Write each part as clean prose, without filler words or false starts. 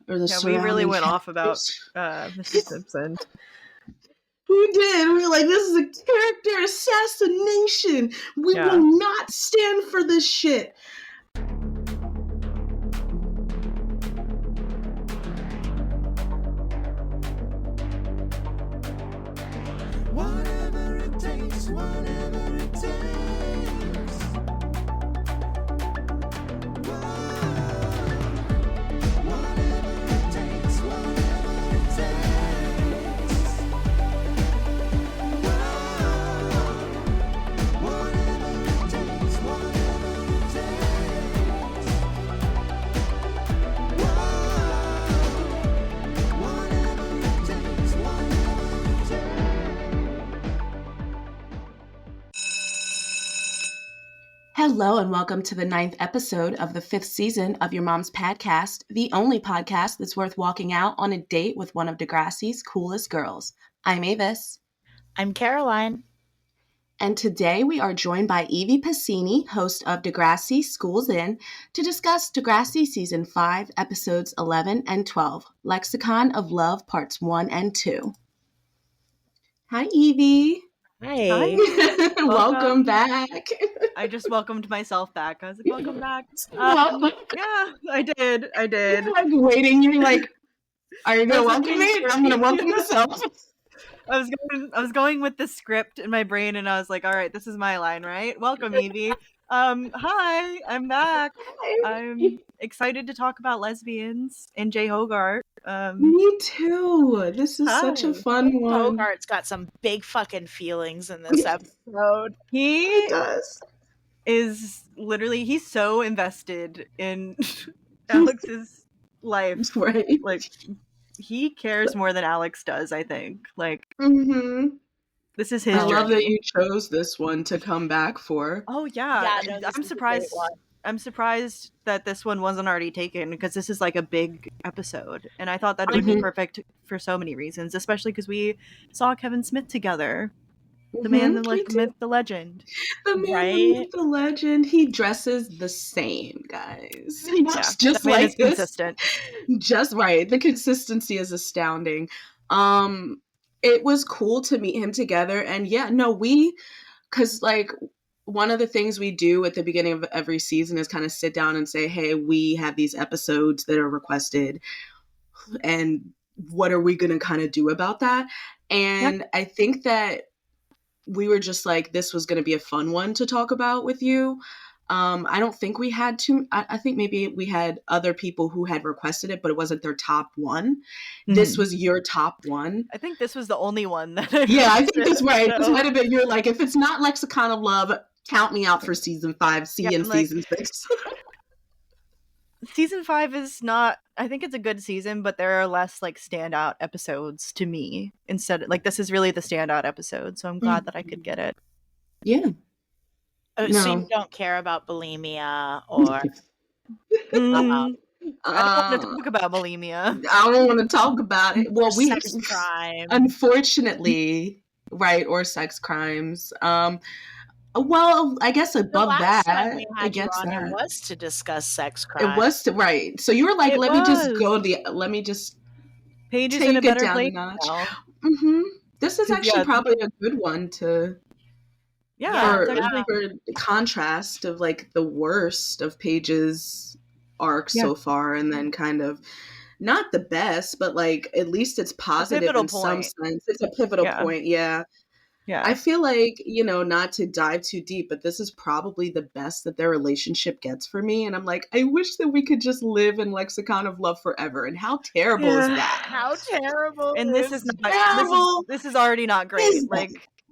or the we really went off about characters. Mrs. Simpson. We did. We were like, this is a character assassination. We will not stand for this shit. Whatever it takes, whatever it takes. Whatever it takes, whatever it takes. Whatever it takes, whatever it takes. Whatever it takes, whatever it takes. Hello and welcome to the 9th episode of the 5th season of your mom's Pahdcast, the only podcast that's worth walking out on a date with one of Degrassi's coolest girls. I'm Avis. I'm Caroline. And today we are joined by Eevee Pacini, host of Degrassi Schools In, to discuss Degrassi Season 5, Episodes 11 and 12, Lexicon of Love, Parts 1 and 2. Hi, Eevee. Hi. Welcome back. I just welcomed myself back. I was like, welcome back. Welcome. Yeah, I did. You're like waiting. You're like, are you gonna welcome me? I'm gonna welcome myself. I was going with the script in my brain, and I was like, all right, this is my line, right? Welcome, Eevee. Hi, I'm back. I'm excited to talk about lesbians and Jay Hogarth. Me too. This is such a fun one. Hogarth's got some big fucking feelings in this episode. He does. He's so invested in Alex's life. Right. Like, he cares more than Alex does, I think. Like, this is his I journey. love that you chose this one to come back for. Oh, yeah. No, I'm surprised. I'm surprised that this one wasn't already taken, because this is like a big episode. And I thought that it would be perfect for so many reasons, especially because we saw Kevin Smith together. The man, the myth, the legend. The man, Right? the myth, the legend. He dresses the same, guys. He looks just that man like is this. consistent. Just right. The consistency is astounding. It was cool to meet him together. And because like one of the things we do at the beginning of every season is kind of sit down and say, hey, we have these episodes that are requested, and what are we going to kind of do about that? And I think that we were just like, this was going to be a fun one to talk about with you. I don't think we had to. I think maybe we had other people who had requested it, but it wasn't their top one. Mm-hmm. This was your top one. I think this was the only one that I think that's right. So. This might have been, you're like, if it's not Lexicon of Love, count me out for season 5. See you in season 6. Season 5 is not, I think it's a good season, but there are less like standout episodes to me. Instead, like, this is really the standout episode, so I'm glad that I could get it. Yeah. So you don't care about bulimia or I don't want to talk about bulimia. I don't want to talk about it. Well, we sex crime, unfortunately, right, or sex crimes. Well, I guess above that, I guess that it was to discuss sex crimes. It was right. So you were like, let me just Pages take in a it better down place a notch. now. Mm-hmm. This is actually probably a good one to. For contrast of like the worst of Paige's arc so far, and then kind of not the best, but like at least it's positive in some sense. It's a pivotal point. Yeah. I feel like, not to dive too deep, but this is probably the best that their relationship gets for me. And I'm like, I wish that we could just live in Lexicon of Love forever. And how terrible is that? How terrible. And this is not terrible. This is already not great.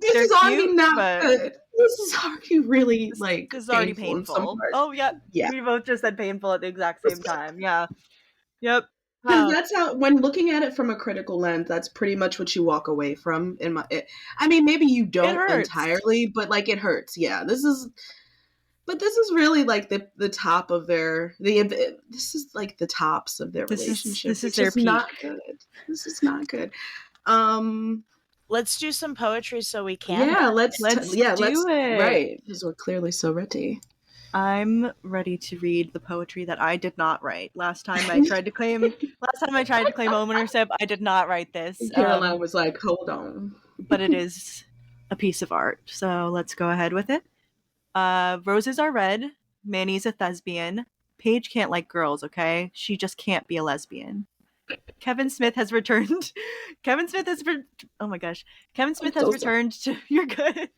This is already not good. This is already really this is already painful. Oh yeah. We both just said painful at the exact same time. Yeah. Yep. Because that's how, when looking at it from a critical lens, that's pretty much what you walk away from. Maybe you don't entirely, but like it hurts. Yeah, this is really like the top of this is like the tops of their relationship. This is their peak. Not good. This is not good. Let's do some poetry so we can. Yeah, let's do it. Right, because we're clearly so ready. I'm ready to read the poetry that I did not write. Last time I tried to claim ownership, I did not write this. Caroline was like, hold on. But it is a piece of art. So let's go ahead with it. Roses are red. Manny's a thespian. Paige can't like girls, okay? She just can't be a lesbian. Kevin Smith has returned. Oh my gosh. Kevin Smith has returned to. You're good.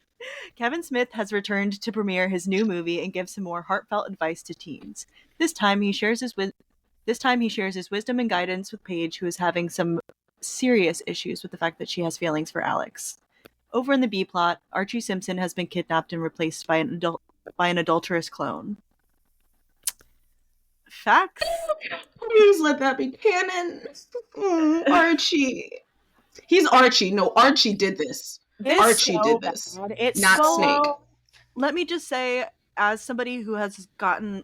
Kevin Smith has returned to premiere his new movie and gives some more heartfelt advice to teens. This time he shares his wisdom and guidance with Paige, who is having some serious issues with the fact that she has feelings for Alex. Over in the B plot, Archie Simpson has been kidnapped and replaced by an adulterous clone. Facts. Please let that be canon. Archie. He's Archie. No, Archie did this. Archie did this. It's not so Snake. Let me just say, as somebody who has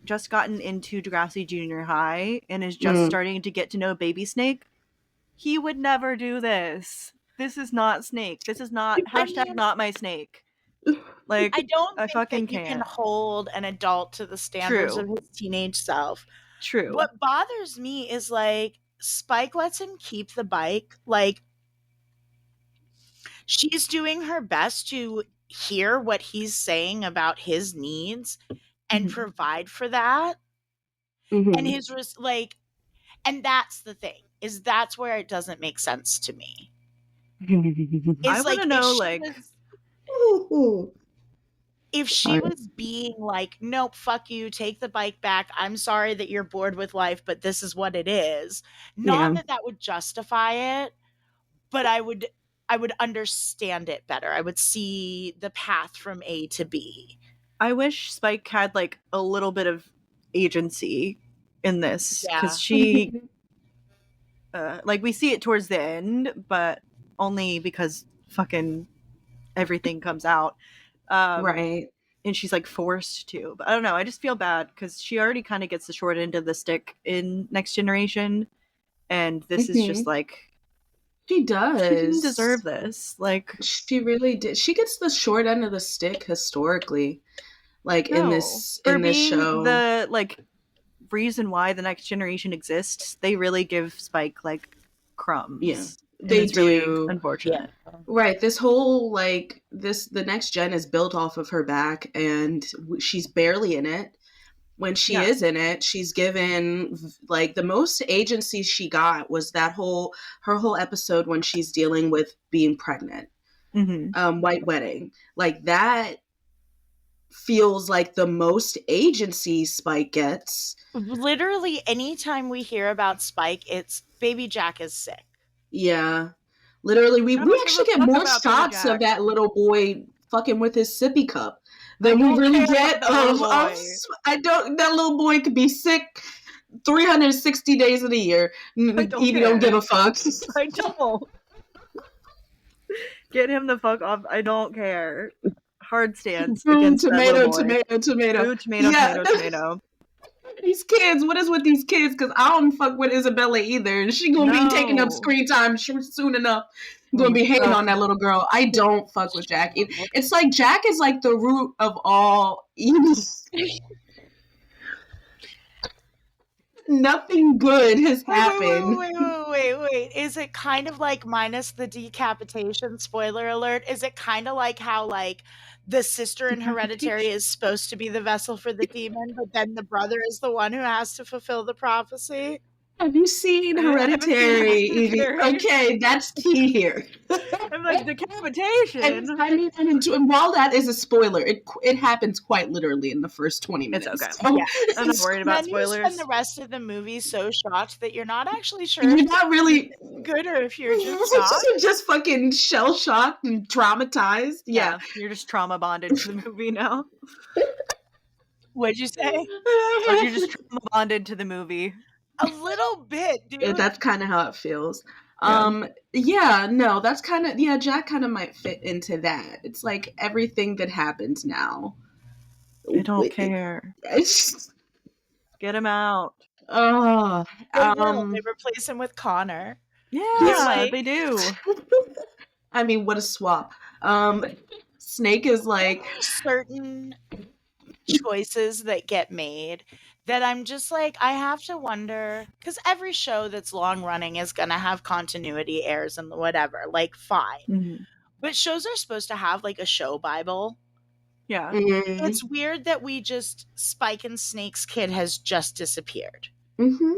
just gotten into Degrassi Junior High and is just starting to get to know Baby Snake, he would never do this. This is not Snake. This is not #not my Snake. Like, I don't I think fucking that you can't. can hold an adult to the standards True. of his teenage self. True. What bothers me is like Spike lets him keep the bike. Like, she's doing her best to hear what he's saying about his needs and provide for that. And his and that's the thing, is that's where it doesn't make sense to me. I want to know, if she was being like, nope, fuck you, take the bike back, I'm sorry that you're bored with life, but this is what it is. Not that would justify it, but I would understand it better. I would see the path from A to B. I wish Spike had like a little bit of agency in this, because she like, we see it towards the end, but only because fucking everything comes out. Right. And she's like forced to. But I don't know, I just feel bad because she already kind of gets the short end of the stick in Next Generation, and this is just like, she does. She didn't deserve this. Like, she really did. She gets the short end of the stick historically, like in this show. The like reason why the Next Generation exists, they really give Spike like crumbs. Yeah, they do. Really unfortunate. Yeah. Right. This whole the Next Gen is built off of her back, and she's barely in it. When she is in it, she's given like the most agency she got was her whole episode when she's dealing with being pregnant. White Wedding. Like, that feels like the most agency Spike gets. Literally anytime we hear about Spike, it's baby Jack is sick. Yeah. Literally, we actually get more shots of that little boy fucking with his sippy cup than we really get of that little boy could be sick 360 days of the year. Eevee don't give a fuck. I don't. Get him the fuck off. I don't care. Hard stance against tomato. Ooh, tomato. These kids, what is with these kids? Because I don't fuck with Isabella either, and she gonna be taking up screen time soon enough. Gonna be hating on that little girl. I don't fuck with Jack. It's like Jack is like the root of all evil. Nothing good has happened. Wait. Is it kind of like, minus the decapitation, spoiler alert, is it kind of like how like the sister in Hereditary is supposed to be the vessel for the demon, but then the brother is the one who has to fulfill the prophecy? Have you seen Hereditary, Eevee? Okay, that's key here. I'm like, decapitation. And while that is a spoiler, it happens quite literally in the first 20 minutes. It's okay. So, I'm not worried about spoilers. You spend the rest of the movie so shocked that you're not actually sure. You're not really good, or if you're just shocked. You're just fucking shell shocked and traumatized. Yeah, you're just trauma bonded to the movie now. What'd you say? Or you're just trauma bonded to the movie. A little bit, dude. That's kind of how it feels. Yeah. That's kind of, Jack kind of might fit into that. It's like everything that happens now. I don't care. Get him out. They replace him with Connor. Yeah, they do. I mean, what a swap. Snake is like certain choices that get made that I'm just like, I have to wonder, because every show that's long running is going to have continuity errors and whatever, like, fine. Mhm. But shows are supposed to have like a show Bible. Yeah. Mm-hmm. It's weird that Spike and Snake's kid has just disappeared. Mm-hmm.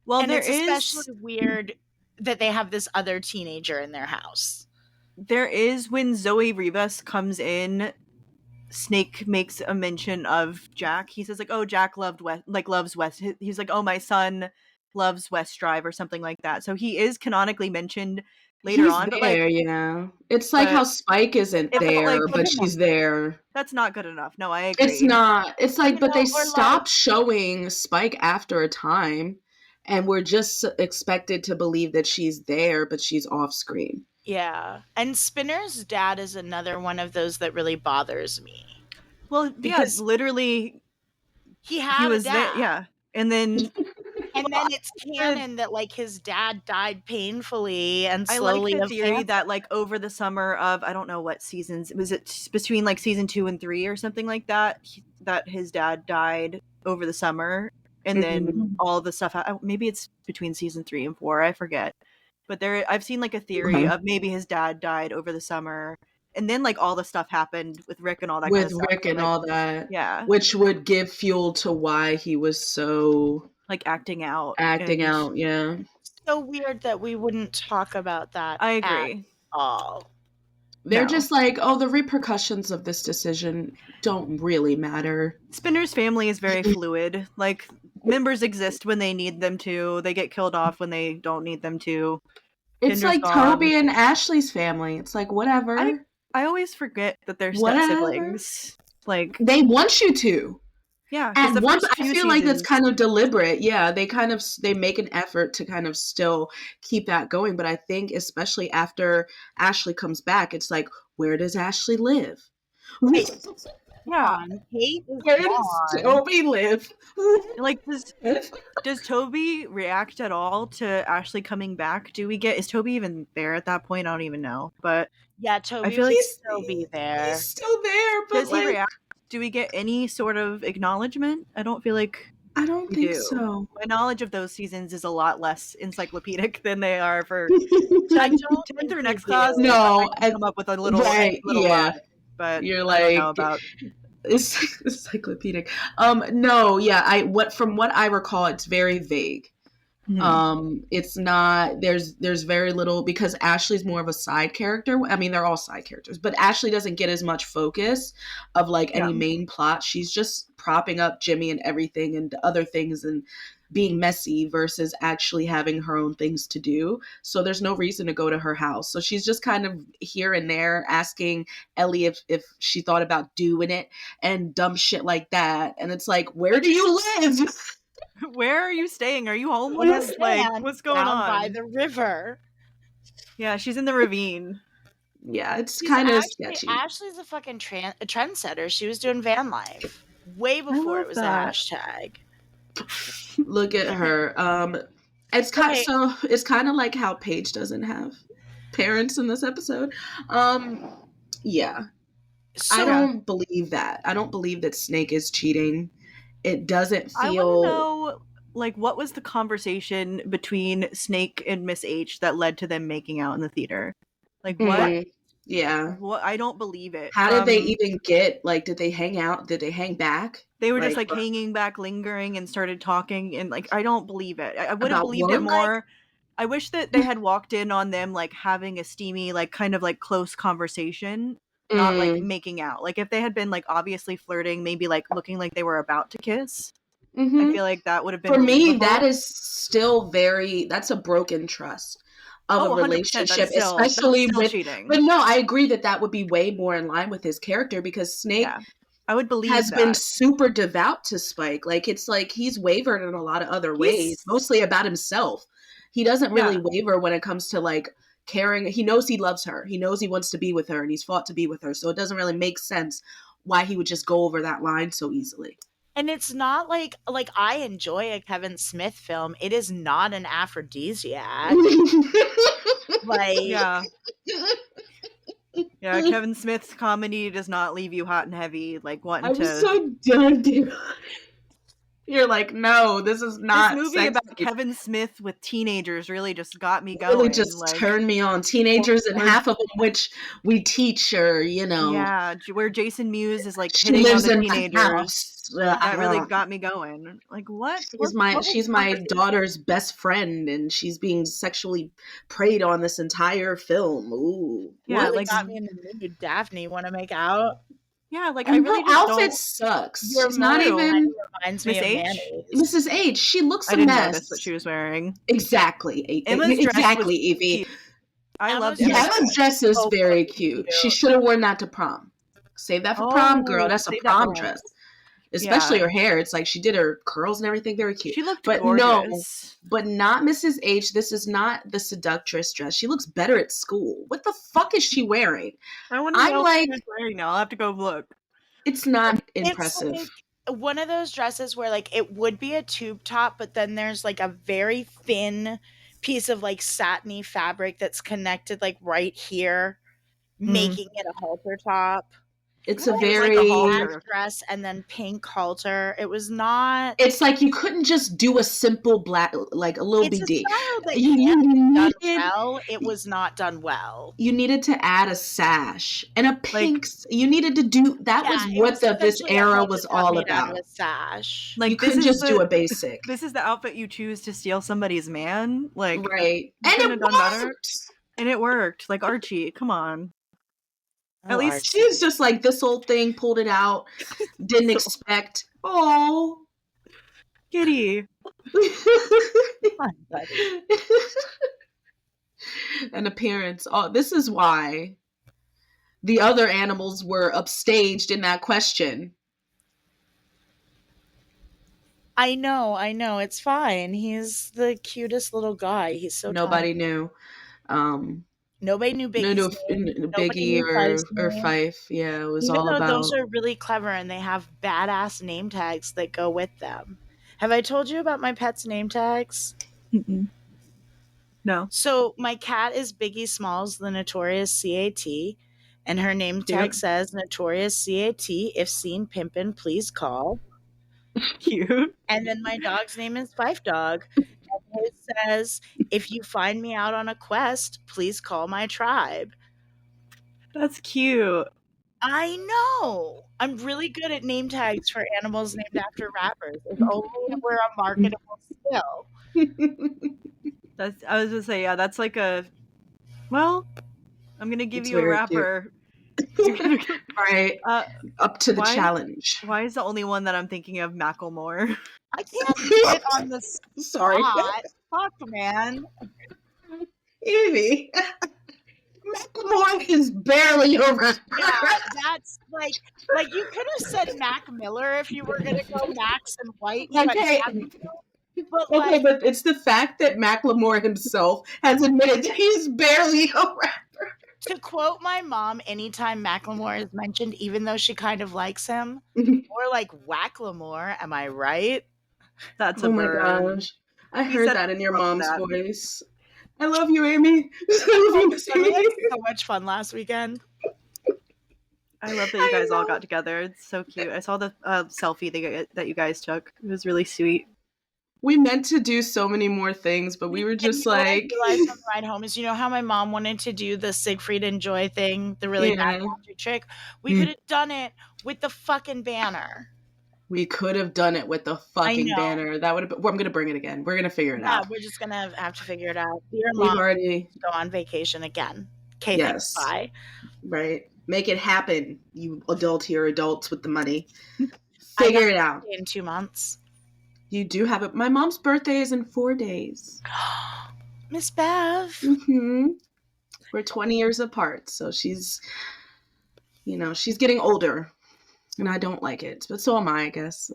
Well, And there it's is especially weird that they have this other teenager in their house. when Zoe Rivas comes in, Snake makes a mention of Jack. He says like, "Oh, Jack loves West." He's like, "Oh, my son loves West Drive" or something like that. So he is canonically mentioned later He's on, there, but like, yeah. It's like how but Spike isn't it felt there, like, but she's there. that's not good enough. No, I agree. It's not. It's like, You but know, they or stopped showing Spike after a time, and we're just expected to believe that she's there, but she's off screen. Yeah. And Spinner's dad is another one of those that really bothers me. Well, Because yeah, literally, he had he a was dad. there. Yeah, and then And then it's canon that like his dad died painfully and I like slowly the of theory cancer. that like over the summer of I don't know what seasons was it between like season 2 and 3 or something like that that his dad died over the summer, and then all the stuff maybe it's between season 3 and 4, I forget, but there I've seen like a theory of maybe his dad died over the summer, and then like all the stuff happened with Rick and all that kind of With stuff. Rick and like, all that. yeah, Which would give fuel to why he was so like acting out, yeah. So weird that we wouldn't talk about that I agree. at all. They're No. just like, oh, the repercussions of this decision don't really matter. Spinner's family is very fluid. Like, members exist when they need them to. They get killed off when they don't need them to. It's Tinder's like gone. Toby and Ashley's family. It's like, whatever. I always forget that they're Whatever. step-siblings. Like, They want you to. yeah. 'cause And the once first I few feel like that's seasons- kind of deliberate. Yeah, they make an effort to kind of still keep that going. But I think especially after Ashley comes back, it's like, where does Ashley live? Yeah. Kate is Where does gone. Toby live? Like, does Toby react at all to Ashley coming back? Is Toby even there at that point? I don't even know. But Yeah, Toby feel would like still be there. He's still there, but does he like, react? Do we get any sort of acknowledgement? I don't feel like I don't we think do. so. My knowledge of those seasons is a lot less encyclopedic than they are for I don't 10th think or we next do. class. No, I can come up with a little, right, little yeah. lot, but You're I don't know like, about. it's encyclopedic. No, yeah, from what I recall, it's very vague. It's not, there's very little, because Ashley's more of a side character. I mean, they're all side characters, but Ashley doesn't get as much focus of like any main plot. She's just propping up Jimmy and everything and other things and being messy versus actually having her own things to do. So there's no reason to go to her house. So she's just kind of here and there asking Ellie if she thought about doing it and dumb shit like that. And it's like, where do you live? Where are you staying? Are you homeless? Like, what's going down on? by the river? Yeah, she's in the ravine. Yeah, it's She's kind of actually- sketchy. Ashley's a fucking a trendsetter. She was doing van life way before love it was that. a hashtag. Look at her. It's kind it's kind of like how Paige doesn't have parents in this episode. Yeah. So, I don't believe that. I don't believe that Snake is cheating. It doesn't I feel. want to know, like, what was the conversation between Snake and Miss H that led to them making out in the theater? Like, what? Yeah. What? I don't believe it. How did they even get? Like, did they hang out? Did they hang back? They were just like hanging back, lingering, and started talking, and like, I don't believe it. I would have About believed it work? more. I wish that they had walked in on them like having a steamy, like kind of like close conversation, not like making out. Like if they had been like obviously flirting, maybe like looking like they were about to kiss. I feel like that would have been For me, believable. that is still that's a broken trust of a 100%, relationship, that's especially still with cheating. But no, I agree that would be way more in line with his character, because Snake I would believe has that. been super devout to Spike. Like, it's like he's wavered in a lot of other ways, mostly about himself. He doesn't really waver when it comes to like caring. He knows he loves her. He knows he wants to be with her, and he's fought to be with her. So it doesn't really make sense why he would just go over that line so easily. and it's not like I enjoy a Kevin Smith film. It is not an aphrodisiac. Like, Yeah. Yeah, Kevin Smith's comedy does not leave you hot and heavy, like wanting I to. was so done, dude. You're like, no, this is This not movie sexy. about Kevin Smith with teenagers really just got me Really going. just like, turned me on. Teenagers, and half of them which we teach her, yeah, where Jason Mewes is like she hitting on lives the in my teenagers. house. That really got me going. Like, what? She's my daughter's best friend, and she's being sexually preyed on this entire film. Ooh, Yeah, Really like got me in the mood. Daphne, want to make out? yeah, like and I really her just outfit don't. sucks. Your She's not mother even reminds me Miss of H? mayonnaise. Mrs. H. She looks I a didn't mess. notice what she was wearing. Exactly. Emma's dress Exactly, was Eevee. cute. I Emma's loved Emma's Yeah, Emma's dress is Oh, very fucking cute. cute. She should have worn that to prom. Save that for prom, girl. That's a save that for prom prom. dress. Especially Yeah. her hair. It's like she did her curls and everything very cute. She looked but gorgeous. but not Mrs. H. This is not the seductress dress. She looks better at school. What the fuck is she wearing? I want to I'm know like, what she's wearing now. I'll have to go look. it's not impressive. It's like one of those dresses where like it would be a tube top, but then there's like a very thin piece of like satiny fabric that's connected like right here, making it a halter top. It's It a was like a very halter. Black dress and then pink halter. It was not. it's like you couldn't just do a simple black, like a little It's a BD. style that You can be done needed, well. It was not done well. you needed to add a sash and a pink. You needed to do that. Yeah, Was it what was this essentially a era halter was top all made out of about. a sash. Like You this couldn't is just the, do a basic, This is the outfit you choose to steal somebody's man. Like right? you And couldn't it have done better. worked. And it worked. Like Archie, come on. Oh, At least She's just like, this old thing, pulled it out, didn't expect. Oh, Kitty. an appearance. Oh, this is why the other animals were upstaged in that question. I know. It's fine. He's the cutest little guy. He's so Nobody tiny. knew. Nobody knew Biggie's name. Nobody Biggie knew Fife's or name. Fife. Yeah, it was Even all though about. those are really clever and they have badass name tags that go with them. Have I told you about my pet's name tags? Mm-mm. No. So my cat is Biggie Smalls, the Notorious CAT, and her name tag says Notorious CAT. If seen pimpin', please call. Cute. And then my dog's name is Fife Dog. And it says, if you find me out on a quest, please call my tribe. That's cute. I know. I'm really good at name tags for animals named after rappers. If only it were a marketable skill. I was gonna say, yeah, that's like a. Well, I'm gonna give It's you a very rapper. Right. Up to the challenge. Why is the only one that I'm thinking of Macklemore? I can't do it on the Sorry. spot. Fuck, man. Eevee. Macklemore is barely a rapper. Yeah, that's like you could have said Mac Miller if you were gonna go Max and White. Okay. But Okay, but it's the fact that Macklemore himself has admitted that he's barely a rapper. To quote my mom, anytime Macklemore is mentioned, even though she kind of likes him, more like Wacklemore, am I right? That's a Oh my bird. gosh. I He heard said that in your something mom's like that. voice. I love you, Amy. I love you, Miss We Amy. had so much fun last weekend. I love that you guys all got together. It's so cute. I saw the selfie that you guys took. It was really sweet. We meant to do so many more things, but we were just What I like, realized on the ride home is, you know how my mom wanted to do the Siegfried and Joy thing, the really bad magic trick? We could have done it with the fucking banner. we could have done it with the fucking banner. That would have been, I'm going to bring it again. We're going to figure it out. We're just going to have to figure it out. Dear We've mom, already go on vacation again. Okay, Yes. thanks, bye. Right. Make it happen, you adultier adults with the money. Figure it out. In 2 months. You do have it. My mom's birthday is in 4 days. Miss Bev. Mm-hmm. We're 20 years apart, so she's getting older, and I don't like it, but so am I guess.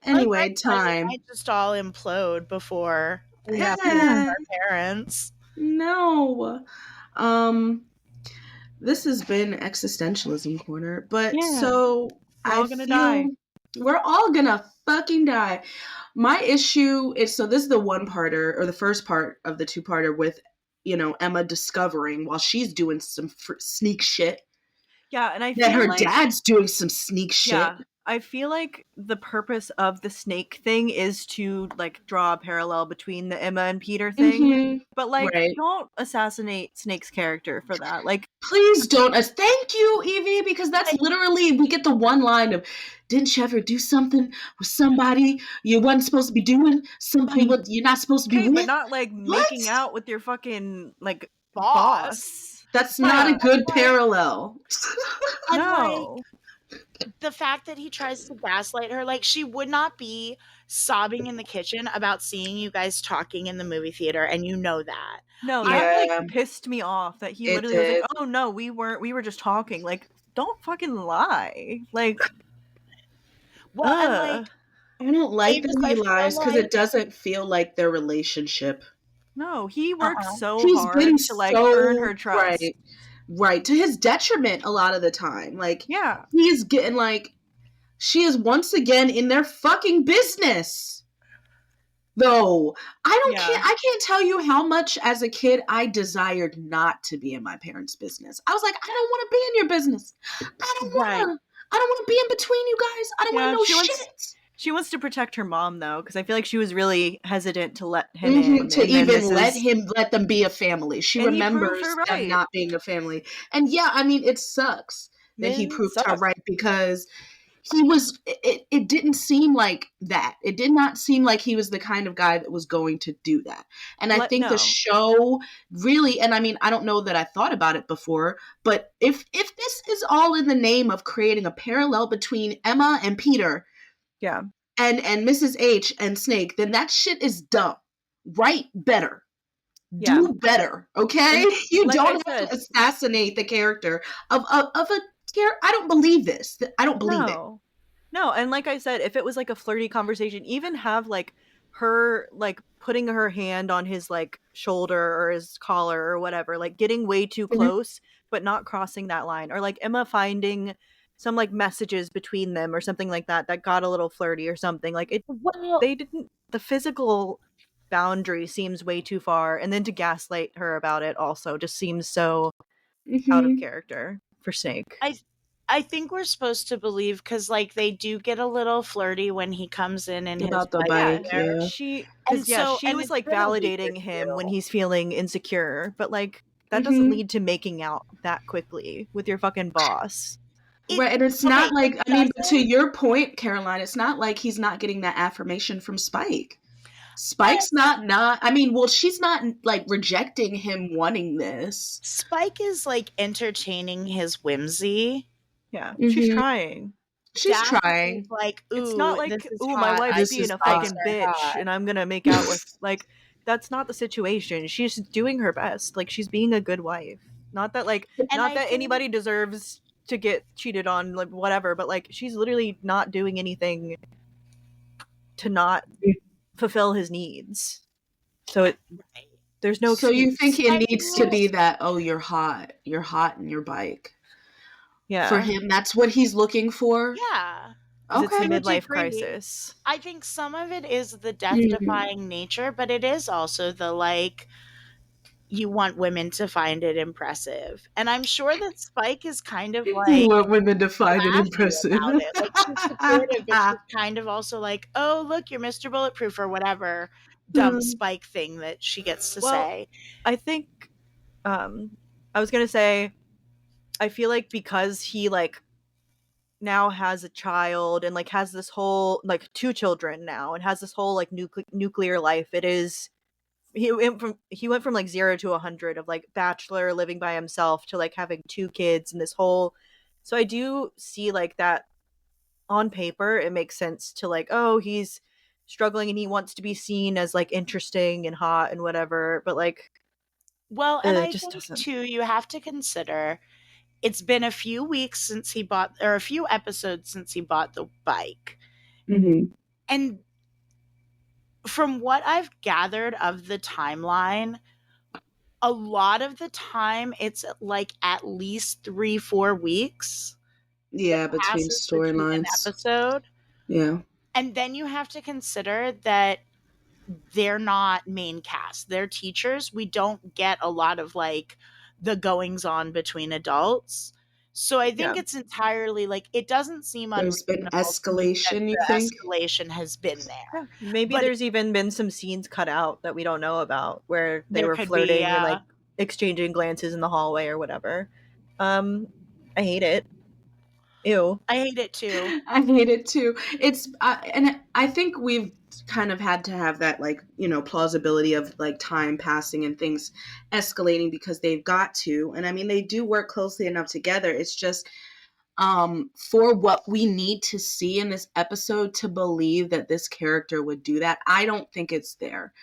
Anyway, time. I just all implode before we have to Yeah. leave our parents. No. This has been Existentialism Corner, but so we're all gonna die. We're all gonna fucking die. My issue is, so this is the one-parter, or the first part of the two-parter with Emma discovering while she's doing some sneak shit. Yeah, and I that feel her like dad's doing some sneak shit. Yeah, I feel like the purpose of the snake thing is to like draw a parallel between the Emma and Peter thing. But like, Right. don't assassinate Snake's character for that. Like, please don't. Thank you, Eevee, because that's literally we get the one line of, "Didn't you ever do something with somebody you wasn't supposed to be doing? Somebody what you're not supposed to be with?" but not like making out with your fucking like boss. That's not a good parallel. And No. the fact that he tries to gaslight her, like she would not be sobbing in the kitchen about seeing you guys talking in the movie theater, and you know that. No, that like pissed me off that he literally was like, "Oh no, we were just talking." Like, don't fucking lie. Like, well, and like I don't like Avis, that he I feel lies because like- it doesn't feel like their relationship. no, he worked so He's hard been to like so earn her trust. Right, to his detriment a lot of the time. Like, Yeah. he's getting like, she is once again in their fucking business. Though I can't tell you how much as a kid I desired not to be in my parents' business. I was like, I don't want to be in your business. I don't want to be in between you guys. I don't want to know shit. She wants to protect her mom though, because I feel like she was really hesitant to let him in. To even let them be a family. She remembers them not being a family. And yeah, I mean, it sucks that he proved her right because it didn't seem like that. It did not seem like he was the kind of guy that was going to do that. And I think the show really, and I mean, I don't know that I thought about it before, but if this is all in the name of creating a parallel between Emma and Peter, yeah, and Mrs. H and Snake, then that shit is dumb. Write better. Yeah. Do better, okay? And you like don't have to assassinate the character of a character. I don't believe this. I don't believe it. No, and like I said, if it was like a flirty conversation, even have like her like putting her hand on his like shoulder or his collar or whatever, like getting way too close, but not crossing that line. Or like Emma finding some like messages between them or something like that got a little flirty or something. Like the physical boundary seems way too far, and then to gaslight her about it also just seems so out of character for Snake. I think we're supposed to believe because like they do get a little flirty when he comes in and about the bike. Yeah. She was like validating him when he's feeling insecure, but like that doesn't lead to making out that quickly with your fucking boss. Right, and it's not like, I mean, to your point, Caroline, it's not like he's not getting that affirmation from Spike. Spike's not, I mean, well, she's not like rejecting him wanting this. Spike is like entertaining his whimsy. Yeah, she's trying. She's trying. Like, ooh, it's not like, ooh, my wife's being a fucking bitch and I'm gonna make out with, like, that's not the situation. She's doing her best. Like, she's being a good wife. Not that, like, not that anybody deserves to get cheated on, like, whatever, but, like, she's literally not doing anything to not fulfill his needs. So there's no excuse. So you think it needs to be that, oh, you're hot in your bike. Yeah. For him, that's what he's looking for? Yeah. Okay. It's a midlife crisis. I think some of it is the death-defying nature, but it is also the, like, you want women to find it impressive. And I'm sure that Spike is kind of like... You want women to find it impressive. Like, she's supportive, but she's kind of also like, oh, look, you're Mr. Bulletproof or whatever dumb Spike thing that she gets to say. I think, I was going to say, I feel like because he, like, now has a child and, like, has this whole, like, 2 children now and has this whole, like, nuclear life, it is... He went from like 0 to 100 of like bachelor living by himself to like having 2 kids and this whole, so I do see like that on paper it makes sense to like, oh, he's struggling and he wants to be seen as like interesting and hot and whatever, but like, well, and I think too you have to consider it's been a few weeks since he bought, or a few episodes since he bought the bike, and from what I've gathered of the timeline, a lot of the time it's like at least 3-4 weeks. Yeah, between storylines. Episode. Yeah. And then you have to consider that they're not main cast. They're teachers. We don't get a lot of like the goings on between adults. So I think it's entirely like, it doesn't seem There's been unreasonable to me that escalation, you the think? escalation has been there. Yeah. Maybe But there's even been some scenes cut out that we don't know about where they There were could be, flirting and yeah. like exchanging glances in the hallway or whatever. I hate it. Ew. I hate it too. I hate it too. It's and I think we've kind of had to have that, like, you know, plausibility of like time passing and things escalating because they've got to. And I mean, they do work closely enough together. It's just for what we need to see in this episode to believe that this character would do that, I don't think it's there.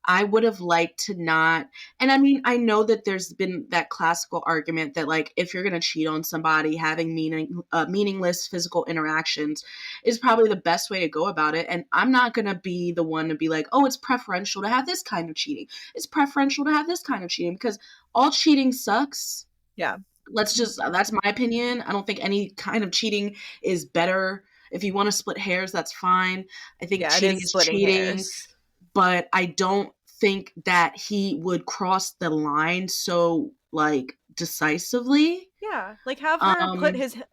I would have liked to not. And I mean, I know that there's been that classical argument that, like, if you're going to cheat on somebody, having meaningless physical interactions is probably the best way to go about it. And I'm not going to be the one to be like, oh, it's preferential to have this kind of cheating. It's preferential to have this kind of cheating, because all cheating sucks. Yeah. That's my opinion. I don't think any kind of cheating is better. If you want to split hairs, that's fine. I think cheating is cheating. Hairs. But I don't think that he would cross the line so, like, decisively. Yeah, like have her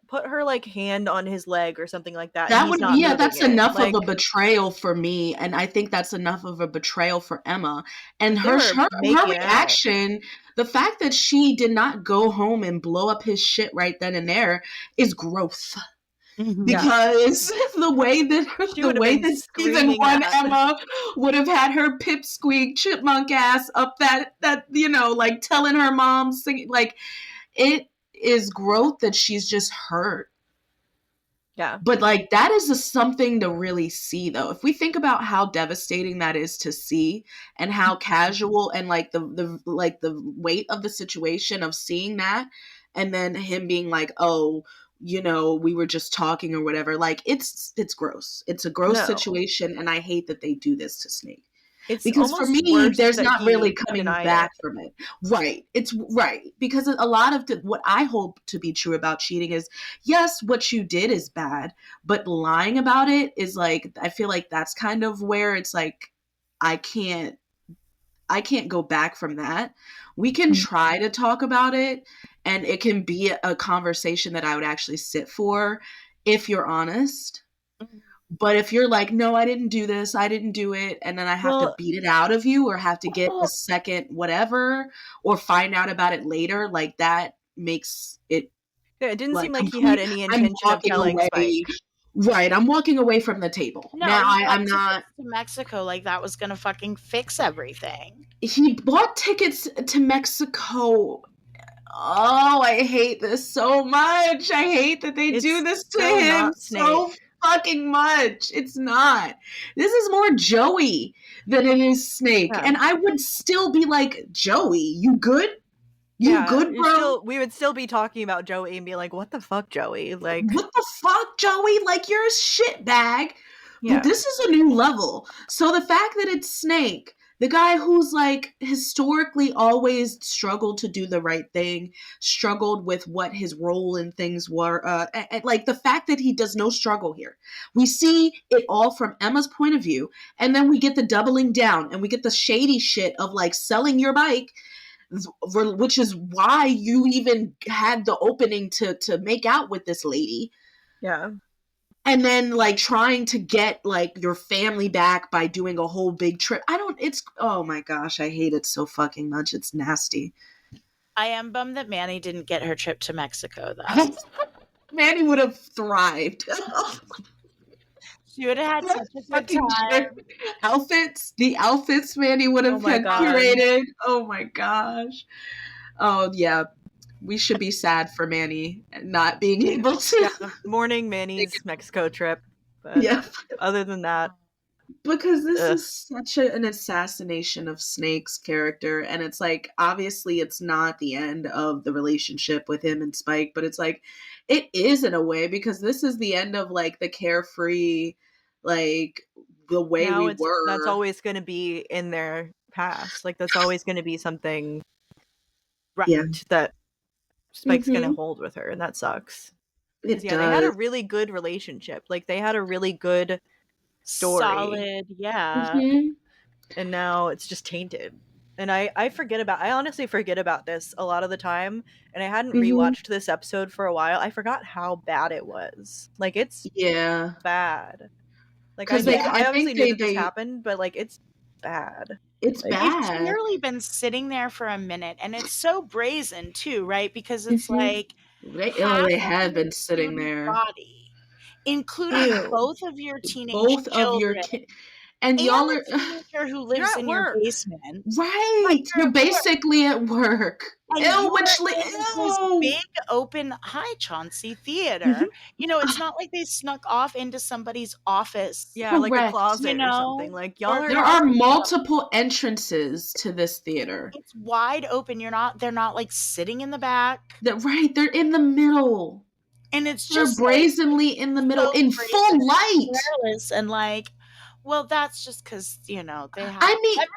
put her like hand on his leg or something like that. That would be, yeah, that's enough like, of a betrayal for me, and I think that's enough of a betrayal for Emma. And her reaction, the fact that she did not go home and blow up his shit right then and there is growth. Because the way that season one Emma would have had her pipsqueak chipmunk ass up that you know, like telling her mom singing, like, it is growth that she's just hurt. Yeah. But like that is just something to really see, though. If we think about how devastating that is to see and how casual and like the weight of the situation of seeing that, and then him being like, oh, you know, we were just talking or whatever. Like, it's gross. It's a gross situation, and I hate that they do this to Snake. It's because for me, there's not really coming back from it. Right. It's right. Because a lot of what I hold to be true about cheating is, yes, what you did is bad, but lying about it is like, I feel like that's kind of where it's like, I can't go back from that. We can try to talk about it, and it can be a conversation that I would actually sit for if you're honest. But if you're like, no, I didn't do this, I didn't do it, and then I have to beat it out of you or have to get a second whatever or find out about it later, like that makes it... Yeah, it didn't seem like he had any intention of telling Spike. Right, I'm walking away from the table. No, now I'm not... to Mexico, like that was gonna fucking fix everything. He bought tickets to Mexico. Oh, I hate this so much. I hate that they do this to him so fucking much. It's not. This is more Joey than it is Snake. Yeah. And I would still be like, Joey, you good? You good, bro? We would still be talking about Joey and be like, what the fuck, Joey? Like, what the fuck, Joey? Like, you're a shitbag. Yeah. But this is a new level. So the fact that it's Snake, the guy who's like historically always struggled to do the right thing, struggled with what his role in things were, like the fact that he does no struggle here. We see it all from Emma's point of view, and then we get the doubling down, and we get the shady shit of like selling your bike, which is why you even had the opening to make out with this lady. Yeah. And then like trying to get like your family back by doing a whole big trip. Oh my gosh, I hate it so fucking much. It's nasty. I am bummed that Manny didn't get her trip to Mexico though. Manny would have thrived. She would have had such a good time. The outfits Manny would have curated. Oh my gosh. Oh yeah. We should be sad for Manny not being able to. Yeah, mourning Manny's Mexico trip. But other than that. Because this is such an assassination of Snake's character. And it's like, obviously it's not the end of the relationship with him and Spike. But it's like, it is in a way. Because this is the end of like the carefree, like the way now we were. That's always going to be in their past. Like that's always going to be something that Spike's gonna hold with her, and that sucks. They had a really good relationship. Like they had a really good story. Solid, and now it's just tainted. And I honestly forget about this a lot of the time, and I hadn't rewatched this episode for a while. I forgot how bad it was. Like, it's bad. Like, I obviously knew that this happened, but like, it's bad. It's like, bad. They've clearly been sitting there for a minute, and it's so brazen too, right? Because it's like they have been sitting there, body, including both of your teenage children. And y'all are a teenager who lives in your basement. Right. Like, you're basically at work. And this big open, hi Chauncey, theater. You know, it's not like they snuck off into somebody's office. Yeah, like a closet or something. Like, y'all there are multiple entrances to this theater. It's wide open. They're not like sitting in the back. They're in the middle. And it's just brazenly in the middle, in full light. And like, well, that's just because, you know, they have.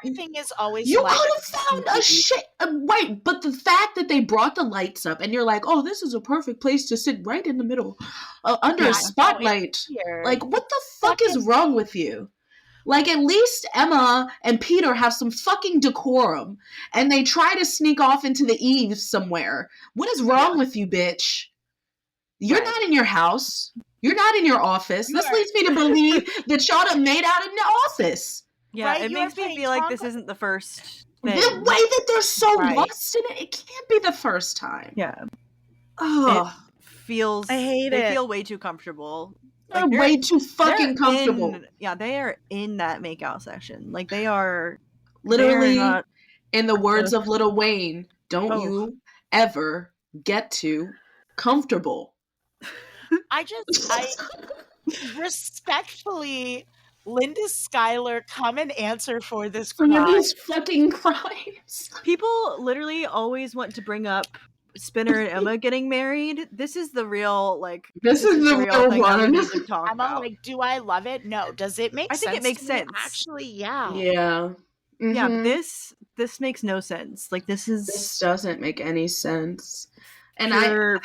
Everything is always. You could have found a shit. Right, but the fact that they brought the lights up and you're like, oh, this is a perfect place to sit right in the middle, under a spotlight. Like, what the fuck is wrong with you? Like, at least Emma and Peter have some fucking decorum, and they try to sneak off into the eaves somewhere. What is wrong with you, bitch? You're not in your house. You're not in your office. This leads me to believe that y'all done made out in the office. Yeah, it makes me feel like this isn't the first thing. The way that they're so lost in it can't be the first time. Yeah. Oh. They feel way too comfortable. They're way too fucking comfortable. They are in that makeout session. Like, they are literally, in the words of Lil Wayne, don't you ever get too comfortable. I respectfully, Linda Schuyler, come and answer for this crime. For these fucking crimes. People literally always want to bring up Spinner and Emma getting married. This is the real, like, this is the real thing one. we need to talk about. Like, do I love it? No. Does it make sense? I think it makes sense. Actually, yeah. Yeah. Mm-hmm. Yeah, this makes no sense. Like, this doesn't make any sense. And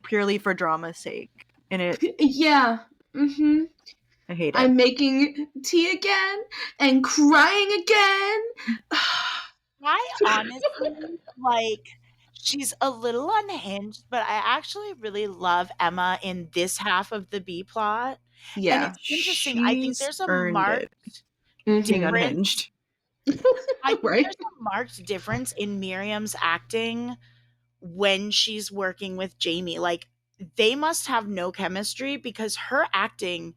purely for drama's sake. And it I hate it. I'm making tea again and crying again. I honestly, like, she's a little unhinged, but I actually really love Emma in this half of the B plot. Yeah. And it's interesting. I think there's a marked unhinged. I think there's a marked difference in Miriam's acting when she's working with Jamie. Like, they must have no chemistry because her acting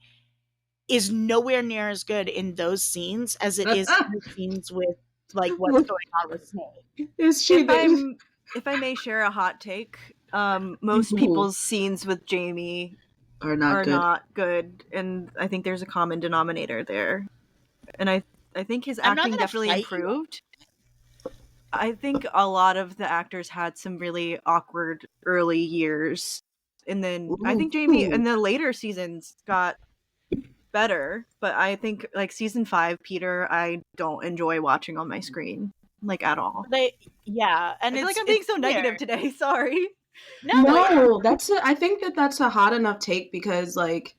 is nowhere near as good in those scenes as it is in the scenes with, like, what's going on with Snake. If I may share a hot take, most people's scenes with Jamie are not good, and I think there's a common denominator there. And I think his acting definitely improved. I think a lot of the actors had some really awkward early years. And then I think Jamie in the later seasons got better. But I think, like, season 5, Peter, I don't enjoy watching on my screen, like, at all. And I feel like I'm being so negative today. Sorry. No, I think that's a hot enough take because, like,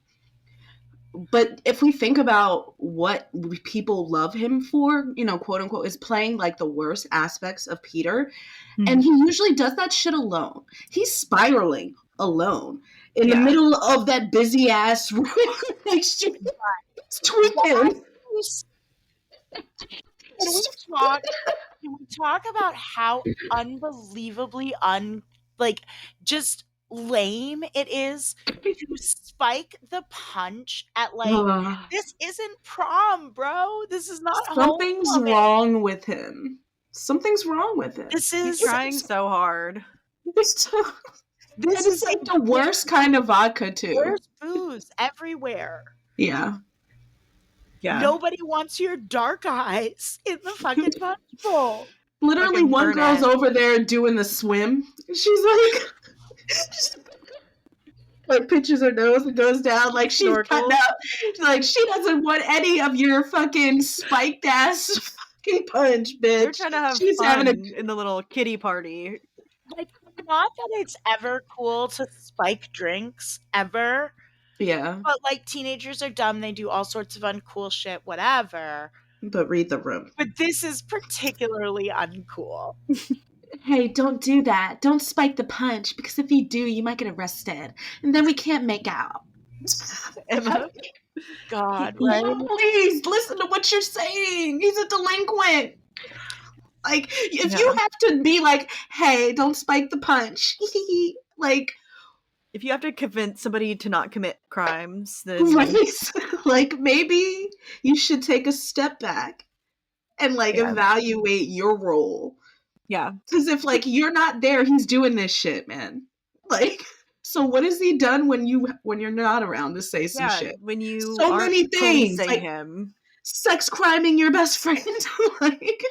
but if we think about what people love him for, you know, quote unquote, is playing, like, the worst aspects of Peter. And he usually does that shit alone. He's spiraling alone in the middle of that busy ass room next to tweaking. Can we talk about how unbelievably just lame it is to spike the punch at, like, this isn't prom, bro. This is not Something's wrong with him. Something's wrong with him. He's trying so hard. This is like the worst kind of vodka too. There's booze everywhere. Yeah. Nobody wants your dark eyes in the fucking punch bowl. Literally, one girl's over there doing the swim. She's like pinches her nose and goes down like she's cutting up. Like, she doesn't want any of your fucking spiked ass fucking punch, bitch. They're trying to have fun in the little kiddie party. Like, not that it's ever cool to spike drinks, ever. Yeah. But, like, teenagers are dumb. They do all sorts of uncool shit, whatever. But read the room. But this is particularly uncool. Hey, don't do that. Don't spike the punch, because if you do, you might get arrested. And then we can't make out. Emma. God, right? Please listen to what you're saying. He's a delinquent. Like, if Yeah. you have to be like, hey, don't spike the punch. Like, If you have to convince somebody to not commit crimes, then right? Like, maybe you should take a step back and like Yeah. evaluate your role. yeah. Because if like you're not there, he's doing this shit, man. Like, so what has he done when you're not around to say some shit? When you So aren't many things, policing like him. sex criming your best friend. Like,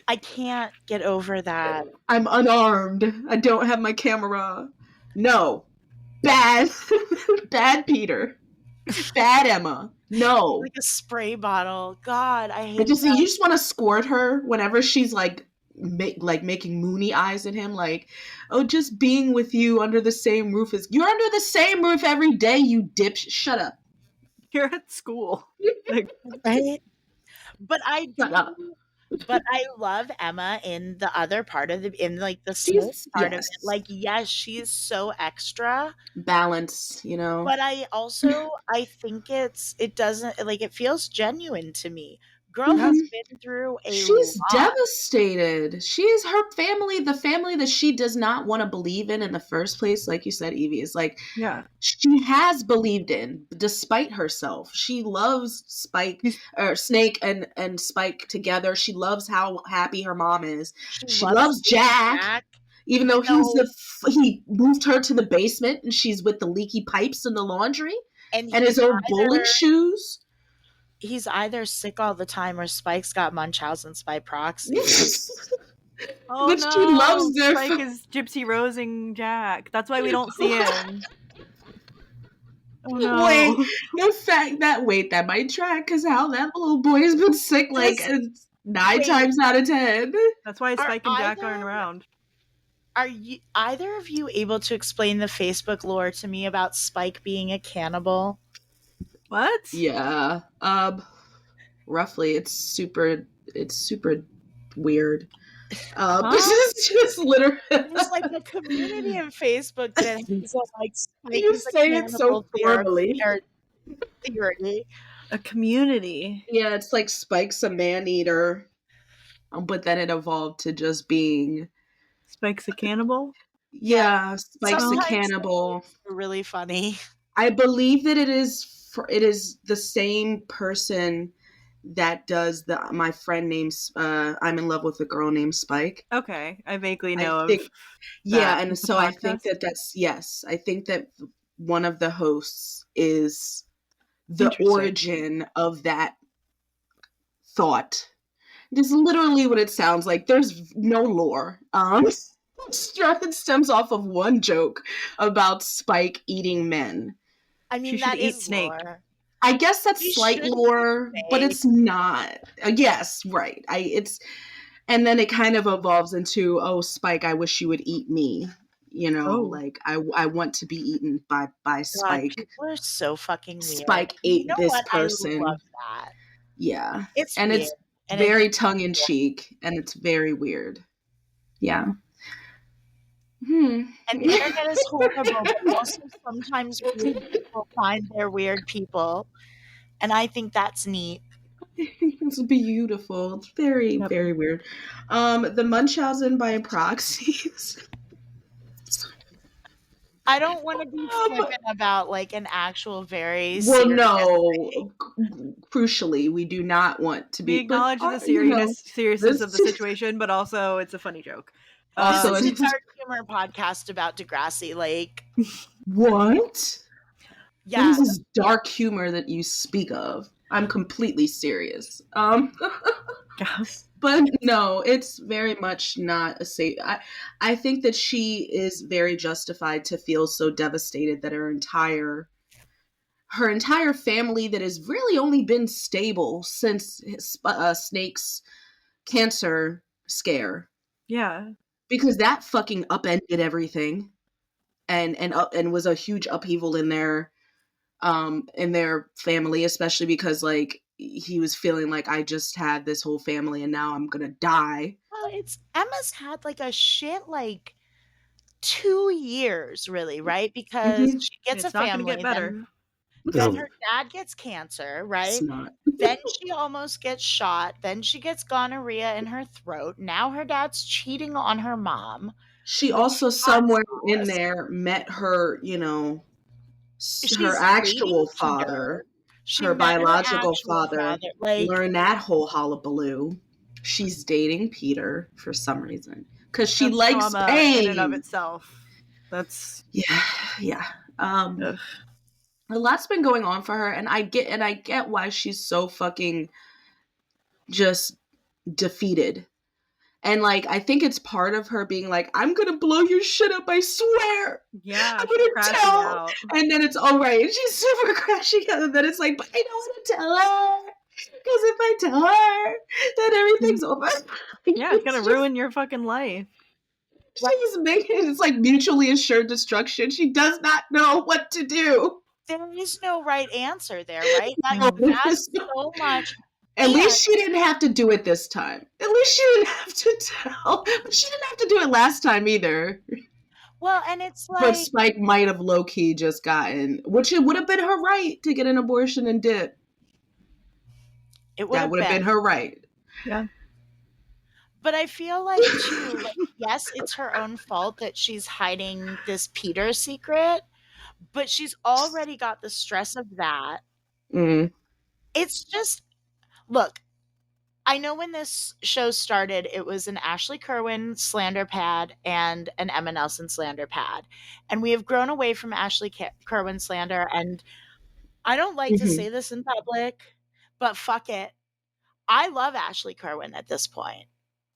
I can't get over that. I'm unarmed. I don't have my camera. No. Bad. Bad Peter. Bad Emma. No. Like a spray bottle. God, I hate You that. just want to squirt her whenever she's like making moony eyes at him, like, oh, just being with you under the same roof you're under the same roof every day, you dipshit. Shut up. You're at school. Like, Right? But I Shut up. But I love Emma in the other part of in like the She's- small part of yes. it. Like, yes, she's so extra, Balance, you know. but I think it doesn't like it feels genuine to me. Girl has been through a She's lot. devastated. She's her family, the family that she does not want to believe in the first place. Like you said, Eevee, is like, yeah. she has believed in despite herself. She loves Snake and Spike together. She loves how happy her mom is. She loves Jack. Even though he moved her to the basement and she's with the leaky pipes in the laundry and his own bowling shoes. He's either sick all the time or Spike's got Munchausen's by proxy. Oh, But no. she loves their Spike is Gypsy Rosing Jack. That's why we don't see him. Oh, no. Wait, the fact that that might track, because how that little boy has been sick like 9 times out of 10. That's why Spike and Jack aren't around. Are you either of you able to explain the Facebook lore to me about Spike being a cannibal? What? Yeah. Roughly, it's super weird. It's just literally. There's like a community in Facebook that has like Spike You is a say it so formally. theory. A community. Yeah, it's like Spike's a man-eater, but then it evolved to just being... Spike's a cannibal? Yeah, Spike's Sometimes a cannibal. Really funny. I believe that it is the same person that does my friend named I'm in love with a girl named Spike. Okay, I vaguely know yeah, and so I think podcast. that's yes. I think that one of the hosts is the origin of that thought. This is literally what it sounds like. There's no lore. It stems off of one joke about Spike eating men. I mean, She that should eat is snake. lore. I guess that's You slight should lore, say. but it's not. Yes, right. And then it kind of evolves into, oh, Spike, I wish you would eat me. You know, like I want to be eaten by Spike. God, people are so fucking weird. Spike ate this person. I love that. Yeah, It's and weird. it's And very tongue in cheek, and it's very weird. Yeah. And the internet is horrible, but also sometimes weird people find their weird people. And I think that's neat. It's beautiful. It's very, very weird. The Munchausen by proxy. I don't want to be flippant about like an actual very Well, serious no. Crucially, we do not want to be. We acknowledge the seriousness of the situation, but also it's a funny joke. Also, this is a dark humor podcast about Degrassi. Like, what? Yeah, What is this dark humor that you speak of? I'm completely serious. But no, it's very much not a safe. I think that she is very justified to feel so devastated that her entire family that has really only been stable since Snake's cancer scare. Yeah. Because that fucking upended everything and was a huge upheaval in their family, especially because, like, he was feeling like, I just had this whole family and now I'm gonna die. Well, it's Emma's had like a shit like 2 years, really, right? Because she gets It's a not gonna family, get better. then her dad gets cancer, It's right? not. Then she almost gets shot. Then she gets gonorrhea in her throat. Now her dad's cheating on her mom. She also somewhere in there met her, you know, her She's actual dating father, Peter. She her met her biological actual father. Like, Learn that whole hullabaloo. She's dating Peter for some reason because she That's likes trauma pain. in and of itself. That's yeah. ugh. A lot's been going on for her, and I get why she's so fucking just defeated. And like, I think it's part of her being like, I'm gonna blow your shit up, I swear. Yeah, I'm she's gonna crashing tell. out. And then it's all right. And she's super crashing out. And then it's like, but I don't want to tell her. Because if I tell her, then everything's over. Yeah, it's gonna ruin your fucking life. She's making it's like mutually assured destruction. She does not know what to do. there is no right answer there, right? That's so much. At least she didn't have to do it this time. At least she didn't have to tell. But she didn't have to do it last time either. Well, and it's like, But Spike might have low-key just gotten, which it would have been her right to get an abortion and dip. That would have been her right. Yeah. But I feel like, too, like, yes, it's her own fault that she's hiding this Peter secret, but she's already got the stress of that. Mm. It's just, look, I know when this show started, it was an Ashley Kerwin slander pad and an Emma Nelson slander pad. And we have grown away from Ashley Kerwin slander. And I don't like to say this in public, but fuck it. I love Ashley Kerwin at this point.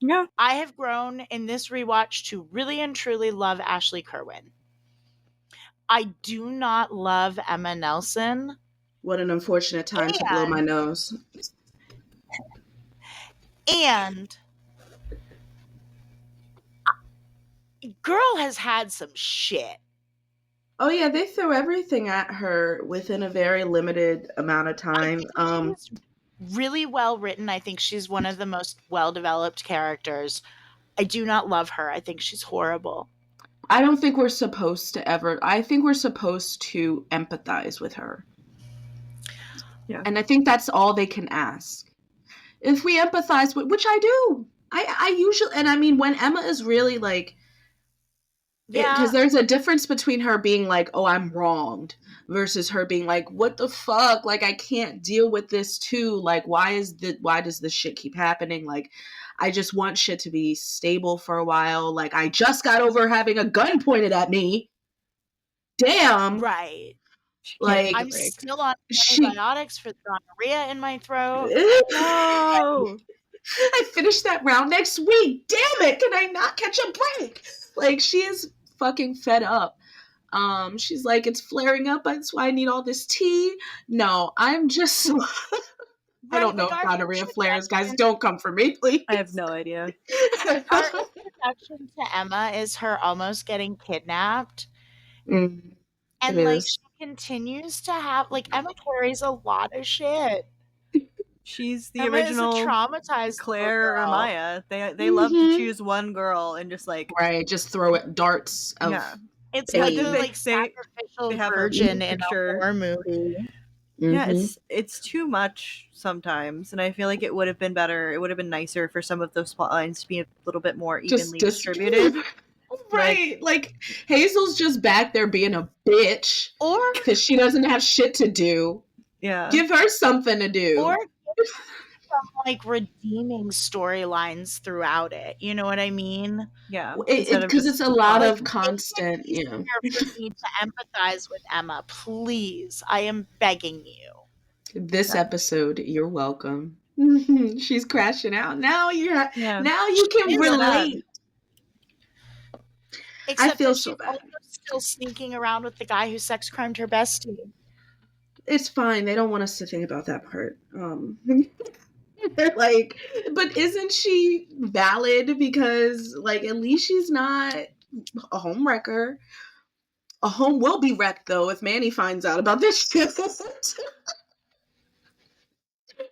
Yeah. I have grown in this rewatch to really and truly love Ashley Kerwin. I do not love Emma Nelson. What an unfortunate time to blow my nose. And girl has had some shit. Oh yeah, they threw everything at her within a very limited amount of time. She's really well written. I think she's one of the most well-developed characters. I do not love her. I think she's horrible. I don't think we're supposed to ever. I think we're supposed to empathize with her. Yeah. And I think that's all they can ask. If we empathize with, which I do. I usually, and I mean, when Emma is really like, because there's a difference between her being like, oh, I'm wronged, versus her being like, what the fuck? Like, I can't deal with this too. Like, why does this shit keep happening? Like, I just want shit to be stable for a while. Like, I just got over having a gun pointed at me. Damn. Right. Like, I'm still on antibiotics for the gonorrhea in my throat. No. I finished that round next week. Damn it. Can I not catch a break? Like, she is fucking fed up. She's like, it's flaring up. That's why I need all this tea. No, I'm just... I don't know if gonorrhea flares. Guys, don't come for me, please. I have no idea. Our introduction to Emma is her almost getting kidnapped. Mm, and like she continues to have, like, Emma carries a lot of shit. She's the Emma original is a traumatized Claire or girl. Maya. They love to choose one girl and just like just throw it darts of It's pain. like the like sacrificial they have her virgin in a picture. horror movie. Yeah, it's too much sometimes, and I feel like it would have been better. It would have been nicer for some of those plot lines to be a little bit more evenly distributed. Right, like Hazel's just back there being a bitch, or because she doesn't have shit to do. Yeah, give her something to do, or some like redeeming storylines throughout it. You know what I mean? Yeah, because it's a lot of constant. It's easier for me to empathize with Emma, please. I am begging you. This episode, you're welcome. She's crashing out now. Now you can relate. Except I feel that so she's bad. also still sneaking around with the guy who sex crimed her bestie. It's fine. They don't want us to think about that part. They're like, but isn't she valid? Because like, at least she's not a home wrecker. A home will be wrecked though if Manny finds out about this shit.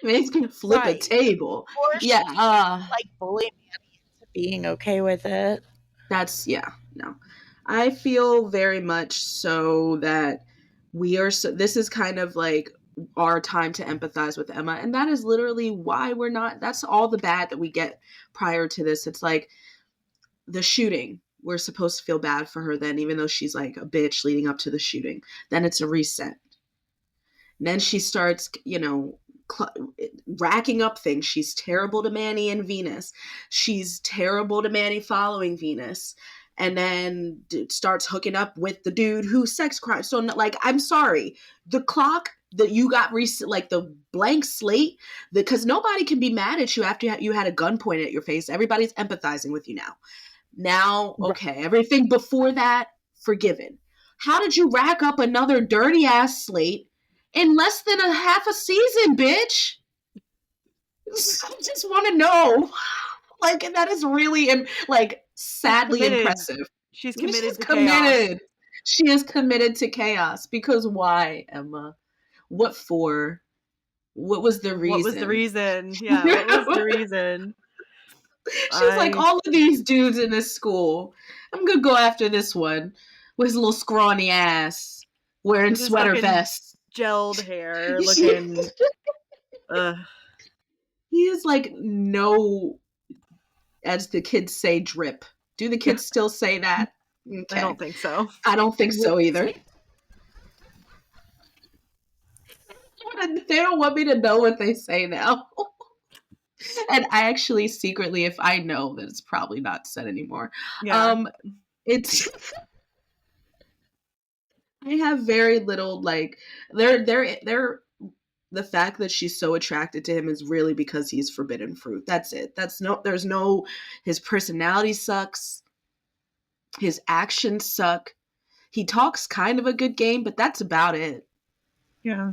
Manny's gonna flip a table. Or Yeah, like bully Manny into being okay with it. that's no. I feel very much so that this is kind of like our time to empathize with Emma, and that is literally why we're not. That's all the bad that we get prior to this. It's like the shooting. We're supposed to feel bad for her then, even though she's like a bitch leading up to the shooting. Then it's a reset. And then she starts, racking up things. She's terrible to Manny and Venus. She's terrible to Manny following Venus. And then starts hooking up with the dude who sex crimes. So, like, I'm sorry. The clock that you got, like the blank slate, because nobody can be mad at you after you had a gun pointed at your face. Everybody's empathizing with you now. Now, okay, everything before that, forgiven. How did you rack up another dirty ass slate in less than a half a season, bitch? I just want to know. Like, that is really, like, sadly impressive. She's committed to chaos. She is committed to chaos. Because why, Emma? What for? What was the reason? What was the reason? Yeah, what was the reason? She's like, all of these dudes in this school, I'm gonna go after this one with his little scrawny ass, wearing sweater vests, gelled hair, looking. He is like no, as the kids say, drip. Do the kids still say that? Okay. I don't think so. I don't think so either. They don't want me to know what they say now. And I actually secretly, if I know, that it's probably not said anymore. Yeah. It's I have very little, like, they're the fact that she's so attracted to him is really because he's forbidden fruit. That's it. His personality sucks. His actions suck. He talks kind of a good game, but that's about it. Yeah.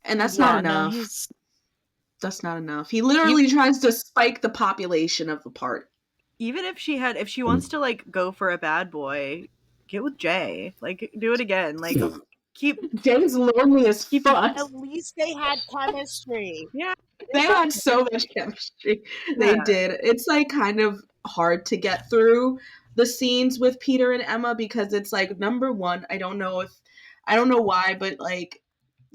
And that's not enough. That's not enough. He literally tries to spike the population of the part. Even if she wants to, like, go for a bad boy, get with Jay. Like, do it again. Like, Jay's lonely as fuck. At least they had chemistry. Yeah. They had so much chemistry. They did. It's, like, kind of hard to get through the scenes with Peter and Emma because it's, like, number one, I don't know why, but, like,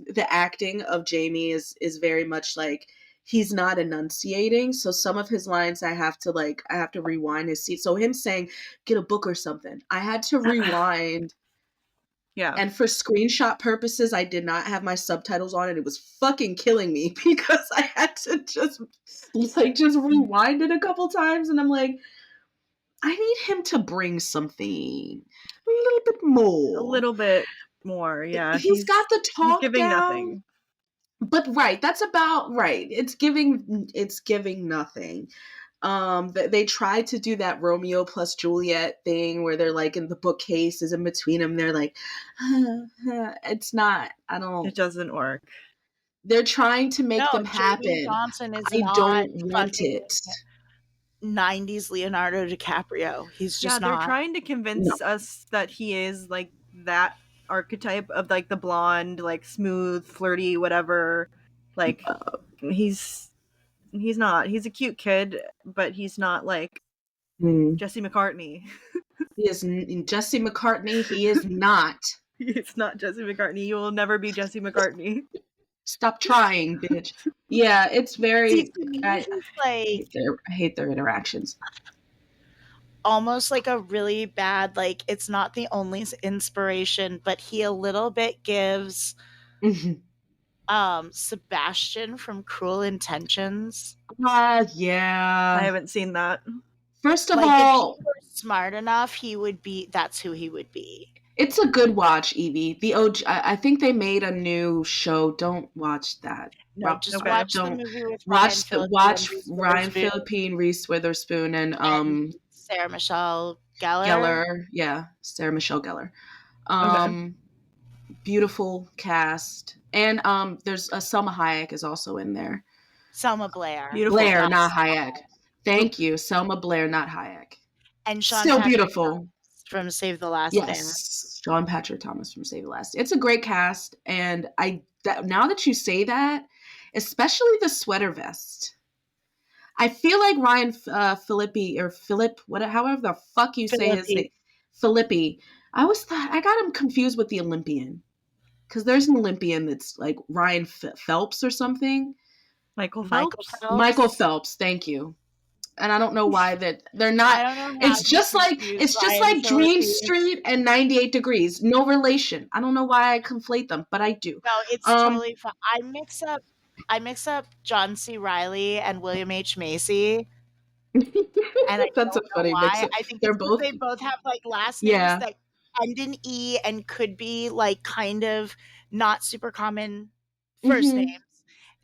the acting of Jamie is very much like he's not enunciating. So some of his lines I have to rewind his seat. So him saying, get a book or something, I had to rewind. Yeah. And for screenshot purposes, I did not have my subtitles on and it was fucking killing me because I had to just rewind it a couple times. And I'm like, I need him to bring something a little bit more. A little bit more, yeah. He's got the talk he's giving down, nothing. But that's about right. It's giving nothing. They tried to do that Romeo plus Juliet thing where they're like in the bookcases in between them. They're like, it's not. It doesn't work. They're trying to make them happen. Jamie Johnson is I don't want it. 90s Leonardo DiCaprio. He's just not. They're trying to convince us that he is like that archetype of like the blonde, like smooth, flirty, whatever. Like he's not. He's a cute kid, but he's not like Jesse McCartney. He is Jesse McCartney. He is not. It's not Jesse McCartney. You will never be Jesse McCartney. Stop trying, bitch. Yeah, it's very. I hate their interactions. Almost like a really bad, like, it's not the only inspiration, but he a little bit gives Sebastian from Cruel Intentions. Yeah. I haven't seen that. First of all, if he were smart enough, that's who he would be. It's a good watch, Eevee. The OG, I think they made a new show. Don't watch that. No, just watch the movie with Ryan Philippe, Reese Witherspoon, and Sarah Michelle Gellar. Yeah, Sarah Michelle Gellar. Beautiful cast, and there's Selma Hayek is also in there. Selma Blair. Beautiful. Blair, not Hayek. Thank you, Selma Blair, not Hayek. And Sean still Patrick beautiful Thomas from Save the Last Yes, Dance. Sean Patrick Thomas from Save the Last. It's a great cast, and now that you say that, especially the sweater vest. I feel like Ryan Philippi or Philip, however the fuck you say his name, Philippi. I always thought I got him confused with the Olympian, because there's an Olympian that's like Ryan Phelps or something. Michael Phelps. Michael Phelps. Thank you. And I don't know why that they're not. I don't know. It's just like Dream Street and 98 Degrees. No relation. I don't know why I conflate them, but I do. No, it's totally fine. I mix up John C. Reilly and William H. Macy. And I That's don't a funny know why. mix. I think they both have like last names that end in E and could be like kind of not super common first names.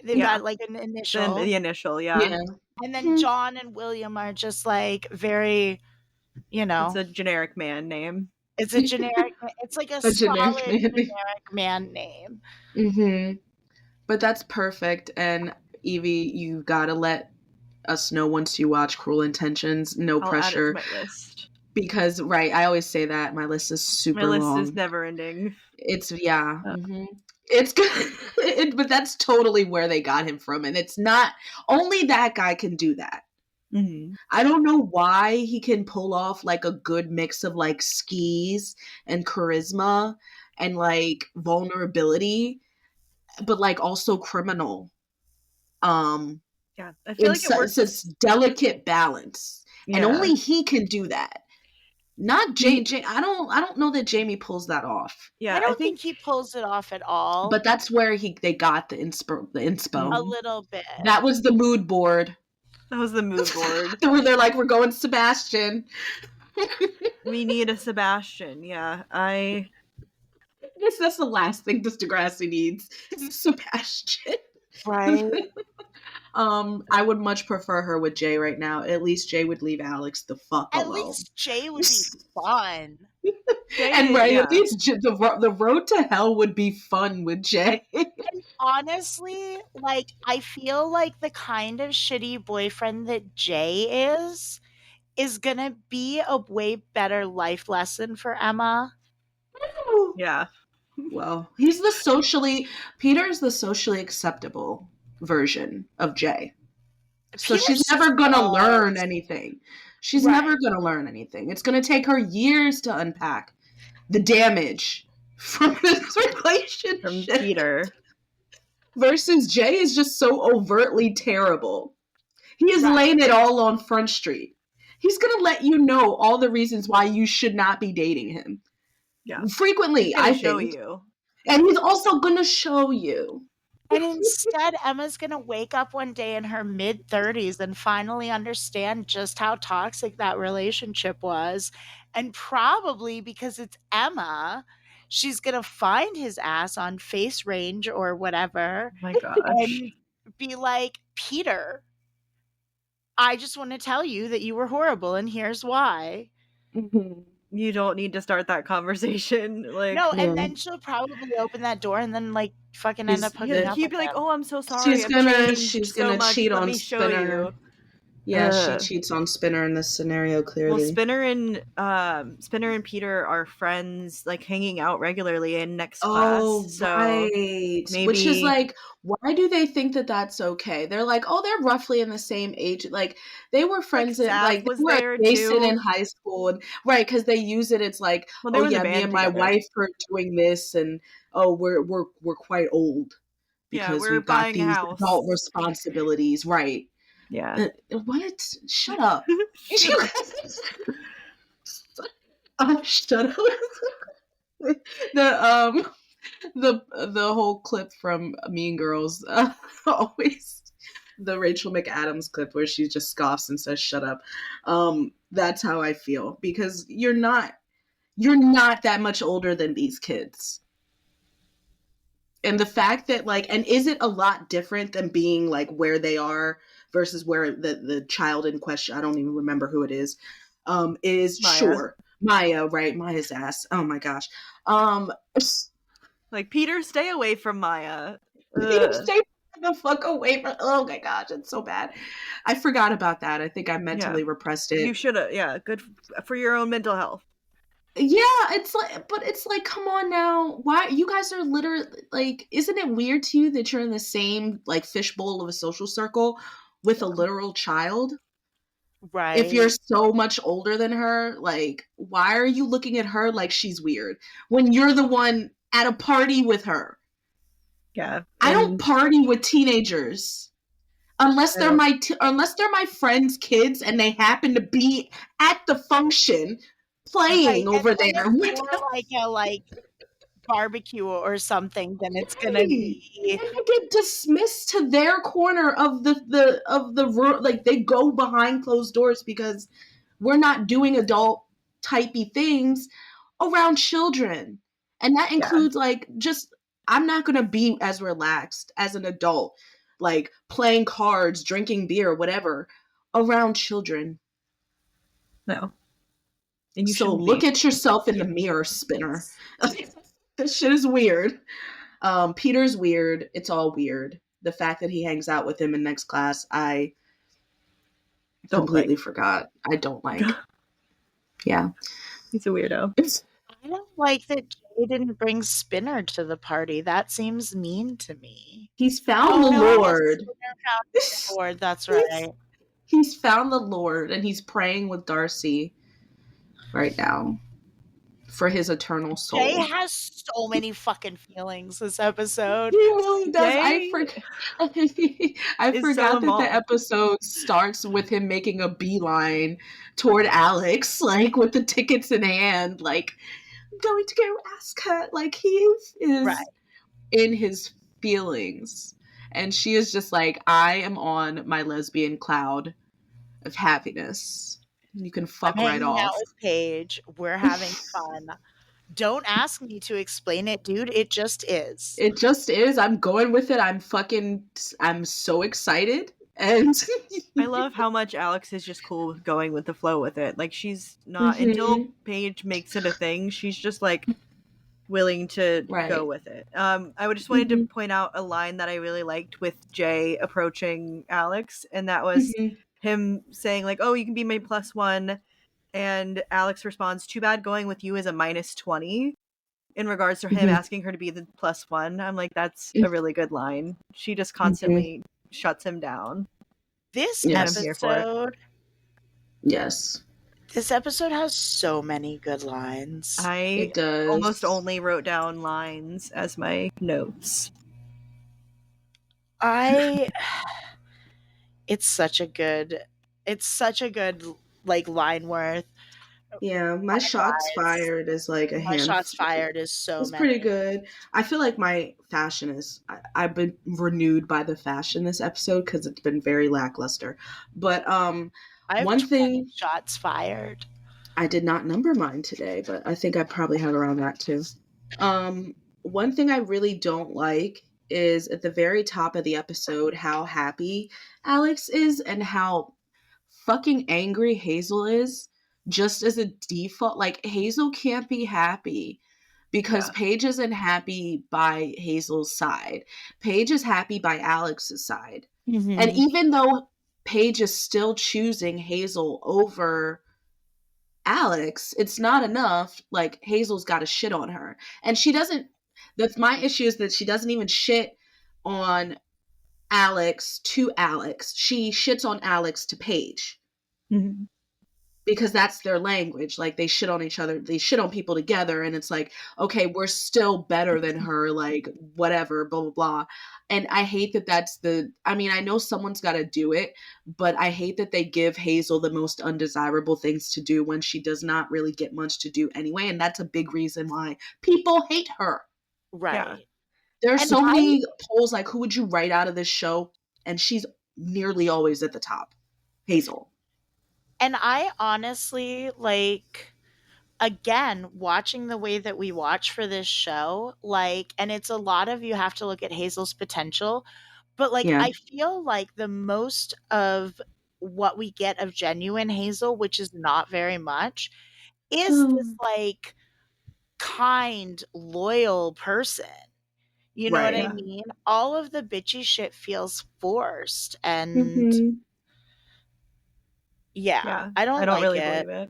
They've got like an initial. The initial, yeah. And then John and William are just like very, It's a generic man name. It's a generic. It's like a solid generic man name. Mm-hmm. But that's perfect. And Eevee, you gotta let us know once you watch Cruel Intentions. No pressure. Add it to my list. Because I always say that my list is super long. My list is never ending. It's It's good, but that's totally where they got him from, and it's not only that guy can do that. Mm-hmm. I don't know why he can pull off like a good mix of like skis and charisma and like vulnerability, but like also criminal. I feel like it works. It's this delicate balance, and only he can do that. Not JJ. I don't know that Jamie pulls that off. Yeah, I don't think he pulls it off at all. But that's where they got the inspo. A little bit. That was the mood board. Where they're like, we're going Sebastian. We need a Sebastian. Yeah, I guess that's the last thing this Degrassi needs is Sebastian. Right. I would much prefer her with Jay right now. At least Jay would leave Alex the fuck alone. At least Jay would be fun. At least the road to hell would be fun with Jay. And honestly, like, I feel like the kind of shitty boyfriend that Jay is gonna be a way better life lesson for Emma. Yeah. Well, Peter's the socially acceptable version of Jay. So she's never gonna learn anything. She's never gonna learn anything. It's gonna take her years to unpack the damage from this relationship. From Peter. Versus Jay is just so overtly terrible. He is laying it all on Front Street. He's gonna let you know all the reasons why you should not be dating him. Yeah. Frequently, I think. You. And he's also gonna show you. And instead, Emma's going to wake up one day in her mid-30s and finally understand just how toxic that relationship was. And probably because it's Emma, she's going to find his ass on Face Range or whatever. Oh my gosh. And be like, Peter, I just want to tell you that you were horrible and here's why. Mm-hmm. You don't need to start that conversation. Like, no, and then she'll probably open that door and then like fucking end up hooking up. He'd be like, "Oh, I'm so sorry. She's gonna cheat on Spinner. Yeah, she cheats on Spinner in this scenario. Clearly, well, Spinner and Peter are friends, like hanging out regularly in next class. So right. Maybe... Which is like, why do they think that that's okay? They're like, oh, they're roughly in the same age. Like they were friends, like they were adjacent in high school, and right? Because they use it. It's like, oh yeah, me and my wife are doing this, and oh, we're quite old because we've got these adult responsibilities, right? Yeah. What? Shut up. Shut up. The whole clip from Mean Girls, always the Rachel McAdams clip where she just scoffs and says "shut up." That's how I feel, because you're not that much older than these kids. And the fact that and is it a lot different than being like where they are versus where the child in question, I don't even remember who it is Maya. Sure. Maya, right? Maya's ass. Oh my gosh. Like, Peter, stay away from Maya. Peter, stay the fuck away from. Oh my gosh, it's so bad. I forgot about that. I think I mentally repressed it. You should have. Yeah, good for your own mental health. Yeah, it's like, come on now. Why you guys are literally like, isn't it weird to you that you're in the same like fishbowl of a social circle with a literal child? If you're Right. so much older than her, like, why are you looking at her like she's weird when you're the one at a party with her? Yeah. I don't party with teenagers unless they're unless they're my friends' kids and they happen to be at the function Right. playing And over then there it's with more like a barbecue or something than it's gonna right. be. And I get dismissed to their corner of the room. Like, they go behind closed doors because we're not doing adult typey things around children. And that includes like, just, I'm not gonna be as relaxed as an adult, like playing cards, drinking beer, whatever, around children. No. And you So shouldn't look be. at yourself in the mirror, spinner. This shit is weird. Peter's weird. It's all weird. The fact that he hangs out with him in next class, I completely forgot. I don't like. Yeah. He's a weirdo. I don't like that Jay didn't bring Spinner to the party. That seems mean to me. He's found the No, yes, Lord. Spinner found the Lord. That's right. He's found the Lord and he's praying with Darcy right now for his eternal soul. Jay has so many fucking feelings this episode. He really does. Jay I is forgot so that the involved. episode starts with him making a beeline toward Alex, like with the tickets in hand, like, I'm going to go ask her. Like, he is Right. in his feelings. And she is just like, I am on my lesbian cloud of happiness. You can fuck I'm right hanging off. out with Paige. We're having fun. Don't ask me to explain it, dude. It just is. It just is. I'm going with it. I'm so excited. And I love how much Alex is just cool with going with the flow with it. Like, she's not, until Paige makes it a thing, she's just like willing to go with it. I would just wanted to point out a line that I really liked with Jay approaching Alex, and that was him saying like, oh, you can be my +1, and Alex responds, too bad going with you is a -20, in regards to him asking her to be the +1. I'm like, that's a really good line. She just constantly shuts him down. This Yes. episode. Yes. This episode has so many good lines. I almost only wrote down lines as my notes. It's such a good like line worth. Yeah, my shots fired is like a My hand. shots fired is so It's many. pretty good. I feel like my fashion is. I've been renewed by the fashion this episode because it's been very lackluster. But I have one 20 thing, shots fired. I did not number mine today, but I think I probably have around that too. One thing I really don't like is at the very top of the episode how happy Alex is and how fucking angry Hazel is. Just as a default, like, Hazel can't be happy because Paige isn't happy by Hazel's side. Paige is happy by Alex's side. And even though Paige is still choosing Hazel over Alex, it's not enough. Like, Hazel's got to shit on her. And she doesn't. That's my issue, is that she doesn't even shit on Alex to Alex. She shits on Alex to Paige. Because that's their language. Like, they shit on each other. They shit on people together. And it's like, okay, we're still better than her. Like, whatever, blah, blah, blah. And I hate that I mean, I know someone's got to do it, but I hate that they give Hazel the most undesirable things to do when she does not really get much to do anyway. And that's a big reason why people hate her. Right. Yeah. There are so many polls, like, who would you write out of this show? And she's nearly always at the top. Hazel. And I honestly, like, again, watching the way that we watch for this show, like, and it's a lot of, you have to look at Hazel's potential, but like, I feel like the most of what we get of genuine Hazel, which is not very much, is this like kind, loyal person. You know what I mean? All of the bitchy shit feels forced, and I don't like really it. believe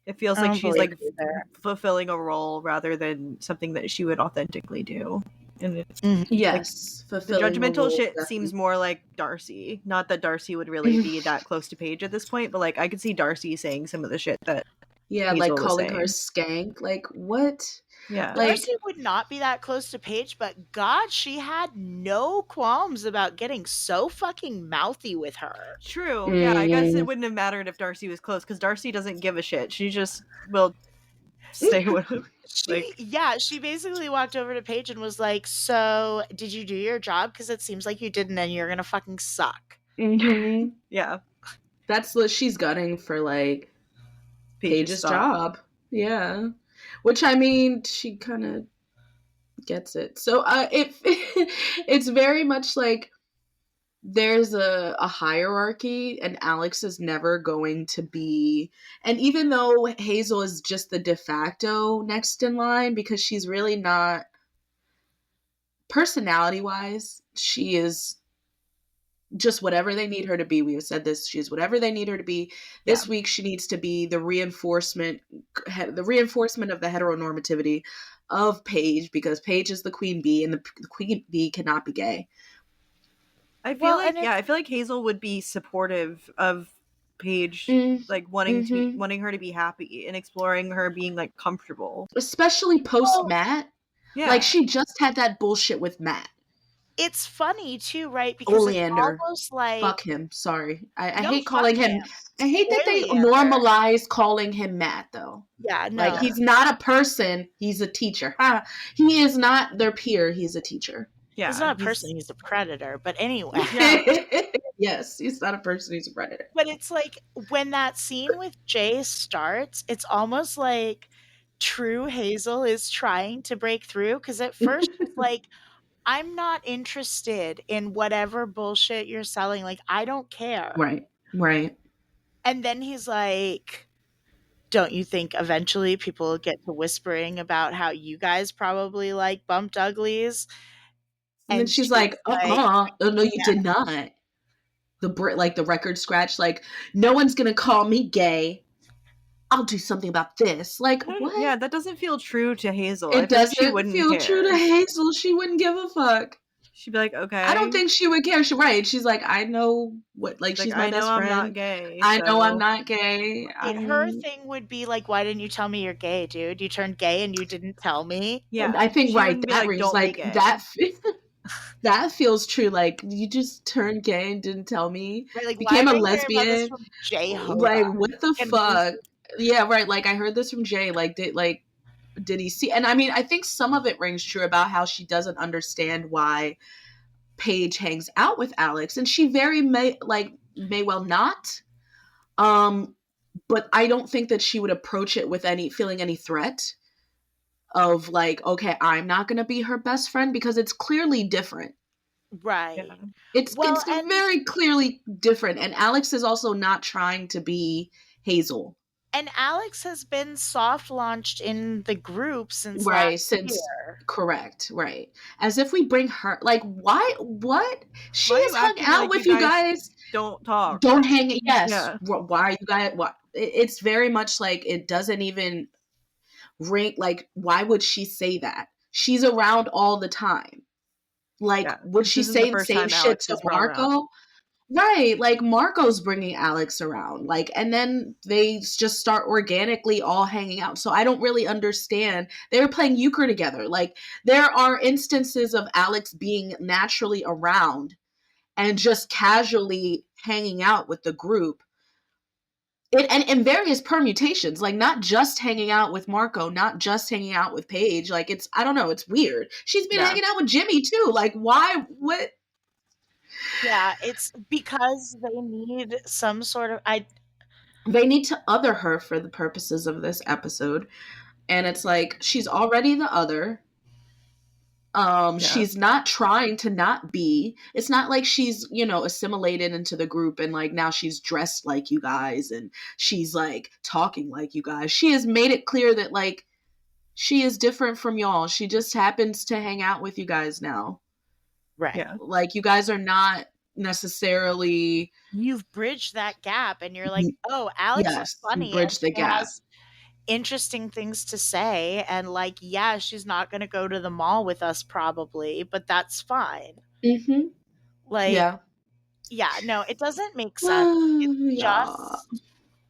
it. It feels I like don't she's believe like you there. fulfilling a role rather than something that she would authentically do. And it's Yes, the fulfilling a judgmental role, shit seems more like Darcy. Not that Darcy would really be that close to Paige at this point, but like I could see Darcy saying some of the shit that yeah, Hazel like was calling her saying. skank. Like what? Yeah. Like Darcy would not be that close to Paige, but God, she had no qualms about getting so fucking mouthy with her. True. Yeah, I guess it wouldn't have mattered if Darcy was close because Darcy doesn't give a shit. She just will stay with him. She basically walked over to Paige and was like, "So, did you do your job? Because it seems like you didn't, and you're gonna fucking suck." Yeah. That's what she's gutting for, like Paige's stop. job. Yeah, which I mean, she kind of gets it. So it's very much like there's a hierarchy, and Alex is never going to be. And even though Hazel is just the de facto next in line, because she's really not, personality wise, she is just whatever they need her to be. We have said this. She's whatever they need her to be. This week, she needs to be the reinforcement of the heteronormativity of Paige, because Paige is the queen bee, and the queen bee cannot be gay. I feel like Hazel would be supportive of Paige, like wanting her to be happy and exploring her being like comfortable, especially post Matt. Yeah, like she just had that bullshit with Matt. It's funny too, right? Because Oleander. it's almost like, fuck him. Sorry, I No, hate calling fuck him. him. I hate that they Oleander. normalize calling him Matt, though. Yeah, no. Like, he's not a person, he's a teacher. He is not their peer, he's a teacher. yeah, he's not a person, he's a predator. But anyway. Yes, he's not a person, he's a predator. But it's like when that scene with Jay starts, it's almost like true Hazel is trying to break through, because at first it's like, I'm not interested in whatever bullshit you're selling. Like, I don't care. Right. And then he's like, don't you think eventually people will get to whispering about how you guys probably like bumped uglies? And then she's like, oh, no, you did not. The record scratch, like, no one's gonna call me gay. I'll do something about this. Like, what? Yeah, that doesn't feel true to Hazel. It doesn't feel true to Hazel. She wouldn't give a fuck. She'd be like, okay. I don't think she would care. She's like, I know what, like, she's my best friend. I'm not gay. I know I'm not gay. Her thing would be like, why didn't you tell me you're gay, dude? You turned gay and you didn't tell me? Yeah. I think, that rings, like, that feels true. Like, you just turned gay and didn't tell me. Right, like, became why a lesbian. From Jay like, what the fuck? Yeah, right. Like, I heard this from Jay. Like, did he see? And I mean, I think some of it rings true about how she doesn't understand why Paige hangs out with Alex, and she may well not. But I don't think that she would approach it with feeling any threat of like, okay, I'm not going to be her best friend, because it's clearly different. Right. Yeah. It's very clearly different. And Alex is also not trying to be Hazel. And Alex has been soft launched in the group since correct, right. As if we bring her, like, what? She has hung out with you guys. Don't talk. Don't hang it. Yes. Yeah. Why are you guys? What? It's very much like it doesn't even ring. Like, why would she say that? She's around all the time. Like, would she say the same shit to Marco? Right, like Marco's bringing Alex around, like, and then they just start organically all hanging out. So I don't really understand. They were playing euchre together. Like, there are instances of Alex being naturally around and just casually hanging out with the group. And in various permutations, like, not just hanging out with Marco, not just hanging out with Paige. Like, I don't know, it's weird. She's been hanging out with Jimmy too. Like, why? What? Yeah, it's because they need some sort of they need to other her for the purposes of this episode. And it's like, she's already the other. She's not trying to not be. It's not like she's, assimilated into the group and like now she's dressed like you guys and she's like talking like you guys. She has made it clear that like she is different from y'all. She just happens to hang out with you guys now. Right. Yeah. Like, you guys are not necessarily. You've bridged that gap, and you're like, oh, Alex is funny. Bridge the gap. interesting things to say, and like, yeah, she's not going to go to the mall with us probably, but that's fine. Like, yeah, no, it doesn't make sense. It's just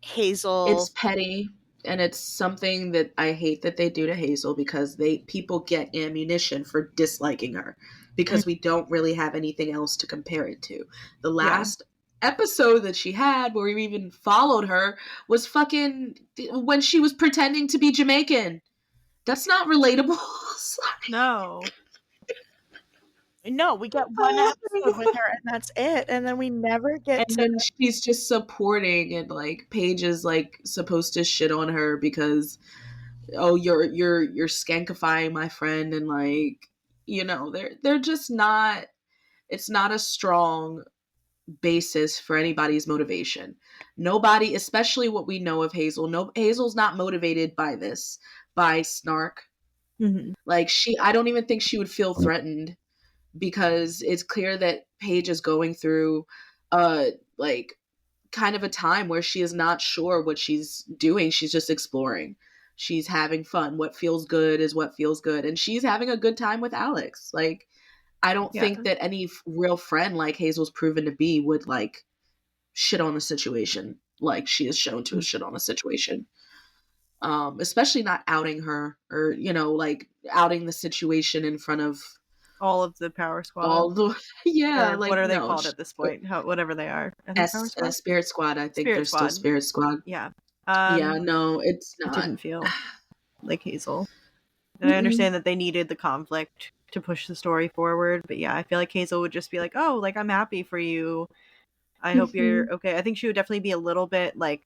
Hazel. It's petty, and it's something that I hate that they do to Hazel, because people get ammunition for disliking her, because we don't really have anything else to compare it to. The last episode that she had where we even followed her was fucking when she was pretending to be Jamaican. That's not relatable. No, we get one episode with her and that's it, and then we never get and then she's just supporting, and like Paige is like supposed to shit on her because, oh, you're skankifying my friend, and like, you know, they're just not, it's not a strong basis for anybody's motivation. Nobody, especially what we know of Hazel, Hazel's not motivated by this, by snark. Like, I don't even think she would feel threatened, because it's clear that Paige is going through like kind of a time where she is not sure what she's doing. She's just exploring. She's having fun. What feels good is what feels good. And she's having a good time with Alex. Like, I don't think that any real friend like Hazel's proven to be would like shit on the situation like she is shown to have shit on the situation. Especially not outing her, or, you know, like outing the situation in front of all of the Power Squad. Like, what are they called at this point? Whatever they are. Spirit Squad. I think they're still Spirit Squad. Yeah. No, it's not. It didn't feel like Hazel. And I understand that they needed the conflict to push the story forward, but yeah, I feel like Hazel would just be like, oh, like, I'm happy for you. I hope you're okay. I think she would definitely be a little bit like,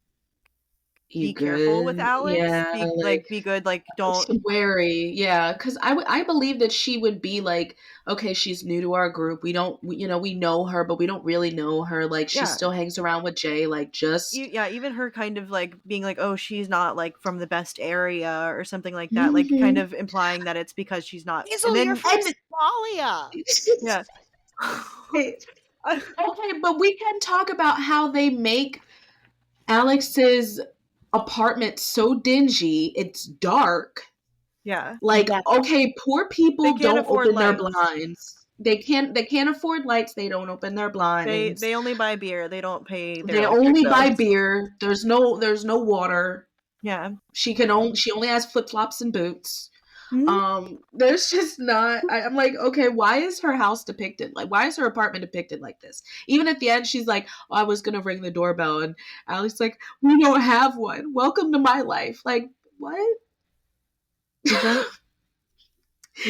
be careful with Alex. Be good. Like, don't wary. Yeah, because I believe that she would be like, okay, she's new to our group. We know her, but we don't really know her. Like, she still hangs around with Jay. Like, just even her kind of like being like, oh, she's not like from the best area or something like that. Like, kind of implying that it's because she's not. Hazel, you're from Somalia. Yeah. Okay, but we can talk about how they make Alex's apartment so dingy, it's dark. Like, okay, poor people don't open their blinds. They can't afford lights. They don't open their blinds. They only buy beer. They don't pay their They only buy beer. There's no water. Yeah. She only has flip-flops and boots. There's just not, I'm like, okay, why is her house depicted, like, why is her apartment depicted like this? Even at the end, she's like, oh, I was gonna ring the doorbell, and Alex like, we don't have one, welcome to my life. Like, what? Is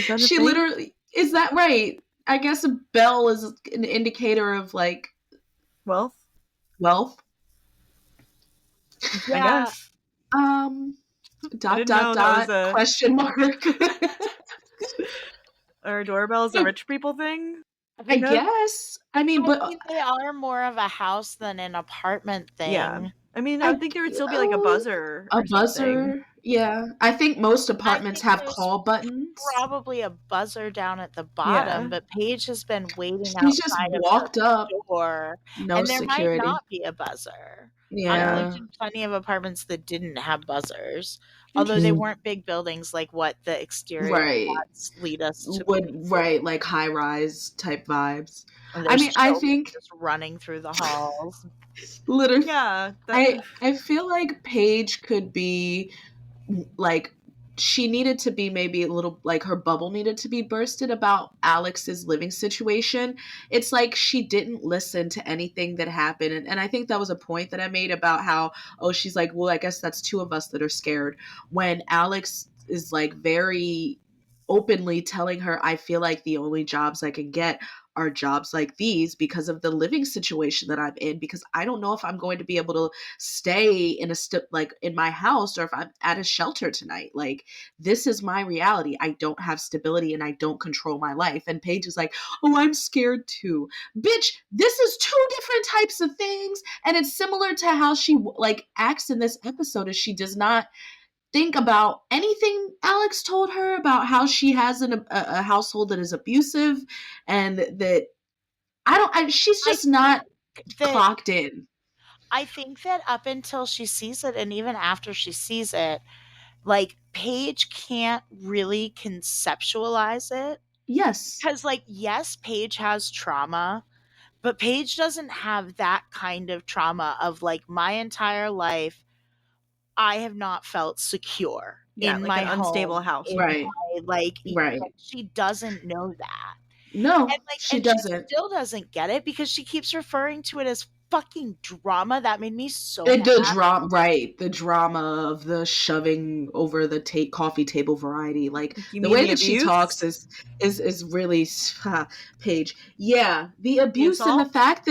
that she thing? Literally, is that right? I guess a bell is an indicator of like wealth. Yeah. I guess. Question mark. Are doorbells a rich people thing? I guess. I mean, they are more of a house than an apartment thing. Yeah. I mean, I think there would still be like a buzzer. Something. Yeah. I think most apartments have call buttons. Probably a buzzer down at the bottom, but Paige has been waiting outside. She's just walked up. Door, no and there security. might not be a buzzer. Yeah. I've lived in plenty of apartments that didn't have buzzers. Although they weren't big buildings like what the exterior plots lead us to. Like high-rise type vibes. I mean, I think just running through the halls. Literally. Yeah. I feel like Paige could be like, she needed to be maybe a little, like, her bubble needed to be bursted about Alex's living situation. It's like she didn't listen to anything that happened. And I think that was a point that I made about how, oh, she's like, well, I guess that's two of us that are scared. When Alex is like very openly telling her, I feel like the only jobs I can get are jobs like these because of the living situation that I'm in, because I don't know if I'm going to be able to stay in in my house, or if I'm at a shelter tonight. Like, this is my reality. I don't have stability and I don't control my life. And Paige is like, oh, I'm scared too. Bitch, this is two different types of things. And it's similar to how she like acts in this episode, is she does not think about anything Alex told her about how she has a household that is abusive, and that she's just not clocked in. I think that up until she sees it, and even after she sees it, like Paige can't really conceptualize it. Yes. Because, like, yes, Paige has trauma, but Paige doesn't have that kind of trauma of, like, my entire life, I have not felt secure Yeah, in like my an unstable home, household. in Right. my, like, Right. like, she doesn't know that. No, And, like, she and doesn't. she still doesn't get it because she keeps referring to it as fucking drama. That made me so And mad. the drama, right? The drama of the shoving over the coffee table variety, like You the mean way the that she abuse? talks is really Paige. Yeah, the abuse and the assault? fact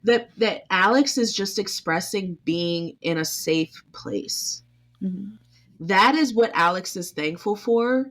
that Alex is just expressing being in a safe place. Mm-hmm. That is what Alex is thankful for.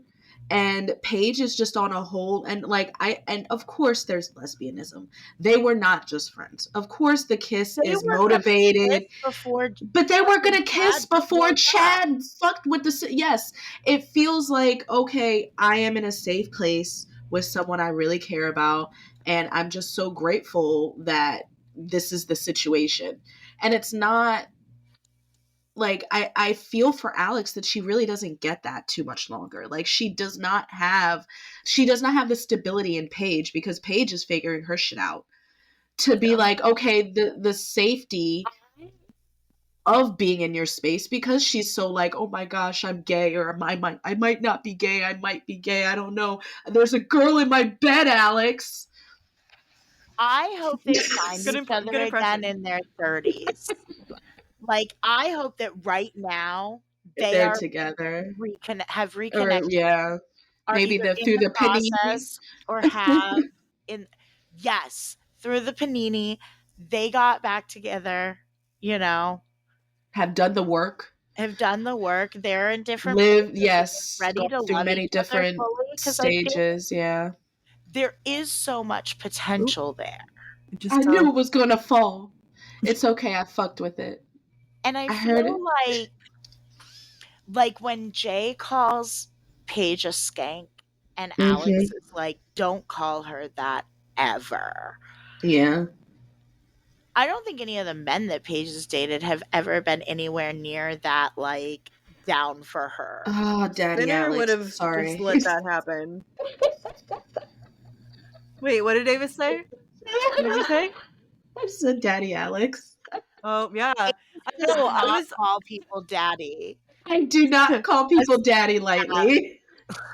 And Paige is just on a whole, and like and of course there's lesbianism. They were not just friends. Of course the kiss They is were gonna motivated, kiss before but they were gonna fucking kiss Chad before woke up. Chad fucked with the. Yes, it feels like, okay, I am in a safe place with someone I really care about, and I'm just so grateful that this is the situation. And it's not like I feel for Alex that she really doesn't get that too much longer. Like she does not have the stability in Paige because Paige is figuring her shit out to be like, okay, the safety of being in your space, because she's so like, oh my gosh, I'm gay, or I might not be gay, I might be gay, I don't know. There's a girl in my bed, Alex. I hope they find Good each other impression. again in their 30s. Like, I hope that right now they They're are together. have Or reconnected, yeah. are Maybe either in through the the paninis. process or have in yes, through the panini, they got back together, you know, Have done the work. have done the work. They're in different Live, places, yes, ready gone to through love many each other different fully. Because I think stages. Yeah. there is so much potential there. I knew it was gonna fall. It's okay, I fucked with it. And I I heard it. feel like when Jay calls Paige a skank and Alex is like, don't call her that ever. Yeah. I don't think any of the men that Paige has dated have ever been anywhere near that, like, down for her. Oh, Daddy Spinner would Alex. have Sorry. just let that happen. Wait, what did Davis say? What did you say? I said Daddy Alex. Oh yeah, Does not was call people daddy. I do not call people daddy lightly.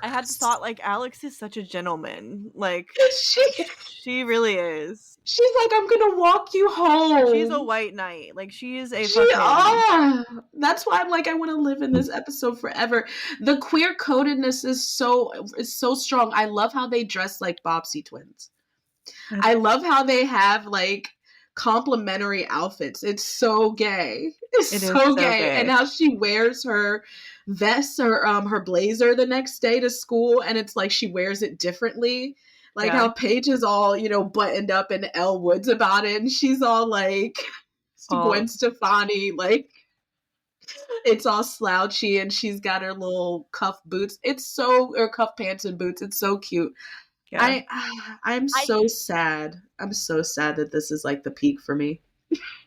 I had thought like Alex is such a gentleman. Like She, she really is. she's like, I'm gonna walk you home. She's a white knight. Like she is a She fucking. That's why I'm like, I want to live in this episode forever. The queer codedness is so strong. I love how they dress like Bobbsey twins. I love how they have like complementary outfits. It's so gay. It's It is so so gay. gay. And how she wears her vest or her blazer the next day to school, and it's like she wears it differently. Like Yeah. how Paige is all, buttoned up in Elle Woods about it, and she's all like Gwen Stefani, like it's all slouchy, and she's got her little cuff boots. Or cuff pants and boots. It's so cute. Yeah. I'm so sad. I'm so sad that this is like the peak for me.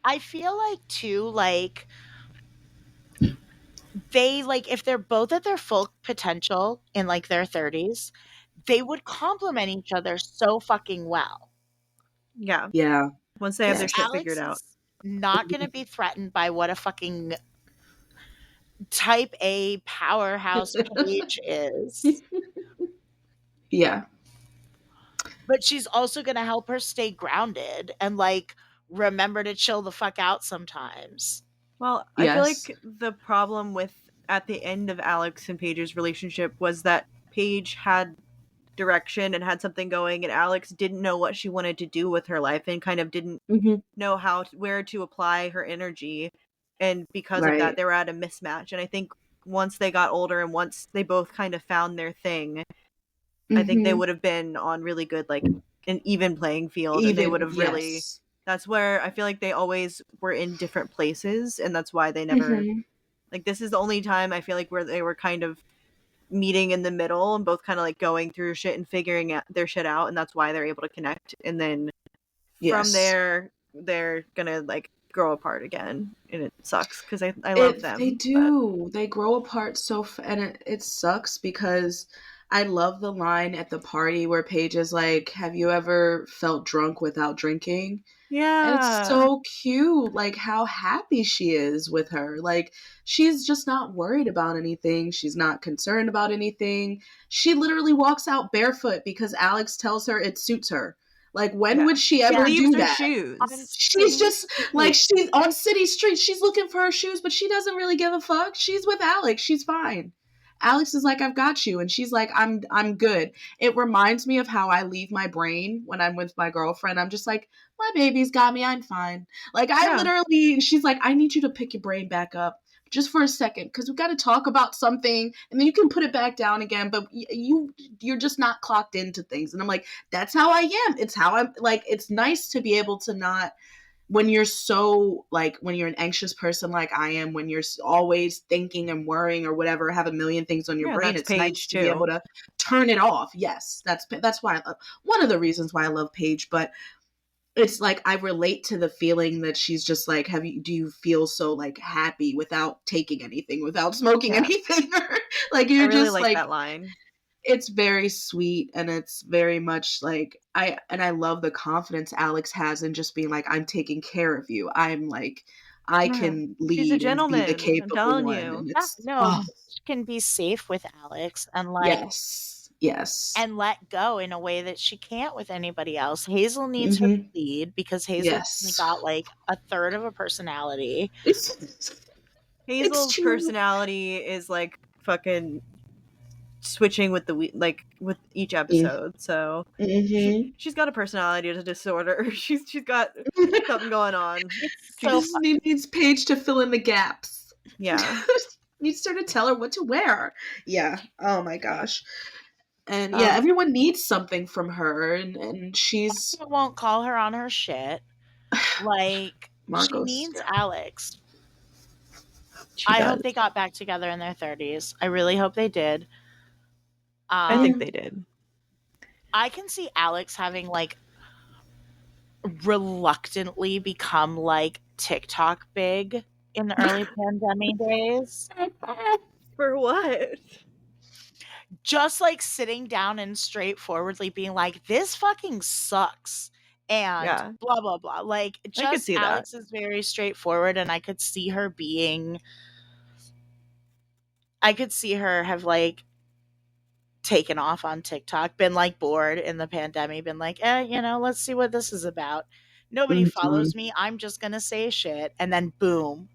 I feel like too, like they like if they're both at their full potential in like their 30s, they would complement each other so fucking well. Yeah. Yeah. Once they have their Yes. shit Alex figured out. is not going to be threatened by what a fucking type A powerhouse Paige is. Yeah. But she's also going to help her stay grounded and like remember to chill the fuck out sometimes. Well, I feel Yes. like the problem with at the end of Alex and Paige's relationship was that Paige had direction and had something going, and Alex didn't know what she wanted to do with her life and kind of didn't know where to apply her energy. And because of that, Right. they were at a mismatch. And I think once they got older and once they both kind of found their thing, I think they would have been on really good, like an even playing field. And they would have really. Yes. That's where I feel like they always were in different places, and that's why they never like this is the only time I feel like where they were kind of meeting in the middle and both kind of like going through shit and figuring out their shit out, and that's why they're able to connect. And then from there they're gonna like grow apart again, and it sucks because I love them. They do. They grow apart and it sucks because I love the line at the party where Paige is like, "Have you ever felt drunk without drinking?" And it's Yeah. so cute, like how happy she is with her. Like she's just not worried about anything. She's not concerned about anything. She literally walks out barefoot because Alex tells her it suits her. Like when would she ever leaves do her that? shoes. She's just like, she's on city streets. She's looking for her shoes, but she doesn't really give a fuck. She's with Alex. She's fine. Alex is like, "I've got you," and she's like, I'm good." It reminds me of how I leave my brain when I'm with my girlfriend. I'm just like, "My baby's got me. I'm fine." Like I literally, she's like, "I need you to pick your brain back up just for a second because we got to talk about something, and then you can put it back down again." But you're just not clocked into things, and I'm like, that's how I am. It's how I'm like. It's nice to be able to not. When you're so like when you're an anxious person like I am, when you're always thinking and worrying or whatever, have a million things on your brain, it's nice to be able to turn it off. Yes, that's why one of the reasons why I love Paige. But it's like I relate to the feeling that she's just like, do you feel so like happy without taking anything, without smoking anything? Like you're I really just like that line. It's very sweet, and it's very much like I love the confidence Alex has in just being like, "I'm taking care of you. I'm like, I can lead She's a and be gentleman, the I'm capable telling one." you. And it's Paige can be safe with Alex and like yes, and let go in a way that she can't with anybody else. Hazel needs her to lead because Hazel only got like a third of a personality. Hazel's personality is like fucking switching with with each episode. So she's got a personality disorder. She's got something going on. She just needs Paige to fill in the gaps. Yeah. Needs her to tell her what to wear. Yeah. Oh my gosh. And yeah, everyone needs something from her, and she's won't call her on her shit. Like she needs Alex. I hope they got back together in their 30s. I really hope they did. I think they did. I can see Alex having like reluctantly become like TikTok big in the early pandemic days. For what? Just like sitting down and straightforwardly being like, "This fucking sucks." And blah blah blah. Like just Alex is very straightforward, and I could see her have like taken off on TikTok, been like bored in the pandemic, been like, let's see what this is about. Nobody follows me. I'm just gonna say shit, and then boom.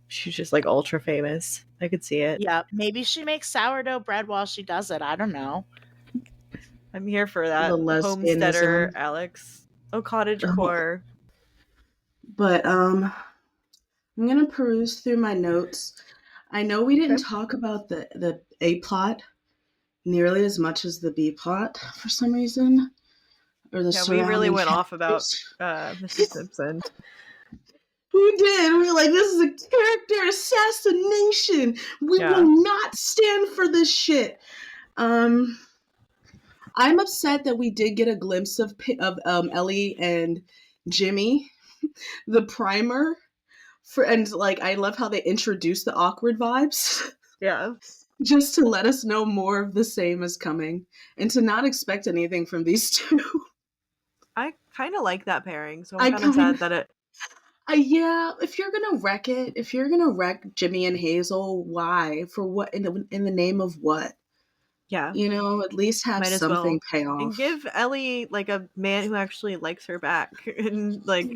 She's just like ultra famous. I could see it. Yeah, maybe she makes sourdough bread while she does it. I don't know. I'm here for that. Homesteader Alex. Oh, cottagecore. But I'm gonna peruse through my notes. I know we didn't talk about the A plot nearly as much as the B plot for some reason. Or the we really went off about Mrs. Simpson. We did. We were like, this is a character assassination. We will not stand for this shit. I'm upset that we did get a glimpse of Ellie and Jimmy, the primer. And like, I love how they introduced the awkward vibes. Yeah. Just to let us know more of the same is coming, and to not expect anything from these two. I kind of like that pairing, so I'm kind of sad that it. Yeah, if you're gonna wreck Jimmy and Hazel, why? For what? In the name of what? Yeah, at least have something pay off, and give Ellie like a man who actually likes her back and like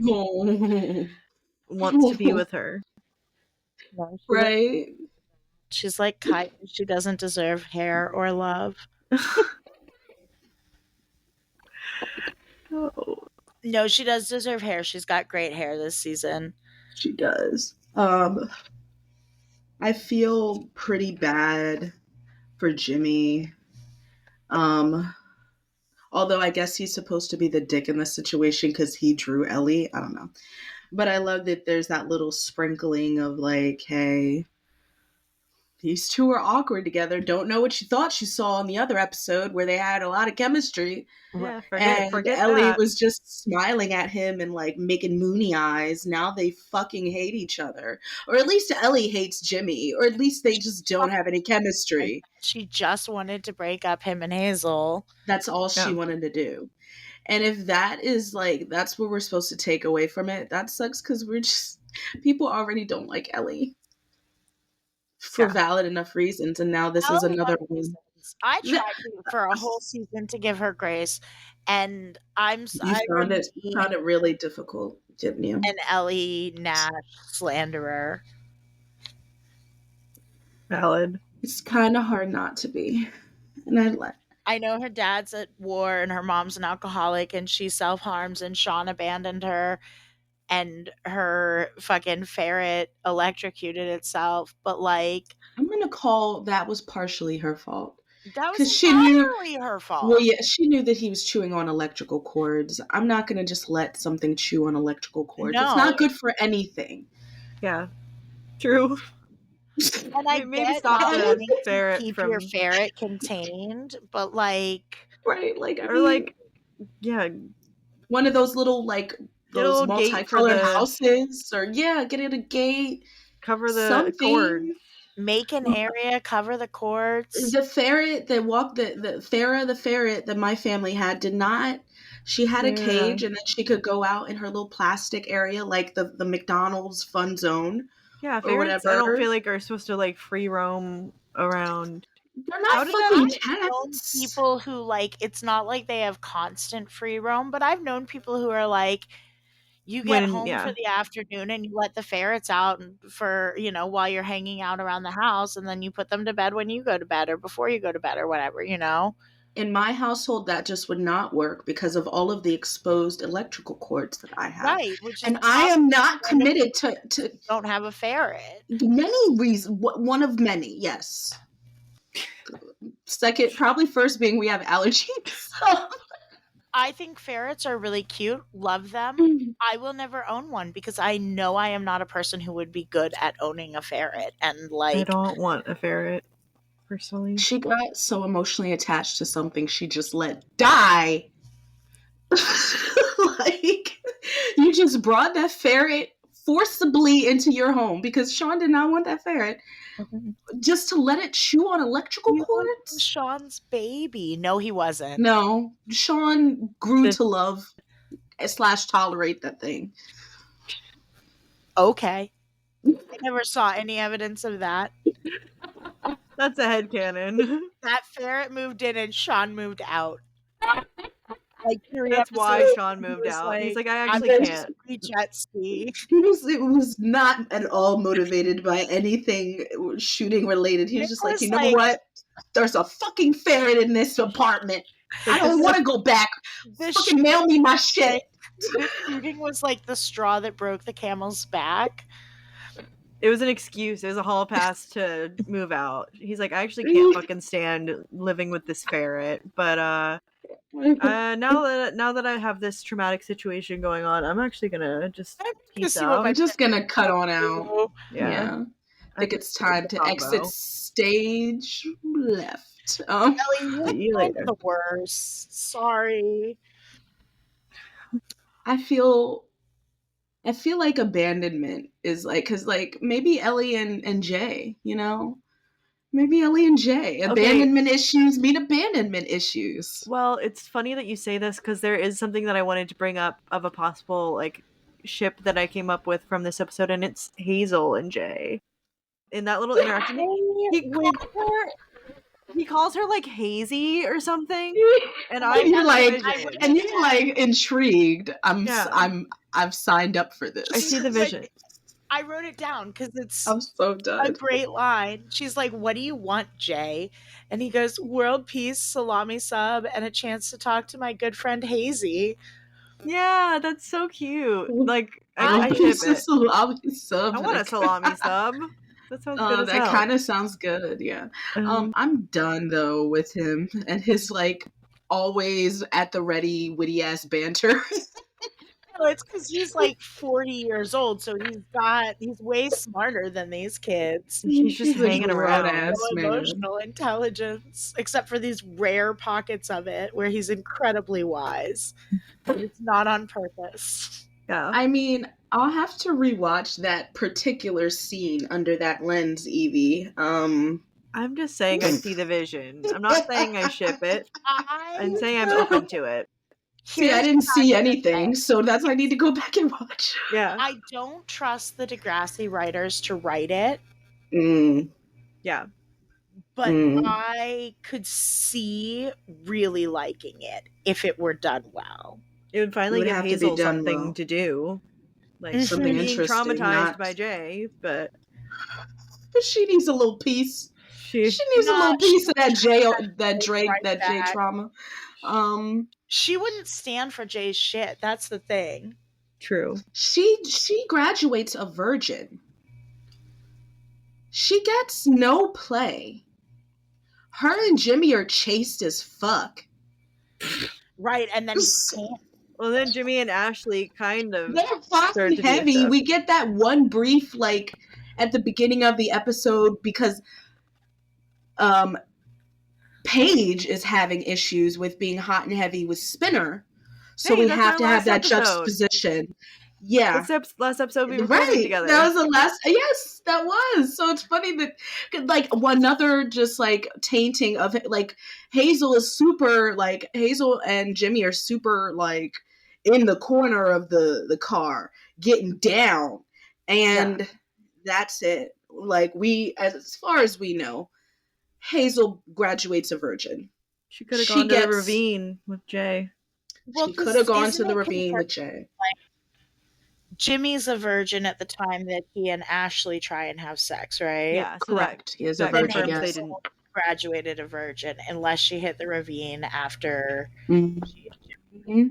wants to be with her. Right? She's like Kai. She doesn't deserve hair or love. No, she does deserve hair. She's got great hair this season. She does. I feel pretty bad for Jimmy. Although I guess he's supposed to be the dick in this situation because he drew Ellie. I don't know. But I love that there's that little sprinkling of like, hey, these two are awkward together. Don't know what she thought she saw in the other episode where they had a lot of chemistry. Yeah, And forget Ellie that. was just smiling at him and like making moony eyes. Now they fucking hate each other. Or at least Ellie hates Jimmy. Or at least they just don't have any chemistry. She just wanted to break up him and Hazel. That's all she Yeah. wanted to do. And if that is like, that's what we're supposed to take away from it, that sucks because we're just, people already don't like Ellie for valid enough reasons. And now this is another one. I tried for a whole season to give her grace, and I found it really difficult, didn't you? An Ellie Nash slanderer. Valid. It's kind of hard not to be. And I know her dad's at war and her mom's an alcoholic and she self-harms and Sean abandoned her and her fucking ferret electrocuted itself, but like, I'm gonna call that was partially her fault. That was entirely her fault. Well, yeah, she knew that he was chewing on electrical cords. I'm not going to just let something chew on electrical cords. No. It's not good for anything. Yeah. True. And I maybe stop the ferret keep your ferret contained, but like... Right, like... Or like, yeah. One of those little, like, those multicolored houses. Or, yeah, get it a gate. Cover the cord. Make an area, cover the cords. The ferret that walked, the Farrah the ferret that my family had did not. She had a cage and then she could go out in her little plastic area like the McDonald's fun zone. Yeah, ferrets I don't feel like are supposed to like free roam around. They're not fucking cats. People who like, it's not like they have constant free roam, but I've known people who are like, you get home for the afternoon and you let the ferrets out for, you know, while you're hanging out around the house, and then you put them to bed when you go to bed or before you go to bed or whatever, you know? In my household, that just would not work because of all of the exposed electrical cords that I have. Right. And I am not committed to... Don't have a ferret. Many reasons. One of many, yes. Second, probably first being we have allergies. I think ferrets are really cute. Love them. I will never own one because I know I am not a person who would be good at owning a ferret. And like, I don't want a ferret, personally. She got so emotionally attached to something she just let die. Like, you just brought that ferret forcibly into your home because Sean did not want that ferret. Just to let it chew on electrical cords? Sean's baby. No, he wasn't. No. Sean grew to love / tolerate that thing. Okay. I never saw any evidence of that. That's a headcanon. That ferret moved in and Sean moved out. Like, that's why Sean moved out. Like, he's like, I actually can't. Jet ski. It was not at all motivated by anything shooting related. He was just like, you know what? There's a fucking ferret in this apartment. I don't want to go back. Fucking mail me my shit. The shooting was like the straw that broke the camel's back. It was an excuse. It was a hall pass to move out. He's like, I actually can't fucking stand living with this ferret. But now that I have this traumatic situation going on, I'm actually gonna just peace out. I'm just gonna cut on out. Yeah. I think it's time to exit stage left. Ellie, you're the worst. Sorry. I feel like abandonment is like, because like maybe Ellie and Jay, you know, maybe Ellie and Jay, abandonment issues meet abandonment issues. Well, it's funny that you say this because there is something that I wanted to bring up of a possible like ship that I came up with from this episode, and it's Hazel and Jay. In that little interaction, he calls her like Hazy or something, and you're like intrigued. I've signed up for this. I see the vision. I wrote it down because it's I'm so done. A great line. She's like, "What do you want, Jay?" And he goes, "World peace, salami sub, and a chance to talk to my good friend Hazy." Yeah, that's so cute. Like I ship it. Salami sub. I want a salami sub. That sounds good. That kind of sounds good. Yeah. I'm done though with him and his like always at the ready witty ass banter. Well, it's because he's like 40 years old, so he's way smarter than these kids. He's just a hanging grown around. ass No man. emotional intelligence, except for these rare pockets of it where he's incredibly wise. But it's not on purpose. Yeah. I mean, I'll have to rewatch that particular scene under that lens, Eevee. I'm just saying I see the vision. I'm not saying I ship it. I'm saying I'm open to it. See, I didn't see anything, so that's why I need to go back and watch. Yeah. I don't trust the Degrassi writers to write it, Yeah. but I could see really liking it if it were done well. It would finally It would give have to be Hazel done something well. to do. Like, Something being interesting, traumatized not- by Jay, but But she needs a little piece. she She needs a little piece of that J back. trauma. She wouldn't stand for Jay's shit. That's the thing. True. She graduates a virgin. She gets no play. Her and Jimmy are chaste as fuck. Right, and then Well, then Jimmy and Ashley kind of They're hot start and to be heavy. stuff. We get that one brief, like, at the beginning of the episode because Paige is having issues with being hot and heavy with Spinner. So Hey, we that's have our to have last that episode. juxtaposition. Yeah. Last episode we recorded Right. together. That was the last. Yes, that was. So it's funny that, like, one other just like tainting of it. Like, Hazel is super, like, Hazel and Jimmy are super, like, in the corner of the car, getting down. And that's it. Like, as far as we know, Hazel graduates a virgin. She could have gone to the ravine with Jay. She could have gone to the ravine with Jay. Jimmy's a virgin at the time that he and Ashley try and have sex, right? Yeah, so Correct. He is a that virgin. confirms Yes. they didn't. Graduated a virgin unless she hit the ravine after. Mm-hmm.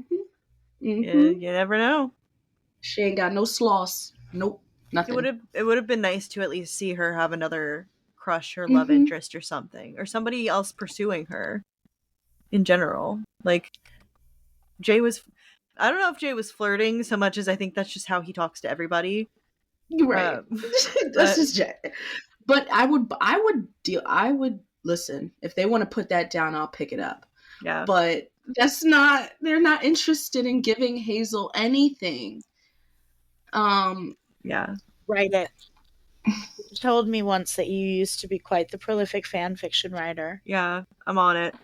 Yeah, you never know. She ain't got no sloss. Nope. Nothing. It would have been nice to at least see her have another crush or love interest or something, or somebody else pursuing her in general. Like, Jay was, I don't know if Jay was flirting so much as I think that's just how he talks to everybody. Right. That's just Jay. But I would listen. If they want to put that down, I'll pick it up. Yeah. But they're not interested in giving Hazel anything. Yeah. Write it. You told me once that you used to be quite the prolific fan fiction writer. Yeah, I'm on it.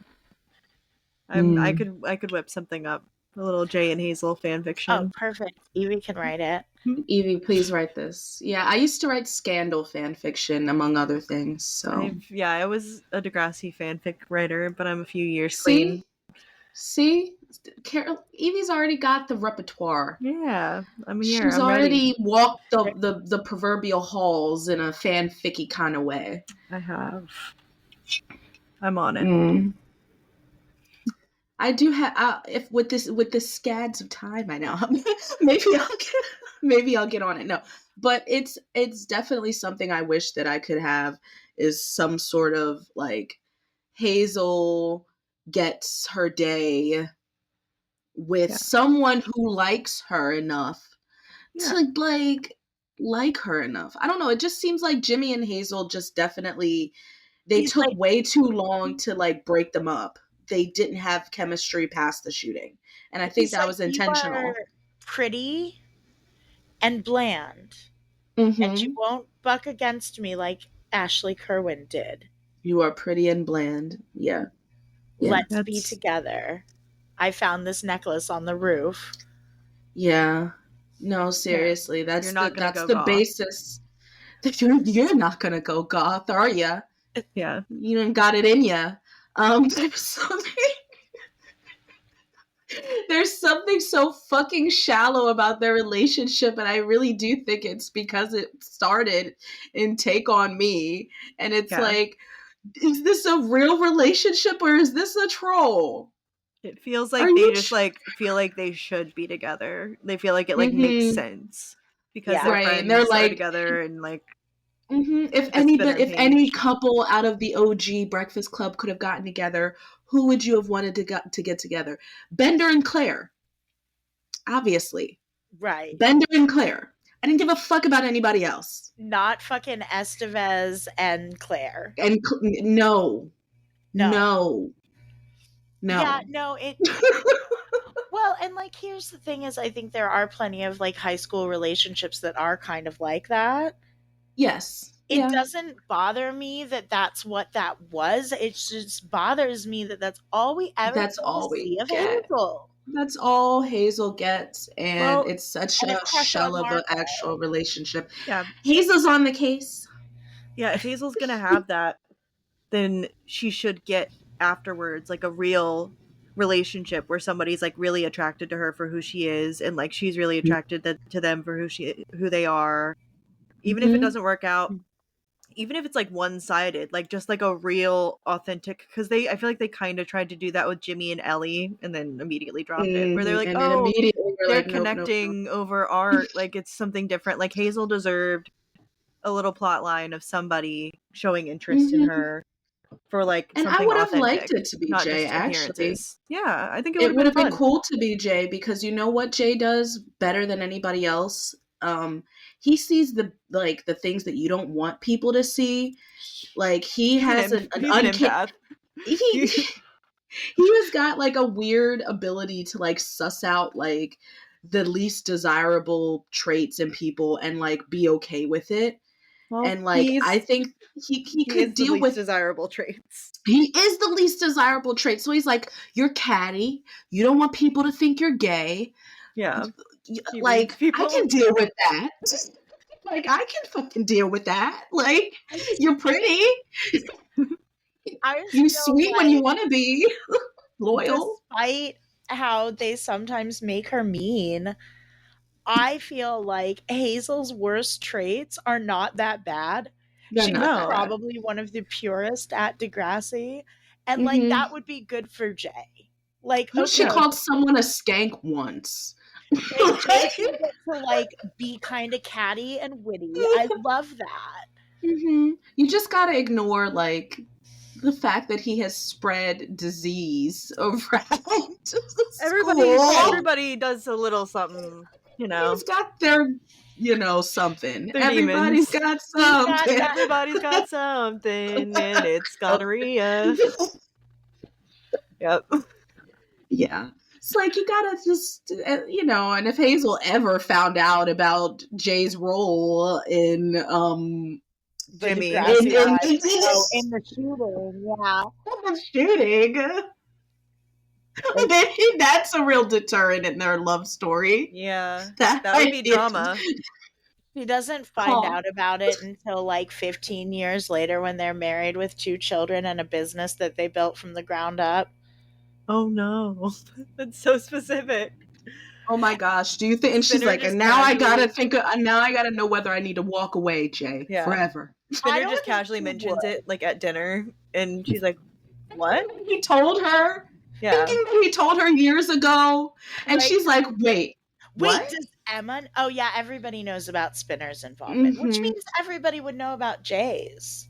I could whip something up. A little Jay and Hazel fan fiction. Oh, perfect. Eevee can write it. Eevee, please write this. Yeah, I used to write scandal fan fiction, among other things. So I was a Degrassi fanfic writer, but I'm a few years clean. See, Eevee's already got the repertoire. Yeah, I'm here. She's I'm already ready. walked the proverbial halls in a fanficky kind of way. I have. I'm on it. I do have if with this scads of time I know maybe I'll get on it. No, but it's definitely something I wish that I could have, is some sort of like Hazel gets her day with someone who likes her enough to like her enough. I don't know. It just seems like Jimmy and Hazel just definitely took way too long to like break them up. They didn't have chemistry past the shooting. And I think that was intentional. You are pretty and bland. Mm-hmm. And you won't buck against me like Ashley Kerwin did. You are pretty and bland. Yeah. Let's be together. I found this necklace on the roof. Yeah. No, seriously. That's the basis. You're not gonna go goth, are ya? Yeah. You done got it in ya. There's something so fucking shallow about their relationship, and I really do think it's because it started in Take On Me, and it's like, is this a real relationship or is this a troll? It feels like they just like feel like they should be together. They feel like it like makes sense because their friends they're like together and like. If any couple out of the OG Breakfast Club could have gotten together, who would you have wanted to get together? Bender and Claire, obviously. Right. Bender and Claire. I didn't give a fuck about anybody else. Not fucking Estevez and Claire. And no. Yeah, no, well, and like, here's the thing is, I think there are plenty of like high school relationships that are kind of like that. Yes. It doesn't bother me that that's what that was. It just bothers me that that's all we ever see of Hazel. That's all Hazel gets, and it's such and a crush shell on of an Marco. actual relationship. Yeah. Hazel's on the case. Yeah, if Hazel's gonna have that, then she should get afterwards like a real relationship where somebody's like really attracted to her for who she is, and like she's really attracted to them for who they are. Even if it doesn't work out, even if it's like one-sided, like just like a real authentic, because I feel like they kind of tried to do that with Jimmy and Ellie and then immediately dropped it, where they're like, oh, they're like, connecting over art, like it's something different. Like Hazel deserved a little plot line of somebody showing interest in her for like and something I would have authentic, liked it to be not Jay, just actually. appearances. Yeah, I think it would have been cool to be Jay, because you know what Jay does better than anybody else? He sees the things that you don't want people to see. Like he has an empath. He has got like a weird ability to like suss out like the least desirable traits in people and like be okay with it. Well, and like I think he could deal with desirable traits. He is the least desirable trait. So he's like, you're catty. You don't want people to think you're gay. Yeah. Like, I can deal with that. Like, I can fucking deal with that. Like, you're pretty. You're sweet when you want to be. Loyal. Despite how they sometimes make her mean, I feel like Hazel's worst traits are not that bad. She's probably one of the purest at Degrassi. And like that would be good for Jay. Like she called someone a skank once. Jay should get to like be kind of catty and witty. I love that. You just gotta ignore like the fact that he has spread disease around. Everybody does a little something, you know. He's got their, something. Their Everybody's got something. Everybody's got something, and it's gonorrhea. Yep. Yeah. It's like you gotta just, and if Hazel ever found out about Jay's role in Jimmy in the shooting, yeah. The shooting. Maybe that's a real deterrent in their love story. Yeah. That would be drama. He doesn't find out about it until like 15 years later when they're married with 2 children and a business that they built from the ground up. Oh no. That's so specific. Oh my gosh. Do you think? And she's like, and now I gotta know whether I need to walk away, Jay, forever. Spinner just casually mentions it like at dinner, and she's like, what? He told her. Yeah. He told her years ago. And she's like, wait, what? Does Emma? Oh yeah, everybody knows about Spinner's involvement, which means everybody would know about Jay's.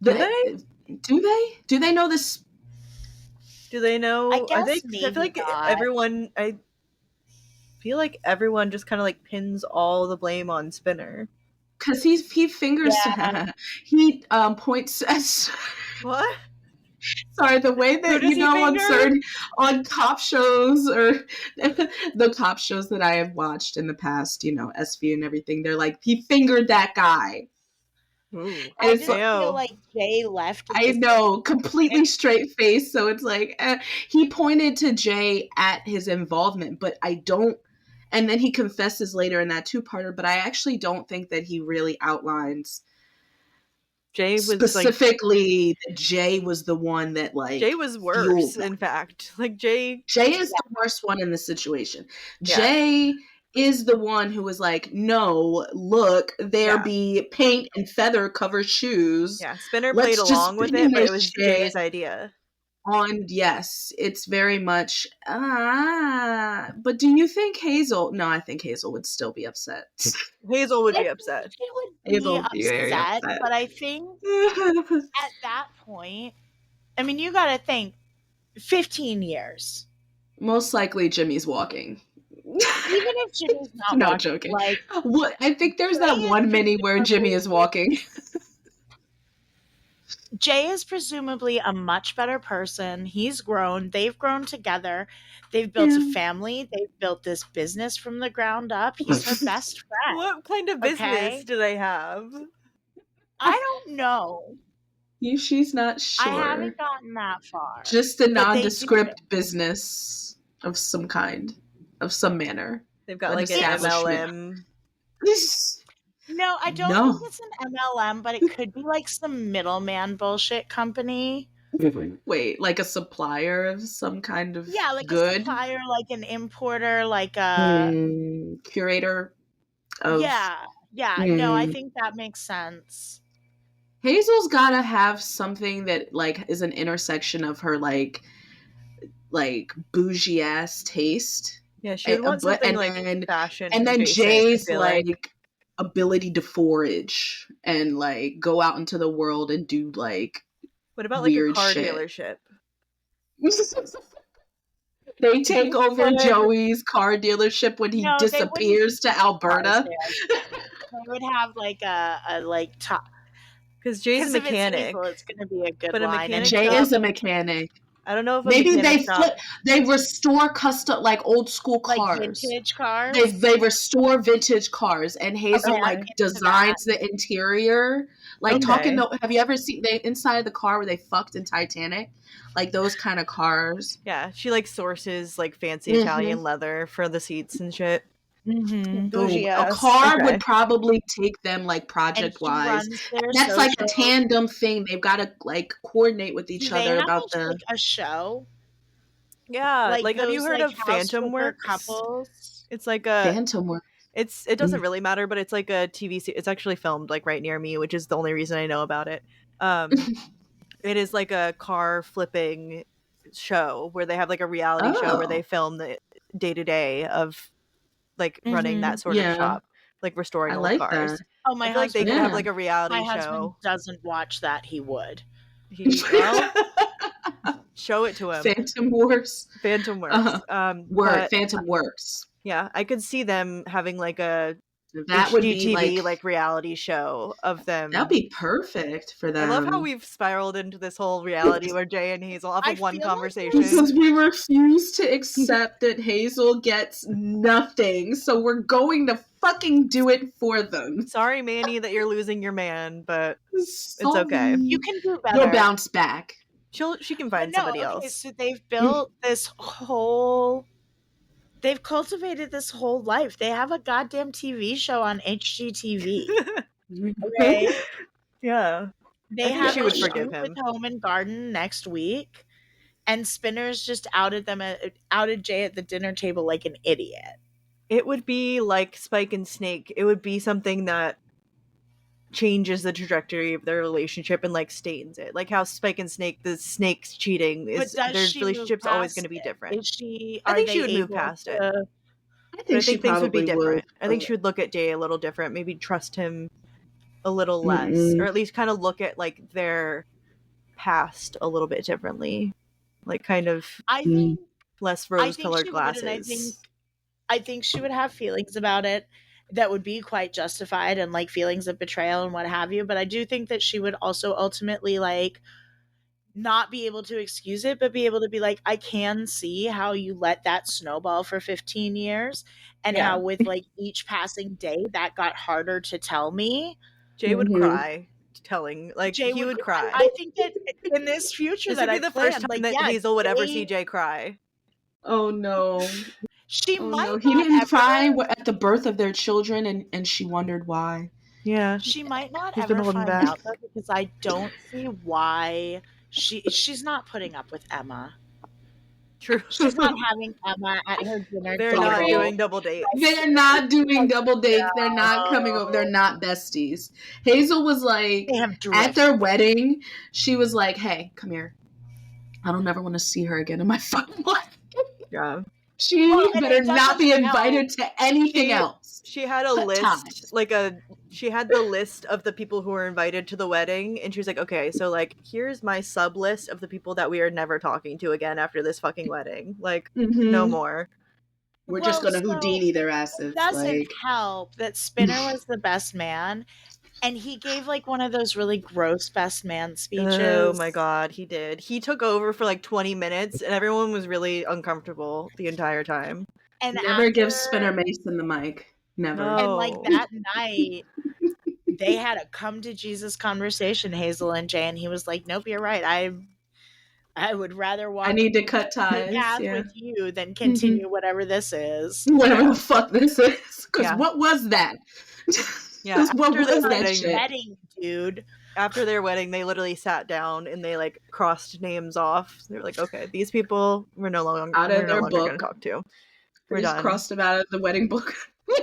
Do they? Do they know this? Do they know? I feel like everyone. I feel like everyone just kind of like pins all the blame on Spinner. Because he fingers. Yeah. He points as what? Sorry, the way that on cop shows or the cop shows that I have watched in the past, SVU and everything, they're like, he fingered that guy. Ooh. I just feel like Jay left. I know, completely straight face. So it's like he pointed to Jay at his involvement, but I don't. And then he confesses later in that 2-parter, but I actually don't think that he really outlines. Jay was specifically Jay was the one that like Jay was worse. In fact, like Jay is the worst one in the situation. Yeah. Jay is the one who was like, no, look, there be paint and feather covered shoes. Yeah, Spinner played along with it, but it was Jay's idea. Yes, it's very much. But do you think Hazel? No, I think Hazel would still be upset. Hazel would be upset. She would be upset, but I think at that point, I mean, you got to think 15 years. Most likely Jimmy's walking. Even if Jimmy's not No, walking, joking. like, What? I think there's that Jay one is mini where Jimmy is walking. Jay is presumably a much better person. He's grown. They've grown together. They've built a Yeah. family. They've built this business from the ground up. He's her best friend. What kind of business Okay. do they have? I don't know. She's not sure. I haven't gotten that far. Just a But they do. nondescript business of some kind, of some manner. They've got An like an establishment. MLM. No, I don't No. think it's an MLM, but it could be like some middleman bullshit company. Wait, like a supplier of some kind of Yeah, like a good? supplier, like an importer, like a Curator of... yeah. No, I Hmm. think that makes sense. Hazel's gotta have something that like is an intersection of her like bougie ass taste. Yeah, she would want something and like then, fashion. and then adjacent, I Jay's feel like ability to forage and like go out into the world and do like What about like a weird car shit. dealership? They take over would- Joey's car dealership when he No, they disappears to Alberta. They would have like a like top. Because Jay's a Because if it's mechanic. Hazel, it's going to be a good But a line. mechanic Jay shop- is a mechanic. I don't know if a Maybe they mechanic shop- they restore custom like old school like cars. vintage cars. They restore vintage cars, and Hazel Okay, like I'm into designs the interior. Like Okay. talking to, have you ever seen the inside of the car where they fucked in Titanic? Like those kind of cars. Yeah, she like sources like fancy Mhm. Italian leather for the seats and shit. Mm-hmm. Boom. A car would probably take them like And project he wise. runs their That's like a social. tandem thing. They've got to like coordinate with each Do they other have about the. like a show? Yeah, like have you those, heard like, of house Phantom flipper Works? couples? It's like a Phantom Work. it doesn't really matter, but it's like a TV series. It's actually filmed like right near me, which is the only reason I know about it. It is like a car flipping show where they have like a reality show where Oh. they film the day to day of like running that sort Yeah. of shop, like restoring I old like cars. that. Oh, my I feel like they husband. could have Yeah. like a reality My husband show. doesn't watch that. He would. Well, show it to him. Phantom Wars. Phantom Works. Word. Phantom Works. Yeah, I could see them having like a That would be HGTV like reality show of them. that'd be perfect for I them. love how we've spiraled into this whole reality where Jay and Hazel off I of one feel like conversation. because we refuse to accept that Hazel gets nothing, so we're going to fucking do it for them. Sorry, Manny, that you're losing your man, but It's okay. You can do better. You'll bounce back. she can find But no, somebody okay, else. so they've built this whole. They've cultivated this whole life. They have a goddamn TV show on HGTV. Okay. Yeah. They I think have she a would shoot forgive him. with Home and Garden next week, and Spinners just outed Jay at the dinner table like an idiot. It would be like Spike and Snake. It would be something that changes the trajectory of their relationship and like stains it. Like how Spike and Snake, the snake's cheating is But does their she move relationship's always past going to be it? different. Is she? I are think she they would move able past it. to- I But I think she think things would be probably different. would. I think she would look at Jay a little different, maybe trust him a little less, or at least kind of look at like their past a little bit differently, like kind of I think. less I think rose-colored she would, and glasses. I think she would have feelings about it that would be quite justified, and like feelings of betrayal and what have you. But I do think that she would also ultimately like not be able to excuse it, but be able to be like, I can see how you let that snowball for 15 years, and Yeah. how with like each passing day that got harder to tell me. Jay would Mhm. cry, telling like Jay he would cry. I think that in this future This that would be I the first planned, time like, that yeah, Hazel would ever see Jay- Jay cry. Oh no. She Oh might no. He not didn't ever, cry at the birth of their children, and she wondered why. Yeah, She might not He's been ever holding find back. out though, because I don't see why she's not putting up with Emma. true. She's not having Emma at her dinner They're table. not doing double dates. They're not doing double dates. They're not coming over. They're not besties. Hazel was like, They have at drift. their wedding, she was like, hey, come here. I don't ever want to see her again in my fucking life. Yeah, She Well, and better it not be doesn't invited to anything else. she had a Cut list, ties. she had the list of the people who were invited to the wedding, and she was like, okay, so like here's my sub list of the people that we are never talking to again after this fucking wedding. Like, no more. We're just gonna so Houdini their asses. It doesn't Like, help that Spinner was the best man, and he gave like one of those really gross best man speeches. Oh my god, he did. He took over for like 20 minutes, and everyone was really uncomfortable the entire time. And never give Spinner Mason the mic. Never. No. And like that night, they had a come to Jesus conversation, Hazel and Jay, and he was like, "Nope, you're right. I would rather walk. I need to cut the ties. path Yeah. with you than continue whatever this is." Whatever the fuck this is. Because Yeah. what was that? Yeah, what after was the that wedding- shit? Wedding, dude. After their wedding, they literally sat down and they like crossed names off. They were like, "Okay, these people we're no longer Out of their going book. to talk to. We We're just done." crossed them out of the wedding book.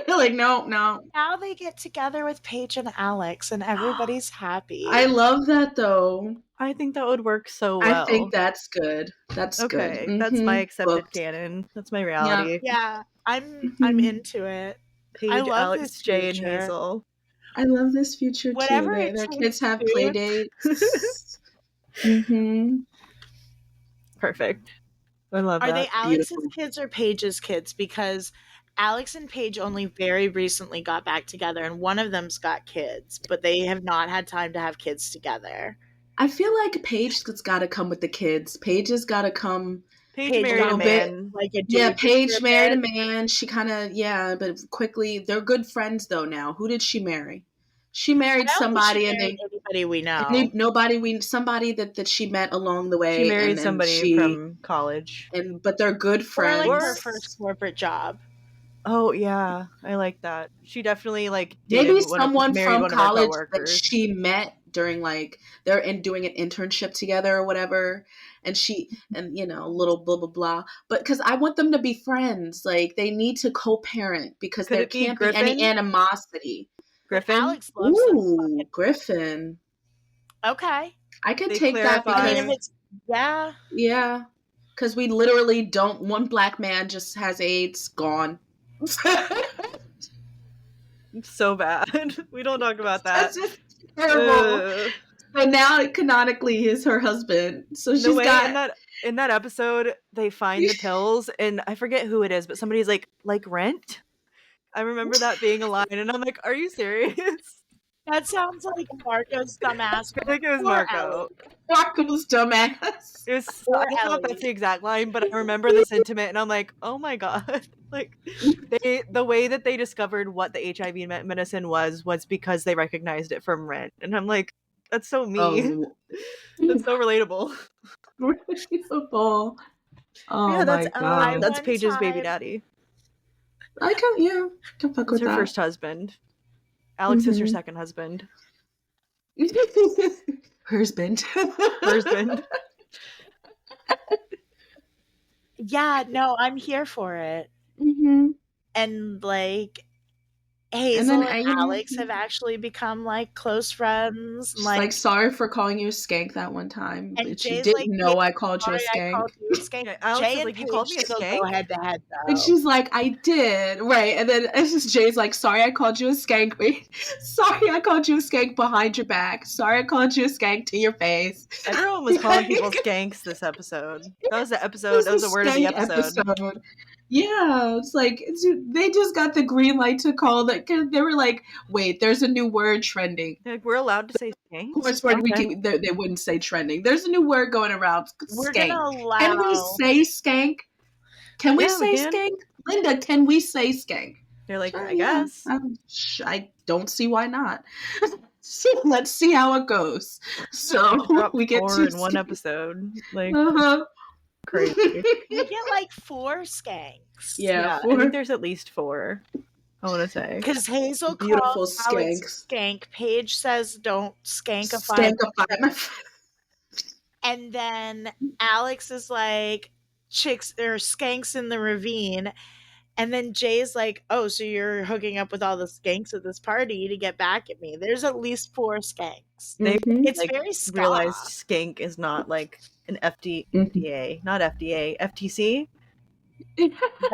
Like, no. Now they get together with Paige and Alex, and everybody's happy. I love that though. I think that would work so well. I think that's good. That's okay. good. That's my Mhm. accepted Booked. canon. That's my reality. Yeah, I'm Mhm. into it. Paige, I love Alex, this Jay, and future. Hazel. I love this future Whatever too. it Their takes, kids have dude. play dates. Mm-hmm. Perfect. I love Are that. they Alex's Beautiful. kids or Paige's kids? Because Alex and Paige only very recently got back together, and one of them's got kids, but they have not had time to have kids together. I feel like Paige's got to come with the kids. Paige has got to come. Paige married got a a bit- man. Like a dude Yeah, Paige for a married a bit. man. She kind of, but quickly, they're good friends though now. Who did she marry? She married I don't think somebody, she and married anybody we know. somebody that she met along the way. She married and then somebody from college. but they're good Or friends. like her first corporate job. Oh yeah, I like that. She definitely like did Maybe one of- someone married from one of her college that coworkers. she met during like they're doing an internship together or whatever, and little blah blah blah. But because I want them to be friends, like they need to co-parent because Could there it be can't be any Griffin? animosity. Griffin. Alex loves them. Ooh, Griffin. Okay. I can They take that clarify- I because mean, if it's yeah, because we literally don't. One black man just has AIDS, gone. So bad. We don't talk about that. That's just terrible. Ugh. But now canonically he's her husband. So she's The way got in that episode they find the pills and I forget who it is, but somebody's like rent. I remember that being a line, and I'm like, "Are you serious?" that sounds like Marco's dumbass. I think it was Or Marco. Ellie. Marco's dumbass. It was. Or I don't know if Ellie. that's the exact line, but I remember the sentiment, and I'm like, "Oh my god!" Like the way that they discovered what the HIV medicine was because they recognized it from Rent, and I'm like, "That's so me. Oh, That's so relatable." relatable. Oh Yeah, my god. that's One Paige's baby time- daddy. I can fuck It's with her that. first husband. Alex is her Mhm. second husband. Husband. Husband. Yeah, no, I'm here for it. Mm-hmm. And like Hazel then and I- Alex have actually become like close friends. She's like, sorry for calling you a skank that one time. And But she Jay's didn't like, know I called you a sorry, I skank. called you a skank. Yeah, Alex Jay is and like, "You Paige called me a still skank?" go head to head though. And she's like, I did. Right. And then Jay's like, sorry, I called you a skank. Wait, sorry, I called you a skank behind your back. Sorry, I called you a skank to your face. Everyone was calling people skanks this episode. That was the episode. That was the word of the Skank episode. Yeah, it's like they just got the green light to call that because they were like, wait, there's a new word trending. Like, we're allowed to say skanks? Of course, when Okay. they wouldn't say trending. There's a new word going around. We're Skank. gonna allow Can we say skank? Can we Yeah, we say can. skank? Linda, can we say skank? They're like, Sure, I yeah. guess. I don't see why not. So let's see how it goes. So Drop we get 4 to in one episode. Like, Uh-huh. crazy. we get like 4 skanks. Yeah, I think there's at least 4. I want to say. Because Hazel Beautiful calls Alex skanks. skank. Paige says don't skankify. Skankify my And then Alex is like, chicks or skanks in the ravine. And then Jay's like, oh, so you're hooking up with all the skanks at this party to get back at me. There's at least 4 skanks. They It's like, very ska. realized skank is not like an FDA, not FDA, FTC. The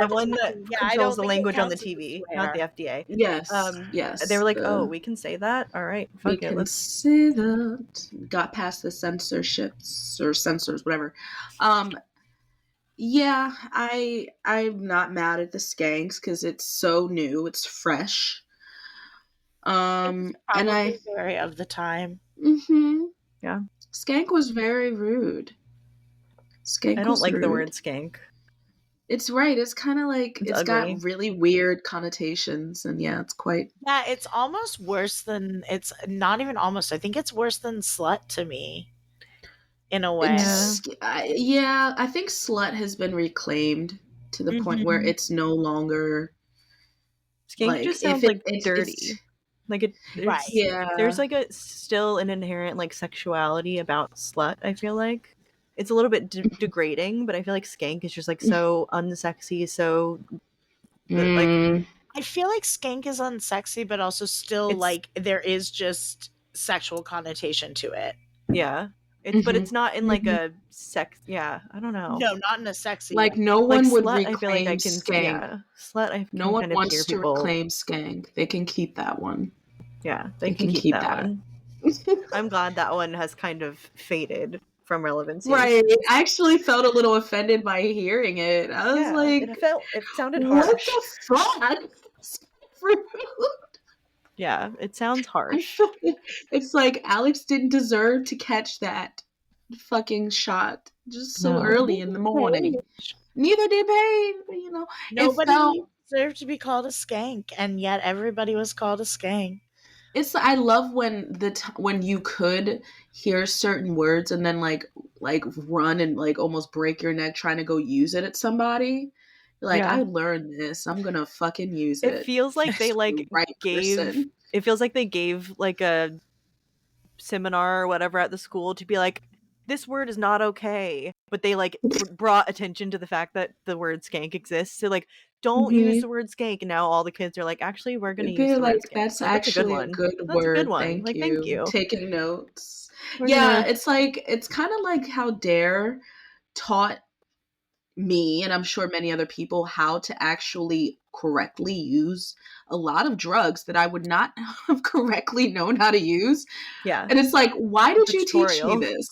one that Yeah, I controls the don't think it language on the counts as a TV, swear. not the FDA. Yes. Yes. They were like, "Oh, we can say that. All right, we fuck it. can Let's." say that. Got past the censorships or censors, whatever. Yeah, I'm not mad at the skanks because it's so new, it's fresh. It's And probably very of the time. Yeah. Skank was very rude. Skank I don't was like rude. the word skank. It's right. It's kind of like it's ugly. got really weird connotations, and yeah, it's quite. Yeah, it's almost worse than it's not even almost. I think it's worse than slut to me, in a way. Yeah, I think slut has been reclaimed to the point where it's no longer. Skank Like, just sounds like dirty. Like Right. there's like a still an inherent like sexuality about slut. I feel like it's a little bit degrading, but I feel like skank is just like so unsexy, so like I feel like skank is unsexy, but also still like there is just sexual connotation to it. Yeah. But it's not in like a sex. Yeah, I don't know. No, not in a sexy. Like way. no one like would slut, reclaim I feel like I can. skank. Yeah, slut. I can no one kind of wants hear to people. reclaim skank. They can keep that one. Yeah, they can keep that one. I'm glad that one has kind of faded from relevancy. Right. I actually felt a little offended by hearing it. I was like, it sounded what harsh. the fuck? Rude. Yeah, it sounds harsh. It's like Alex didn't deserve to catch that fucking shot just so early in the morning. Neither did Paige, but you know, nobody deserved to be called a skank, and yet everybody was called a skank. I love when when you could hear certain words and then like run and like almost break your neck trying to go use it at somebody. Like, I learned this. I'm gonna fucking use it. It feels like they like gave. It feels like they gave like a seminar or whatever at the school to be like, this word is not okay, but they like brought attention to the fact that the word skank exists. So like, don't use the word skank. And now all the kids are like, actually, we're going to use the word skank. That's like, actually a good That's word. a good one. Thank like, you. thank you. Taking notes. It's like, it's kind of like how Dare taught me, and I'm sure many other people, how to actually correctly use a lot of drugs that I would not have correctly known how to use. Yeah. And it's like, why did you teach me this?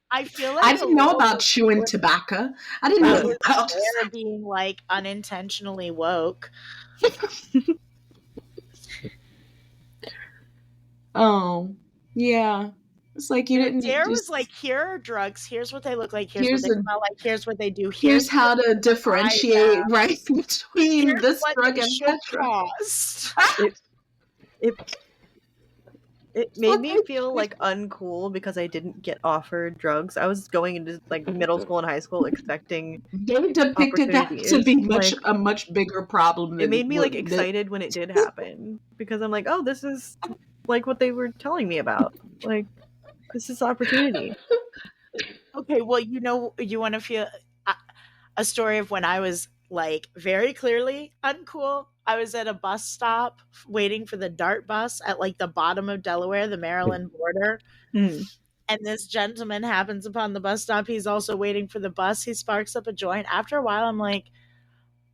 I feel like I didn't know about chewing tobacco. I didn't know about being like unintentionally woke. Oh, yeah. It's like you didn't. Dare was like, here are drugs. Here's what they look like. Here's what they smell like. Here's what they do. Here's how to differentiate right between this drug and that drug. It made me feel like uncool because I didn't get offered drugs. I was going into like middle school and high school expecting they depicted that to be a much bigger problem than it made me like excited when it did happen because I'm like, oh, this is like what they were telling me about. Like, this is opportunity. Okay, well, you know, you want to feel a story of when I was like very clearly uncool. I was at a bus stop waiting for the DART bus at like the bottom of Delaware, the Maryland border. And this gentleman happens upon the bus stop. He's also waiting for the bus. He sparks up a joint. After a while, I'm like,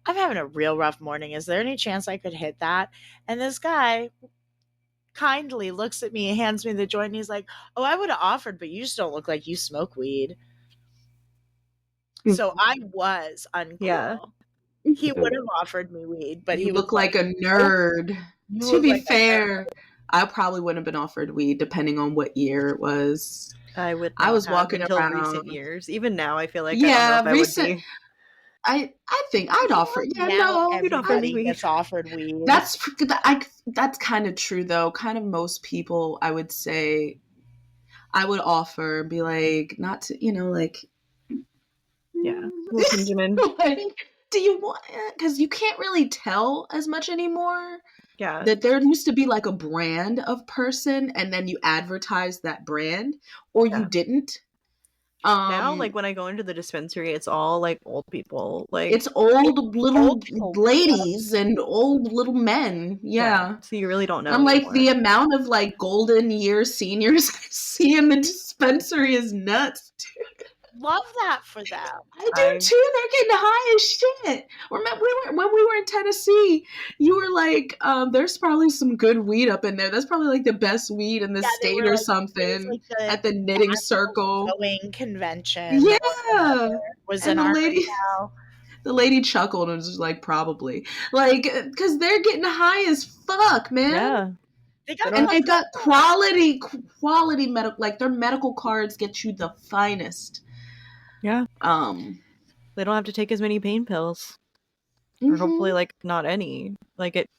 I'm having a real rough morning. Is there any chance I could hit that? And this guy kindly looks at me and hands me the joint. And he's like, oh, I would have offered, but you just don't look like you smoke weed. So I was uncool. Yeah. He would have offered me weed, but he looked like a nerd. To be fair, I probably wouldn't have been offered weed depending on what year it was. I would. I was walking until around recent years. Even now, I feel like recent. I think I'd offer. Yeah, no, you'd offer me weed. Gets offered weed. That's kind of true though. Kind of most people, I would say, I would offer, be like, not to, like. Yeah, Benjamin. Do you want? Because you can't really tell as much anymore. Yeah, that there used to be like a brand of person, and then you advertise that brand, or you didn't. Now, like when I go into the dispensary, it's all like old people. Like it's old little ladies and old little men. Yeah. So you really don't know. I'm like, the amount of like golden year seniors I see in the dispensary is nuts, dude. Love that for them. I do too. They're getting high as shit. Remember when we were in Tennessee, you were like, there's probably some good weed up in there. That's probably like the best weed in the state or something, like at the knitting circle sewing convention. Yeah. Yeah. was And in the our lady, now. the lady chuckled and was just like, probably. Like, because they're getting high as fuck, man. Yeah. They got And they fucked got up. quality medical, like their medical cards get you the finest. Yeah. Um, They don't have to take as many pain pills. Or hopefully, like, not any. Like, it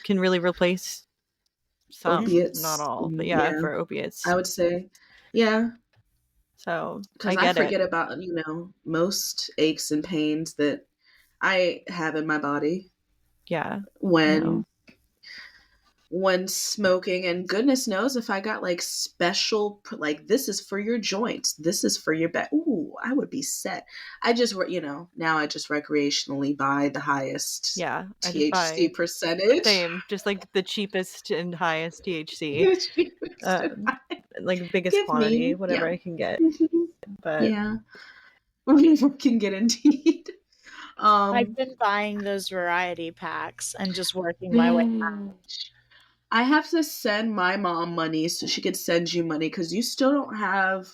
can really replace some, opiates, not all. But yeah, for opiates. I would say, yeah. So, Because I forget about, most aches and pains that I have in my body. Yeah. When smoking, and goodness knows if I got like special, like this is for your joints, this is for your back. Ooh, I would be set. I just, now I just recreationally buy the highest THC percentage. Same, just like the cheapest and highest THC. Like biggest quantity, whatever I can get. But yeah, whatever can get indeed. I've been buying those variety packs and just working my way out. I have to send my mom money so she could send you money because you still don't have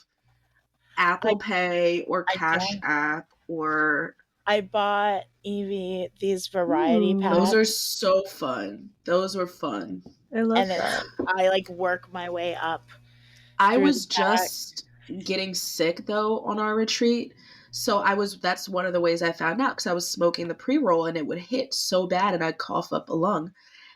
Apple Pay or Cash App or. I bought Eevee these variety packs. Those are so fun. Those were fun. I love that. I like work my way up. I was just getting sick though on our retreat. So that's one of the ways I found out because I was smoking the pre-roll and it would hit so bad and I'd cough up a lung.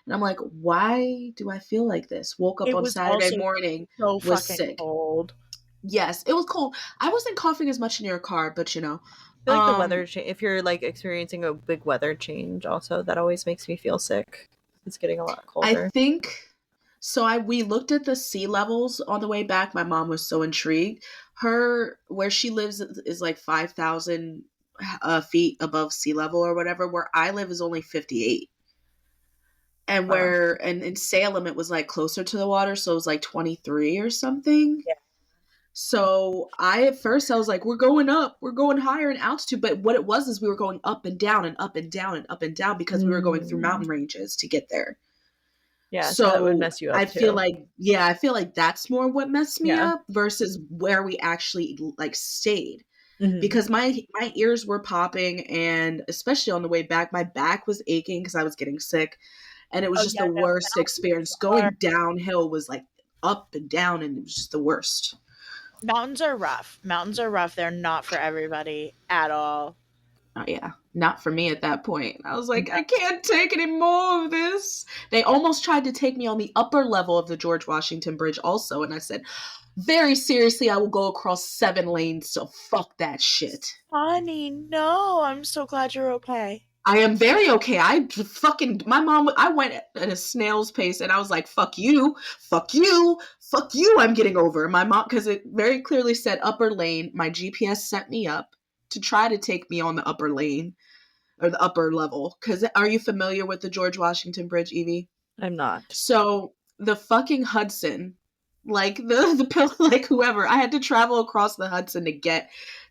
And I'm like, why do I feel like this? Woke up on Saturday morning, so was fucking sick. cold. Yes, it was cold. I wasn't coughing as much in your car, but I feel like the weather if you're like experiencing a big weather change also, that always makes me feel sick. It's getting a lot colder. I think so. We looked at the sea levels on the way back. My mom was so intrigued. Where she lives is like 5,000 feet above sea level or whatever. Where I live is only 58. And and in Salem, it was like closer to the water. So it was like 23 or something. Yeah. So at first I was like, we're going up, we're going higher in altitude. But what it was is we were going up and down and up and down and up and down because we were going through mountain ranges to get there. Yeah. So that would mess you up. I feel like that's more what messed me up versus where we actually like stayed. Mm-hmm. Because my ears were popping and especially on the way back, my back was aching because I was getting sick. And it was just the worst experience. Going downhill was like up and down and it was just the worst. Mountains are rough. They're not for everybody at all. Oh, yeah. Not for me at that point. I was like, I can't take any more of this. They almost tried to take me on the upper level of the George Washington Bridge also. And I said, very seriously, I will go across 7 lanes. So fuck that shit. Honey, no. I'm so glad you're okay. I am very okay. My mom, I went at a snail's pace and I was like, fuck you, I'm getting over. My mom, because it very clearly said upper lane, my GPS sent me up to try to take me on the upper lane or the upper level. Because are you familiar with the George Washington Bridge, Eevee? I'm not. So the fucking Hudson, like like whoever, I had to travel across the Hudson to get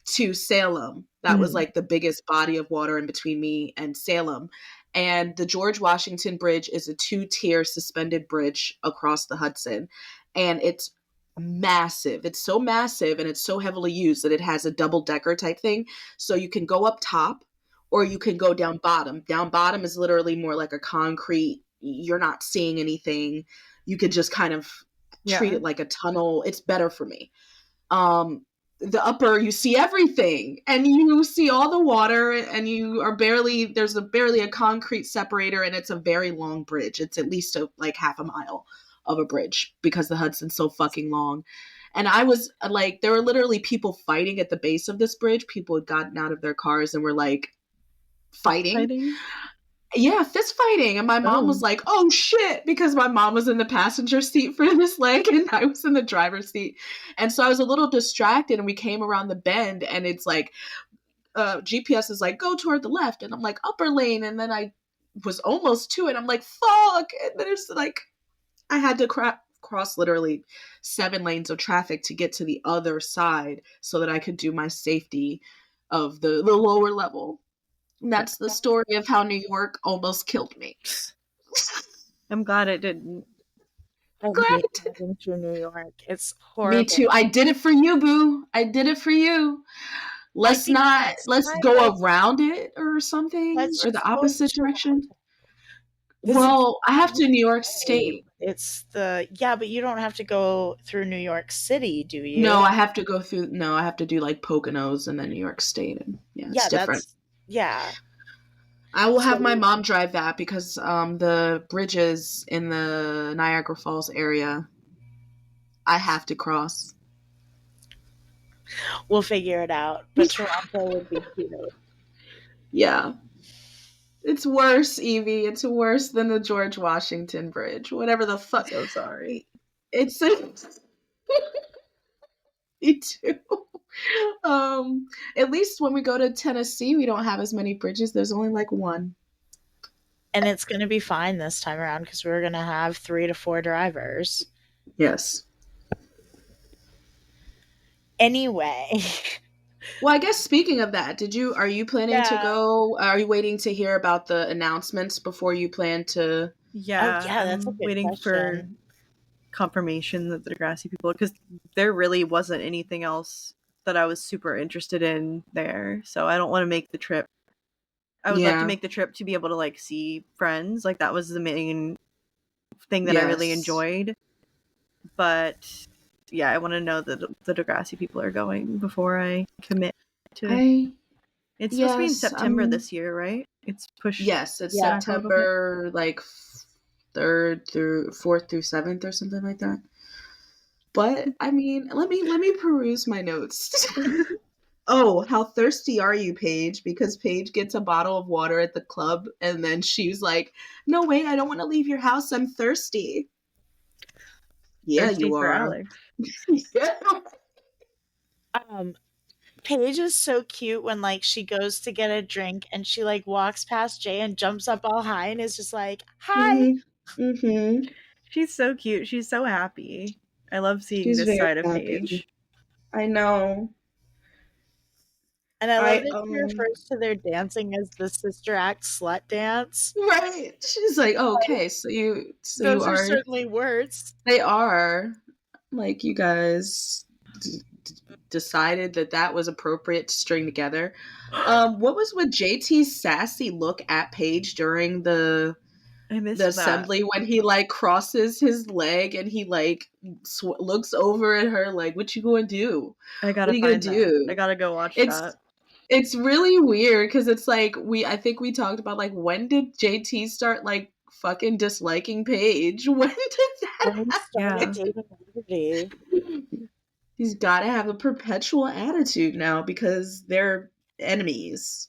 to Salem. That was like the biggest body of water in between me and Salem. And the George Washington Bridge is a 2-tier suspended bridge across the Hudson. And it's massive. It's so massive and it's so heavily used that it has a double-decker type thing. So you can go up top or you can go down bottom. Down bottom is literally more like a concrete. You're not seeing anything. You could just kind of treat it like a tunnel. It's better for me. The upper, you see everything and you see all the water and there's barely a concrete separator and it's a very long bridge. It's at least like half a mile of a bridge because the Hudson's so fucking long. And I was like, there were literally people fighting at the base of this bridge. People had gotten out of their cars and were like fighting? Yeah, fist fighting. And my mom was like, oh shit, because my mom was in the passenger seat for this leg and I was in the driver's seat. And so I was a little distracted and we came around the bend and it's like, GPS is like, go toward the left. And I'm like, upper lane. And then I was almost to it. I'm like, fuck. And then it's like, I had to cross literally 7 lanes of traffic to get to the other side so that I could do my safety of the lower level. That's the story of how New York almost killed me. I'm glad it didn't. I'm glad it didn't. New York. It's horrible. Me too. I did it for you, boo. I did it for you. let's go around it or something, Let's or the just go opposite to direction. This Well, I have is to New York State. It's but you don't have to go through New York City, do you? No, I have to go through. No, I have to do like Poconos and then New York State, and it's different. I will have my mom drive that because the bridges in the Niagara Falls area, I have to cross. We'll figure it out. But Toronto would be cute. Yeah. It's worse, Eevee. It's worse than the George Washington Bridge. Whatever the fuck. So sorry. It's me too. At least when we go to Tennessee, we don't have as many bridges. There's only like one. And it's going to be fine this time around because we're going to have 3 to 4 drivers. Yes. Anyway. Well, I guess speaking of that, are you planning to go? Are you waiting to hear about the announcements before you plan to? Yeah. That's a good waiting question. for confirmation that the Degrassi people, because there really wasn't anything else that I was super interested in there. So I don't want to make the trip. I would love to make the trip to be able to like see friends. Like that was the main thing that I really enjoyed. But yeah, I want to know that the Degrassi people are going before I commit to it. It's supposed to be in September this year, right? It's pushed. Yes, it's September like 4th through 7th or something like that. But I mean, let me peruse my notes. Oh, how thirsty are you, Paige? Because Paige gets a bottle of water at the club, and then she's like, "No, wait, I don't want to leave your house. I'm thirsty." Yeah, thirsty you are. Yeah. Paige is so cute when like she goes to get a drink and she like walks past Jay and jumps up all high and is just like, "Hi." Mm-hmm. She's so cute. She's so happy. I love seeing this side of Paige. I know. And I love that she refers to their dancing as the Sister Act slut dance. Right. She's like, okay, those are certainly words. They are. Like, you guys decided that was appropriate to string together. What was with JT's sassy look at Paige during the assembly when he like crosses his leg and he like looks over at her like, "What you gonna do? I gotta find that. I gotta go watch that." It's really weird because it's like I think we talked about like, when did JT start like fucking disliking Paige? When did that happen? He's got to have a perpetual attitude now because they're enemies.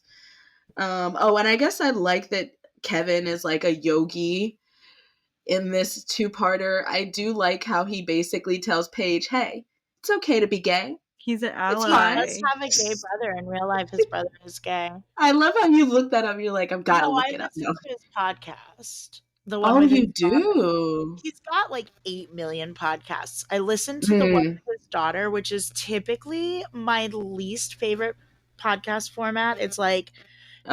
And I guess I like that Kevin is like a yogi in this 2-parter. I do like how he basically tells Paige, "Hey, it's okay to be gay. He's an ally. Let's have a gay brother. In real life, his brother is gay." I love how you look that up. You're like, I've got to look it up. I listen to his podcast. The one you do? He's got like 8 million podcasts. I listened to the one with his daughter, which is typically my least favorite podcast format. It's like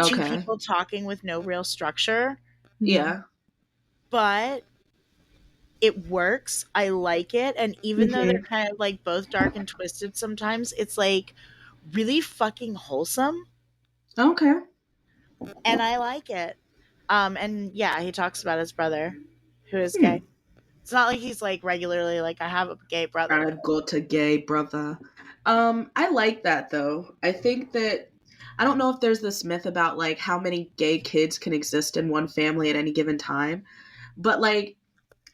2 people talking with no real structure. Yeah. But it works. I like it. And even though they're kind of like both dark and twisted sometimes, it's like really fucking wholesome. Okay. And I like it. And yeah, he talks about his brother who is gay. It's not like he's like regularly like, "I have a gay brother." I got a gay brother. I like that though. I think that I don't know if there's this myth about like how many gay kids can exist in one family at any given time, but like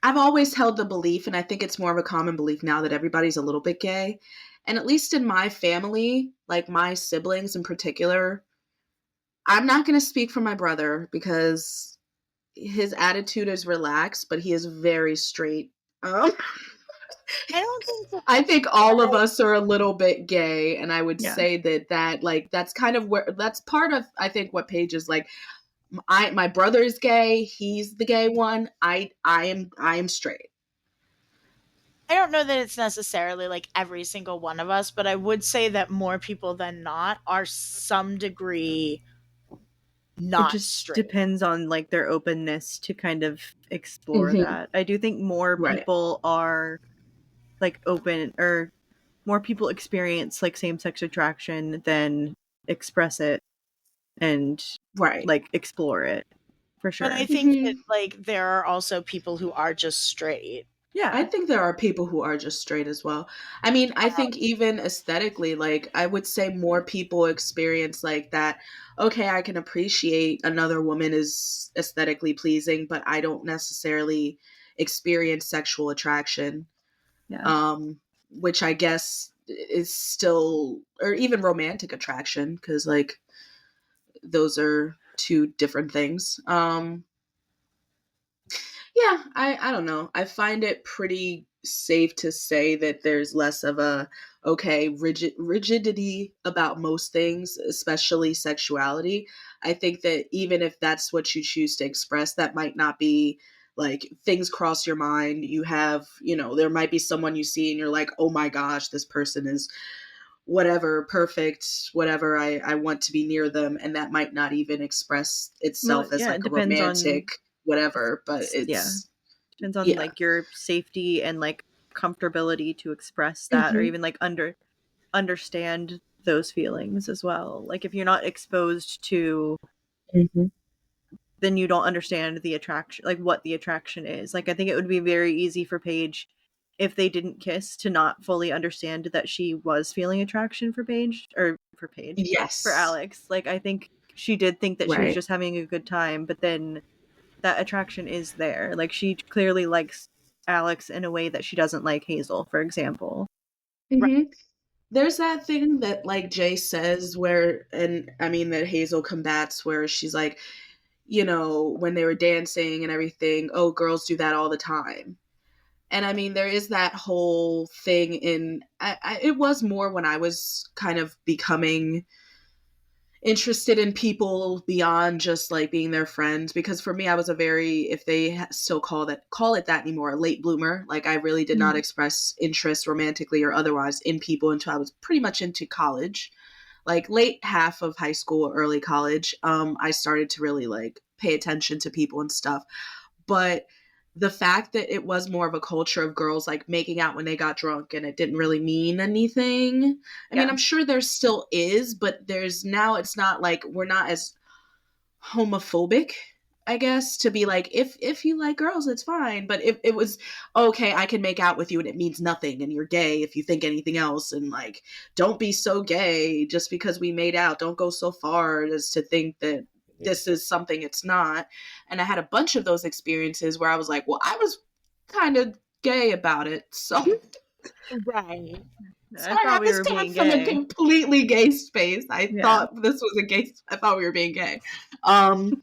I've always held the belief, and I think it's more of a common belief now, that everybody's a little bit gay. And at least in my family, like my siblings in particular, I'm not going to speak for my brother because his attitude is relaxed, but he is very straight. I don't think so. I think all of us are a little bit gay, and I would say that like that's kind of that's part of, I think, what Paige is like. My brother is gay. He's the gay one. I am straight. I don't know that it's necessarily like every single one of us, but I would say that more people than not are some degree not it just straight. Depends on like their openness to kind of explore that. I do think more people are like open or more people experience like same-sex attraction than express it and Right. like explore it, for sure. And I think that like there are also people who are just straight. Yeah. I think there are people who are just straight as well. I mean, I think even aesthetically, like, I would say more people experience like that. Okay, I can appreciate another woman is aesthetically pleasing, but I don't necessarily experience sexual attraction. Yeah. Which I guess is still, or even romantic attraction, because like those are two different things. Yeah, I don't know. I find it pretty safe to say that there's less of a rigidity about most things, especially sexuality. I think that even if that's what you choose to express, that might not be like things cross your mind. You have, there might be someone you see and you're like, oh my gosh, this person is whatever, perfect, whatever. I want to be near them, and that might not even express itself Well, as yeah, like it a depends on romantic whatever, but yeah. it's Depends on yeah. like your safety and like comfortability to express that or even like understand those feelings as well. Like if you're not exposed to, then you don't understand the attraction, like what the attraction is. Like I think it would be very easy for Paige, if they didn't kiss, to not fully understand that she was feeling attraction for Paige, for Yes. Alex. Like I think she did think that she was Right. just having a good time, but then that attraction is there. Like she clearly likes Alex in a way that she doesn't like Hazel, for example. There's that thing that like Jay says where, and I mean that Hazel combats, where she's like, when they were dancing and everything, oh, girls do that all the time. And I mean, there is that whole thing it was more when I was kind of becoming interested in people beyond just like being their friends, because for me I was a very, if they still call it that anymore, a late bloomer. Like I really did not express interest romantically or otherwise in people until I was pretty much into college, like late half of high school, early college. I started to really like pay attention to people and stuff. But the fact that it was more of a culture of girls like making out when they got drunk and it didn't really mean anything. I mean, I'm sure there still is, but it's not like we're not as homophobic, I guess, to be like, if you like girls, it's fine. But if it was, okay, I can make out with you and it means nothing and you're gay if you think anything else, and like, don't be so gay just because we made out. Don't go so far as to think that this is something it's not. And I had a bunch of those experiences where I was like, well, I was kind of gay about it. So Right. so I I thought had we to were being stand from a gay. completely gay space. I Yeah. thought we were being gay. And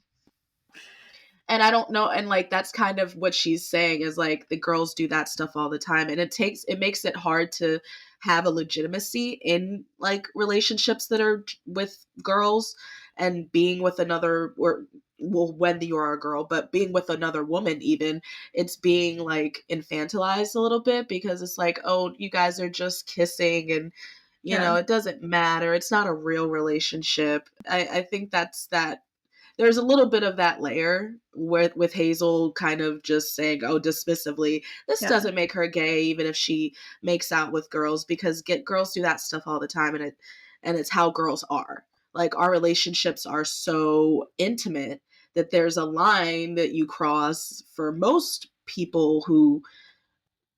I don't know, and like that's kind of what she's saying, is like the girls do that stuff all the time, and it makes it hard to have a legitimacy in like relationships that are with girls, and being with another, or well, when you are a girl, but being with another woman, even, it's being like infantilized a little bit, because it's like, oh, you guys are just kissing, and it doesn't matter, it's not a real relationship. I think that there's a little bit of that layer with Hazel kind of just saying, oh, dismissively, this doesn't make her gay, even if she makes out with girls, because girls do that stuff all the time, and it's how girls are. Like our relationships are so intimate that there's a line that you cross for most people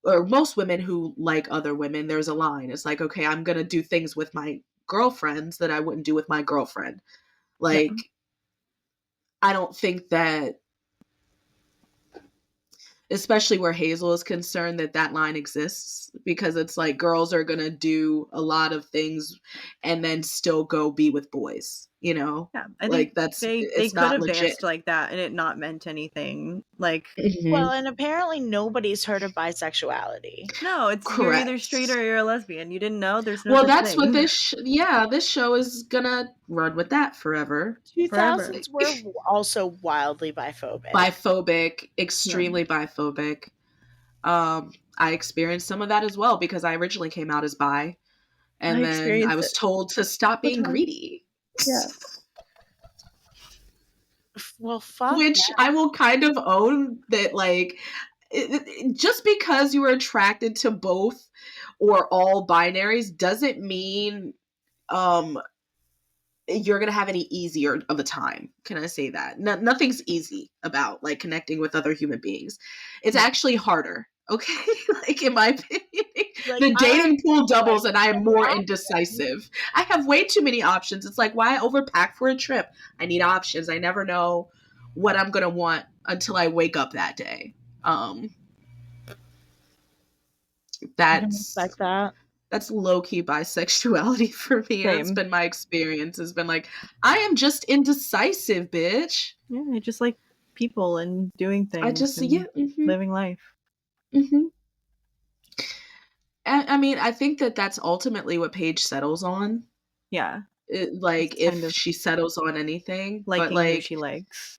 or most women who like other women. There's a line. It's like, okay, I'm going to do things with my girlfriends that I wouldn't do with my girlfriend. Like, I don't think that, especially where Hazel is concerned, that line exists, because it's like girls are going to do a lot of things and then still go be with boys, Yeah, I like think they it's could not have legit. danced like that and it not meant anything. Like, Well, and apparently nobody's heard of bisexuality. no, it's you're either straight or you're a lesbian. You didn't know? There's no Well, such that's thing. what this show is gonna run with, that forever. 2000s were also wildly biphobic. Biphobic, extremely biphobic. I experienced some of that as well, because I originally came out as bi, and then I was told to stop being greedy. Yeah. Well, fuck. Which I will kind of own that, like, just because you were attracted to both or all binaries doesn't mean you're gonna have any easier of a time. Can I say that? Nothing's easy about like connecting with other human beings. It's actually harder. Okay, like in my opinion, Like, the dating pool doubles, like, and I am more indecisive. I have way too many options. It's like, why overpack for a trip? I need options. I never know what I'm gonna want until I wake up that day. I can respect that. That's low-key bisexuality for me. Same. That's been my experience. It's been like, I am just indecisive, bitch. Yeah, I just like people and doing things. I just, and yeah. living life. And, I mean, I think that that's ultimately what Paige settles on. Yeah. Like, It's kind if of she settles on anything. But, liking like, who she likes.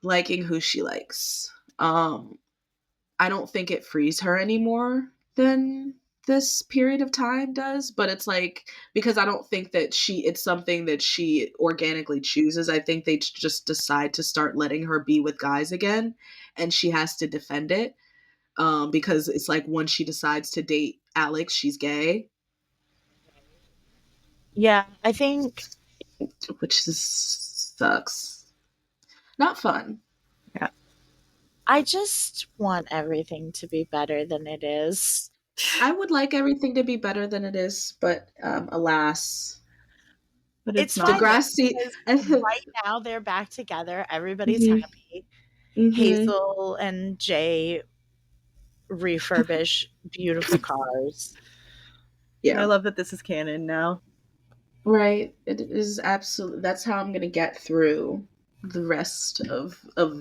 liking who she likes. I don't think it frees her anymore than this period of time does, but it's like, because I don't think that it's something that she organically chooses. I think they just decide to start letting her be with guys again, and she has to defend it, because it's like once she decides to date Alex, she's gay, Yeah, I think which sucks. Not fun. Yeah. I just want everything to be better than it is. I would like everything to be better than it is, but alas. But It's not. fine Degrassi. because right now they're back together. Everybody's Mhm. happy. Mhm. Hazel and Jay refurbish beautiful cars. Yeah. I love that this is canon now. Right. It is absolutely. That's how I'm gonna get through the rest of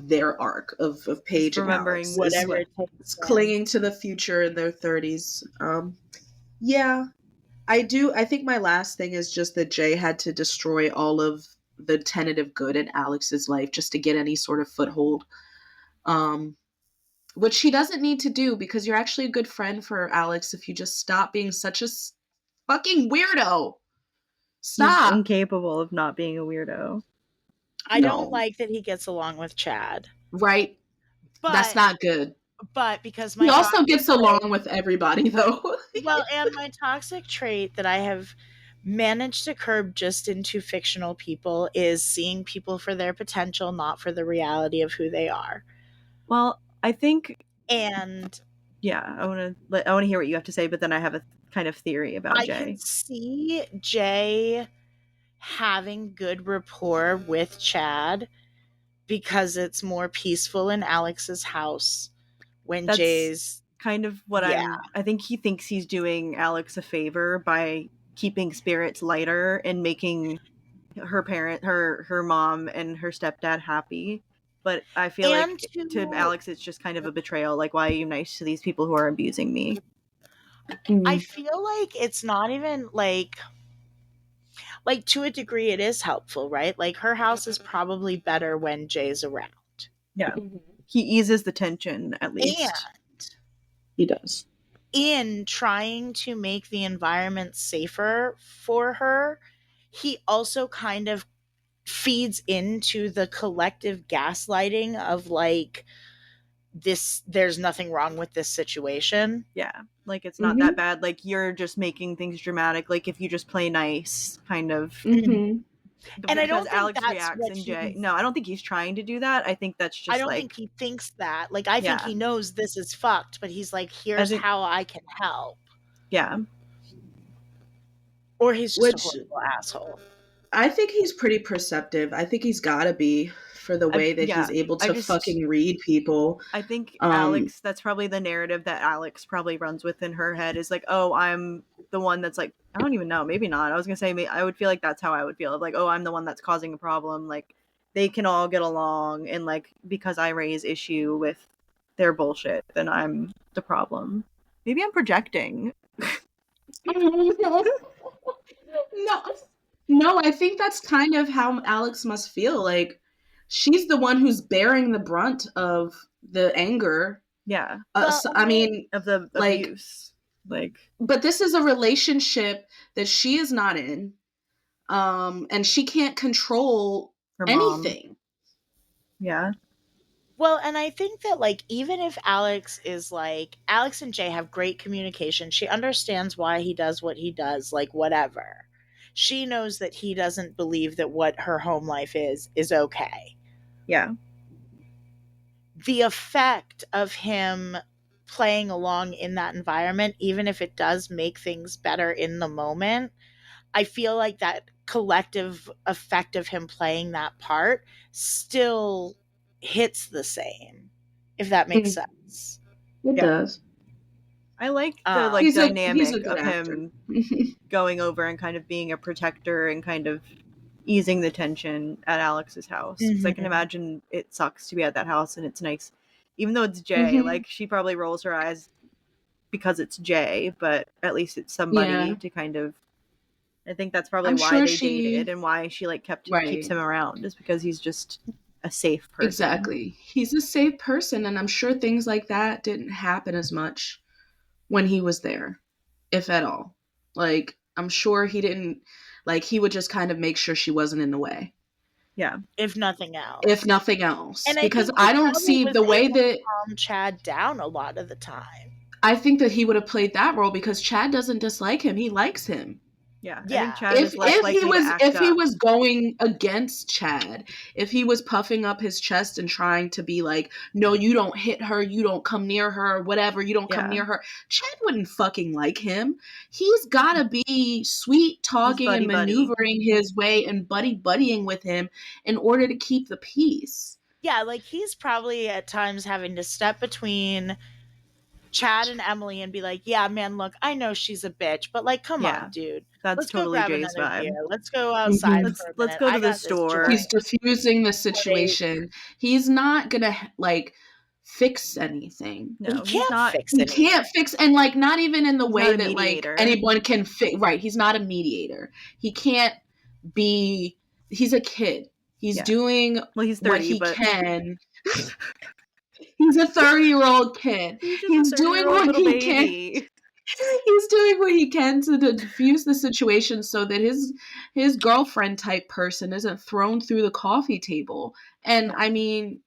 their arc of Paige and remembering Alex. Whatever Yeah. it takes. It's them. clinging to the future in their 30s. Yeah, I do. I think my last thing is just that Jay had to destroy all of the tentative good in Alex's life just to get any sort of foothold. Which he doesn't need to do, because you're actually a good friend for Alex if you just stop being such a fucking weirdo. Stop. He's incapable of not being a weirdo. I No. don't like that he gets along with Chad. Right. But That's not good. But because my He also toxic gets trait- along with everybody, though. well, and my toxic trait that I have managed to curb just into fictional people is seeing people for their potential, not for the reality of who they are. Well, I think, And yeah, I want to hear what you have to say, but then I have a kind of theory about I Jay. can see Jay having good rapport with Chad because it's more peaceful in Alex's house when That's Jay's kind of what I think he thinks he's doing Alex a favor by keeping spirits lighter and making her mom and her stepdad happy. But I feel And like to Alex it's just kind of a betrayal. Like, why are you nice to these people who are abusing me? I feel like it's not even like to a degree it is helpful, right? Like her house is probably better when Jay's around. Yeah. He eases the tension at least. And He does. in trying to make the environment safer for her, he also kind of feeds into the collective gaslighting of like there's nothing wrong with this situation. Yeah. Like, it's not that bad. Like, you're just making things dramatic. Like, if you just play nice, kind of. Mm-hmm. And I don't think Alex that's reacts what and Jay. No, I don't think he's trying to do that. I think that's just I don't like, think he thinks that. Like, I think Yeah. he knows this is fucked, but he's like, here's how I can help. yeah. Or he's just a horrible asshole. I think he's pretty perceptive. I think he's gotta be, for the way that he's able to fucking read people. I think Alex, that's probably the narrative that Alex probably runs with in her head, is like, oh, I'm the one that's like, I don't even know, maybe not. I was gonna say, I would feel like that's how I would feel. Like, oh, I'm the one that's causing a problem. Like, they can all get along, and like, because I raise issue with their bullshit, then I'm the problem. Maybe I'm projecting. No, I think that's kind of how Alex must feel. Like, she's the one who's bearing the brunt of the anger. Yeah. I mean, of the abuse. Like, but this is a relationship that she is not in. And she can't control her mom. anything. Yeah. Well, and I think that, like, even if Alex and Jay have great communication, she understands why he does what he does, like, whatever. She knows that he doesn't believe that what her home life is okay. Yeah. The effect of him playing along in that environment, even if it does make things better in the moment, I feel like that collective effect of him playing that part still hits the same, if that makes sense. It does. I like the He's a dynamic good of actor. him going over and kind of being a protector and kind of easing the tension at Alex's house. Because I can imagine it sucks to be at that house and it's nice. Even though it's Jay, like, she probably rolls her eyes because it's Jay, but at least it's somebody to kind of... I think that's probably why they dated and why she, like, keeps him around, is because he's just a safe person. Exactly. He's a safe person, and I'm sure things like that didn't happen as much when he was there, if at all. Like, I'm sure he didn't, like, he would just kind of make sure she wasn't in the way. Yeah. If nothing else. And because I don't see the way that calm Chad down a lot of the time. I think that he would have played that role because Chad doesn't dislike him. He likes him. Yeah. Yeah. I think Chad is less likely to act if he up. was going against Chad, if he was puffing up his chest and trying to be like, no, you don't hit her, you don't come near her, whatever, you don't come near her, Chad wouldn't fucking like him. He's gotta be sweet talking and maneuvering his way and buddying with him in order to keep the peace. Yeah, like, he's probably at times having to step between Chad and Emily and be like, yeah, man, look, I know she's a bitch, but, like, come on, dude. Let's totally go grab Jay's another vibe. beer. Let's go outside for a minute. Let's go to the store. He's diffusing the situation. He's not gonna, like, fix anything. No, he can't fix anything. He can't fix, and, like, not even in the way that, like, mediator. anyone can fix. Right, he's not a mediator. He can't be. He's a kid. He's doing he's 30, what he can. He's a 30-year-old kid. He's doing what he can. He's doing what he can to diffuse the situation so that his girlfriend type person isn't thrown through the coffee table. And I mean,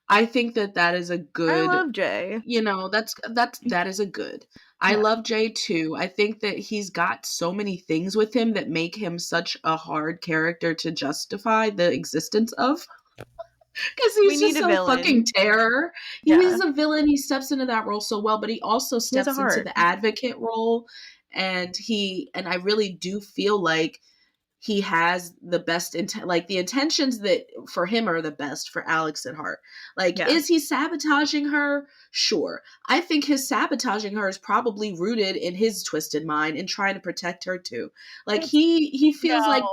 I think that is a good. I love Jay. You know, that is a good. I love Jay too. I think that he's got so many things with him that make him such a hard character to justify the existence of. Because he's just so fucking terror. He's a villain. He steps into that role so well, but he also steps into the advocate role. And I really do feel like he has the best like the intentions that for him are the best for Alex at heart. Like, is he sabotaging her? Sure. I think his sabotaging her is probably rooted in his twisted mind and trying to protect her too. Like, he feels like,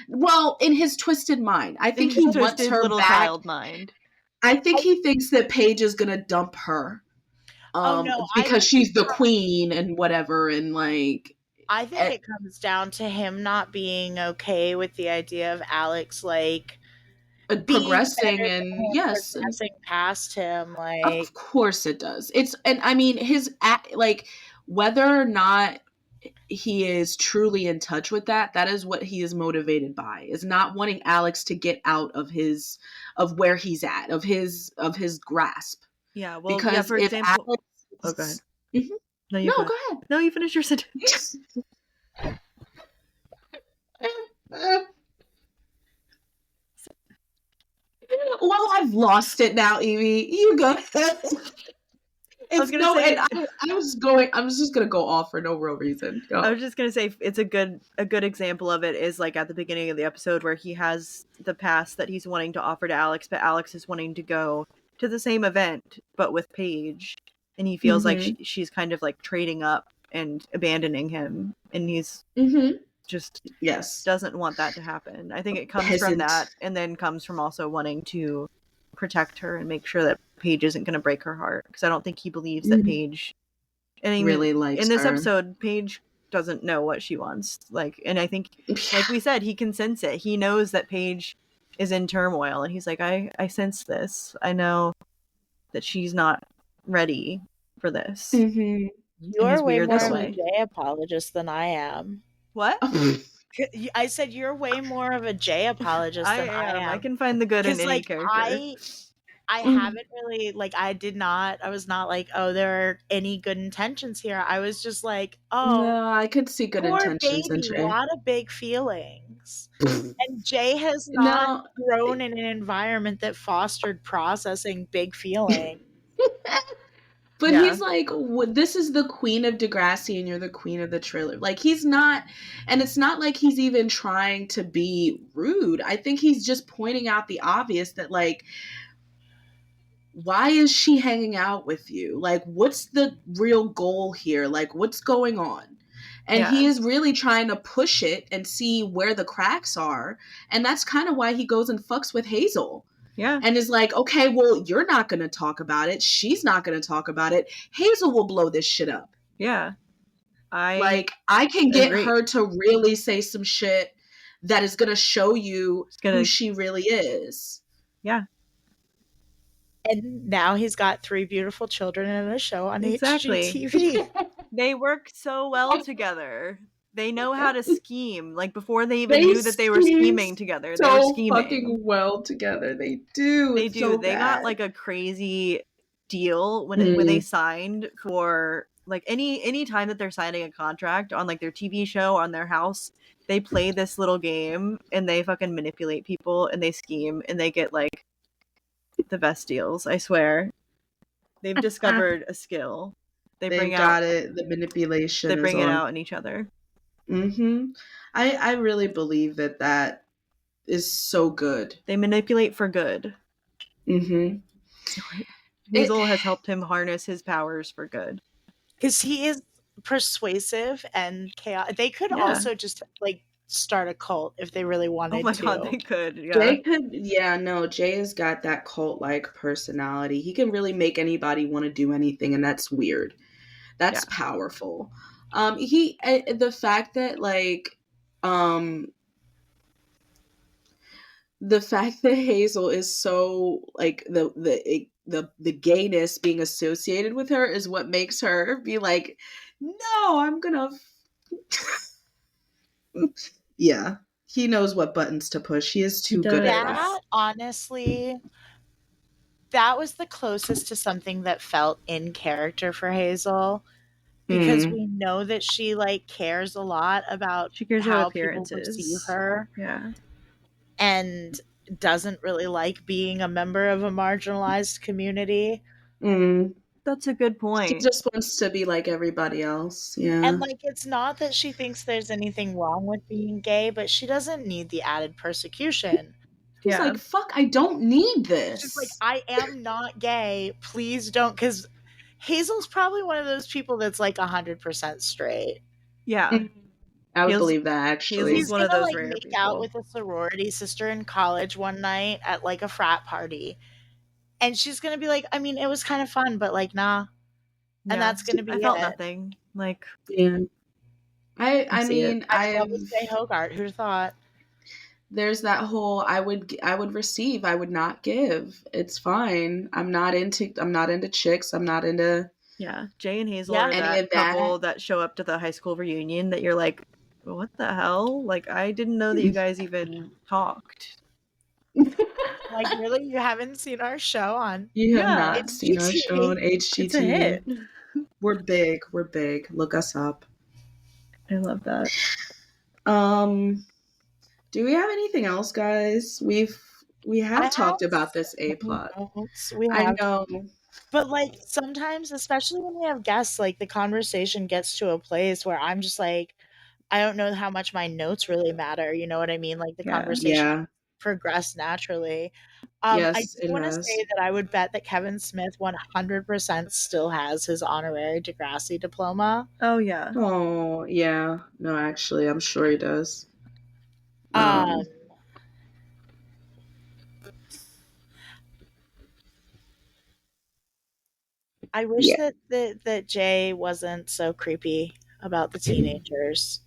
well, in his twisted mind, I think he wants her little back. Child mind. I think he thinks that Paige is gonna dump her, because she's the queen and whatever, and like. I think it comes down to him not being okay with the idea of Alex, like, progressing progressing past him. Like, of course it does. And I mean, his like, whether or not he is truly in touch with that is what he is motivated by, is not wanting Alex to get out of where he's at, of his grasp. Yeah, well, because for example, Alex, go ahead. Mm-hmm. No, go ahead. No, you finish your sentence. Well, I've lost it now, Eevee. You go ahead. I'm just gonna go off for no real reason. Go. I was just gonna say, it's a good example of it is like at the beginning of the episode where he has the pass that he's wanting to offer to Alex, but Alex is wanting to go to the same event but with Paige, and he feels like she's kind of like trading up and abandoning him, and he's just doesn't want that to happen. I think it comes from that, and then comes from also wanting to protect her and make sure that Paige isn't going to break her heart, because I don't think he believes that Paige really likes in this her. episode. Paige doesn't know what she wants, like, and I think, like we said, he can sense it. He knows that Paige is in turmoil, and he's like, I sense this. I know that she's not ready for this. You're way more of a Jay apologist than I am. What? I said you're way more of a Jay apologist than I am. I can find the good in 'Cause, any like, character. I haven't really like I was not like, oh, there are any good intentions here. I was just like, oh, No, I could see good poor intentions in baby, a Jay. lot of big feelings. And Jay has not No, grown in an environment that fostered processing big feelings. but Yeah. he's like, this is the queen of Degrassi and you're the queen of the Triller. Like, he's not, and it's not like he's even trying to be rude. I think he's just pointing out the obvious that, like, why is she hanging out with you? Like, what's the real goal here? Like, what's going on? And he is really trying to push it and see where the cracks are. And that's kind of why he goes and fucks with Hazel. Yeah. And is like, okay, well, you're not going to talk about it. She's not going to talk about it. Hazel will blow this shit up. Yeah. I can get agree. her to really say some shit that is going to show you who she really is. Yeah. And now he's got 3 beautiful children and a show on Exactly. HGTV. They work so well together. They know how to scheme. Like, before they even knew that they were scheming together, they were scheming. Fucking well together. They do. They it's do. So they bad. got like a crazy deal when they signed for like any time that they're signing a contract on like their TV show, on their house. They play this little game and they fucking manipulate people and they scheme and they get like the best deals. I swear, they've discovered a skill. They've got it. The manipulation. They bring it out in each other. Mm-hmm. I really believe that is so good. They manipulate for good. Mm-hmm. Hazel has helped him harness his powers for good. Because he is persuasive and chaotic. They could also just like start a cult if they really wanted to. Oh my god, they could. Yeah. Jay could. Yeah, no, Jay has got that cult-like personality. He can really make anybody want to do anything, and that's weird. That's powerful. The fact that like the fact that Hazel is so like the gayness being associated with her is what makes her be like, no, I'm gonna yeah, he knows what buttons to push. He is too good at it. Honestly, that was the closest to something that felt in character for Hazel, because we know that she like cares a lot about how people perceive her. Yeah. And doesn't really like being a member of a marginalized community. That's a good point. She just wants to be like everybody else. Yeah. And like, it's not that she thinks there's anything wrong with being gay, but she doesn't need the added persecution. She's like, fuck, I don't need this. She's like, I am not gay. Please don't. Because Hazel's probably one of those people that's like 100% straight. Yeah. I would believe that, actually. He's one of those rare people. Out with a sorority sister in college one night at like a frat party. And she's going to be like, I mean, it was kind of fun, but like, nah. And that's going to be I felt nothing. Like, yeah. I mean, I love Jay Hogarth. Who'd have thought? There's that whole I would receive, I would not give. It's fine. I'm not into chicks. I'm not into. Yeah, Jay and Hazel are that couple that show up to the high school reunion that you're like, what the hell? Like, I didn't know that you guys even talked. Like, really? You haven't seen our show on? You have not seen our show on HGTV. It's a hit. We're big. We're big. Look us up. I love that. Do we have anything else, guys? We have talked about this A plot. I know. But like, sometimes, especially when we have guests, like the conversation gets to a place where I'm just like, I don't know how much my notes really matter. You know what I mean? Like the conversation progress naturally. I do want to say that I would bet that Kevin Smith 100% still has his honorary Degrassi diploma. Oh yeah. Oh yeah. No, actually, I'm sure he does. I wish that Jay wasn't so creepy about the teenagers.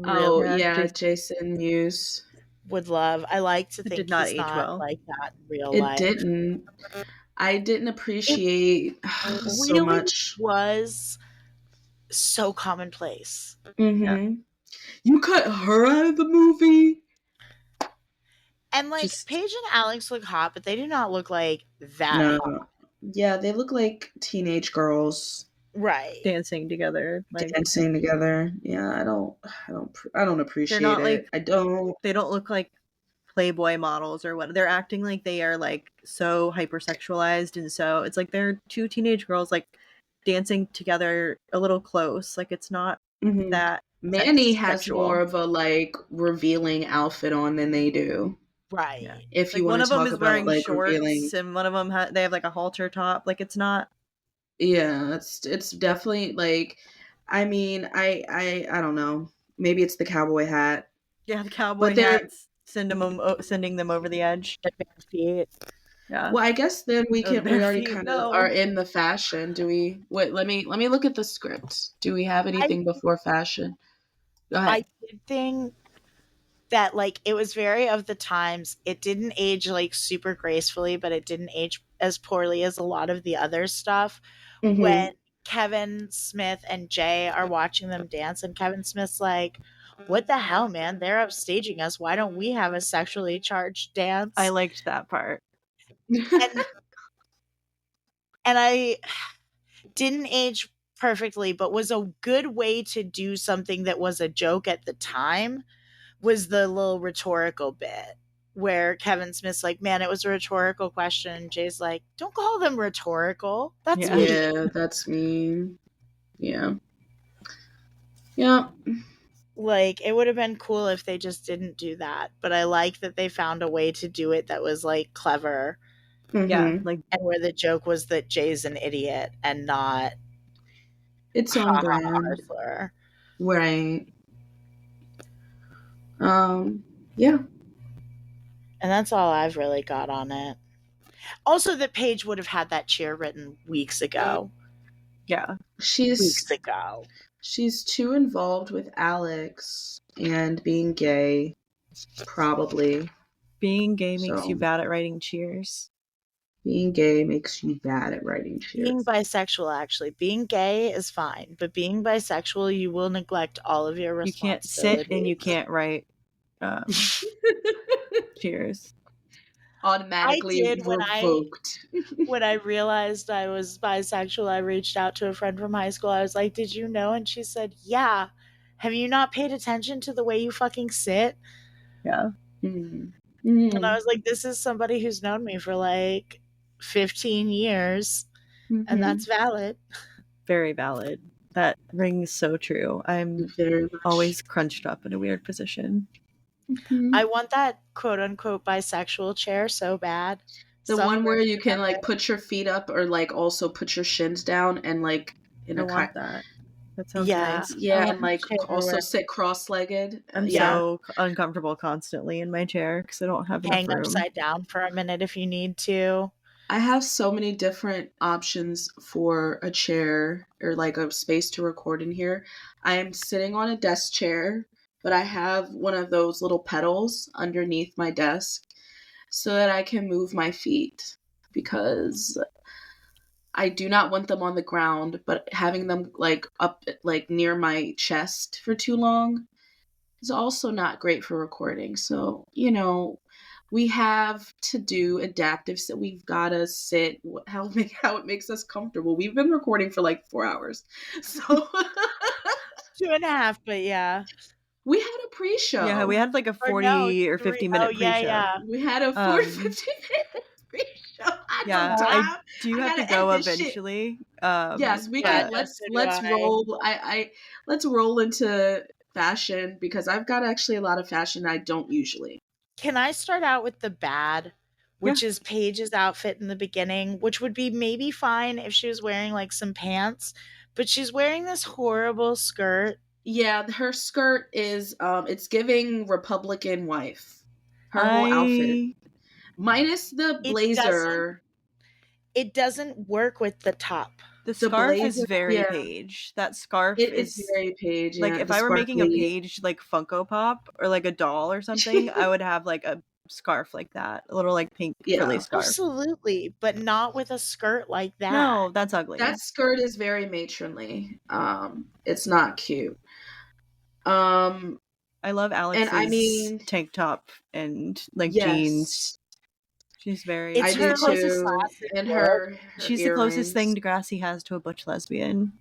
Oh yeah, Jason Muse would love. I like to think did not he's age not well. like that in real It life. didn't. I didn't appreciate so much. Was so commonplace. Mm-hmm. You cut her out of the movie? And like Paige and Alex look hot, but they do not look like that hot. Yeah, they look like teenage girls, right? Dancing together, dancing together. Yeah, I don't appreciate they're not it. I don't. They don't look like Playboy models or what. They're acting like they are like so hypersexualized, and so it's like they're two teenage girls like dancing together a little close. Like it's not that. Manny has sexual. more of a like revealing outfit on than they do. Right. Yeah. If like you one want of to them talk is about wearing like shorts, revealing, and one of them they have like a halter top. Like it's not. Yeah, it's definitely like. I mean, I don't know. Maybe it's the cowboy hat. Yeah, the cowboy hats sending them over the edge. The bare feet. Yeah. Well, I guess then we already kind of are no. in the fashion. Do we? Wait, let me look at the script. Do we have anything before fashion? Go ahead. I did think that like it was very of the times. It didn't age like super gracefully, but it didn't age as poorly as a lot of the other stuff. When Kevin Smith and Jay are watching them dance, and Kevin Smith's like, "What the hell, man? They're upstaging us. Why don't we have a sexually charged dance?" I liked that part. and I didn't age perfectly, but was a good way to do something that was a joke at the time. Was the little rhetorical bit where Kevin Smith's like, "Man, it was a rhetorical question." And Jay's like, "Don't call them rhetorical. That's mean." Yeah, that's mean. Yeah. Yeah. Like, it would have been cool if they just didn't do that, but I like that they found a way to do it that was like clever. Yeah, like, and where the joke was that Jay's an idiot and not it's on brand. Arthur. Right. Yeah. And that's all I've really got on it. Also, that Paige would have had that cheer written weeks ago. Yeah. Weeks ago. She's too involved with Alex and being gay, probably. Being gay makes you bad at writing cheers. Being gay makes you bad at writing cheers. Being bisexual, actually. Being gay is fine, but being bisexual, you will neglect all of your responsibilities. You can't sit and you can't write cheers. Automatically revoked. When I realized I was bisexual, I reached out to a friend from high school. I was like, "Did you know?" And she said, "Yeah. Have you not paid attention to the way you fucking sit?" Yeah. And I was like, this is somebody who's known me for like 15 years. And that's valid. Very valid. That rings so true. I'm always crunched up in a weird position. I want that quote unquote bisexual chair so bad. The one where you can like put your feet up or like also put your shins down and like in a want that. That sounds nice. Yeah, and like also sit cross-legged. I'm so uncomfortable constantly in my chair because I don't have enough room. Hang upside down for a minute if you need to. I have so many different options for a chair or like a space to record in here. I am sitting on a desk chair, but I have one of those little pedals underneath my desk so that I can move my feet because I do not want them on the ground, but having them like up like near my chest for too long is also not great for recording. So, you know, we have to do adaptive, so we've got to sit how it makes us comfortable. We've been recording for like 4 hours. So 2.5, but yeah. We had a pre-show. Yeah, we had like a 40 or 50 minute pre-show. Yeah. We had a 40 50 minute pre-show. I do have to go eventually. Yes, we can. Let's roll. Let's roll into fashion because I've got actually a lot of fashion I don't usually. Can I start out with the bad, which is Paige's outfit in the beginning, which would be maybe fine if she was wearing like some pants, but she's wearing this horrible skirt. Yeah, her skirt is it's giving Republican wife. Her whole outfit. Minus the blazer. It doesn't work with the top. The scarf is very Paige. That scarf is very Paige. Like if I were making a Paige like Funko Pop or like a doll or something, I would have like a scarf like that, a little like pink frilly scarf. Absolutely, but not with a skirt like that. No, that's ugly. That skirt is very matronly. It's not cute. I love Alex's and I mean, tank top and like jeans. yes, She's very. It's I do her like too. classic And look. her She's the closest thing earrings. Degrassi has to a butch lesbian,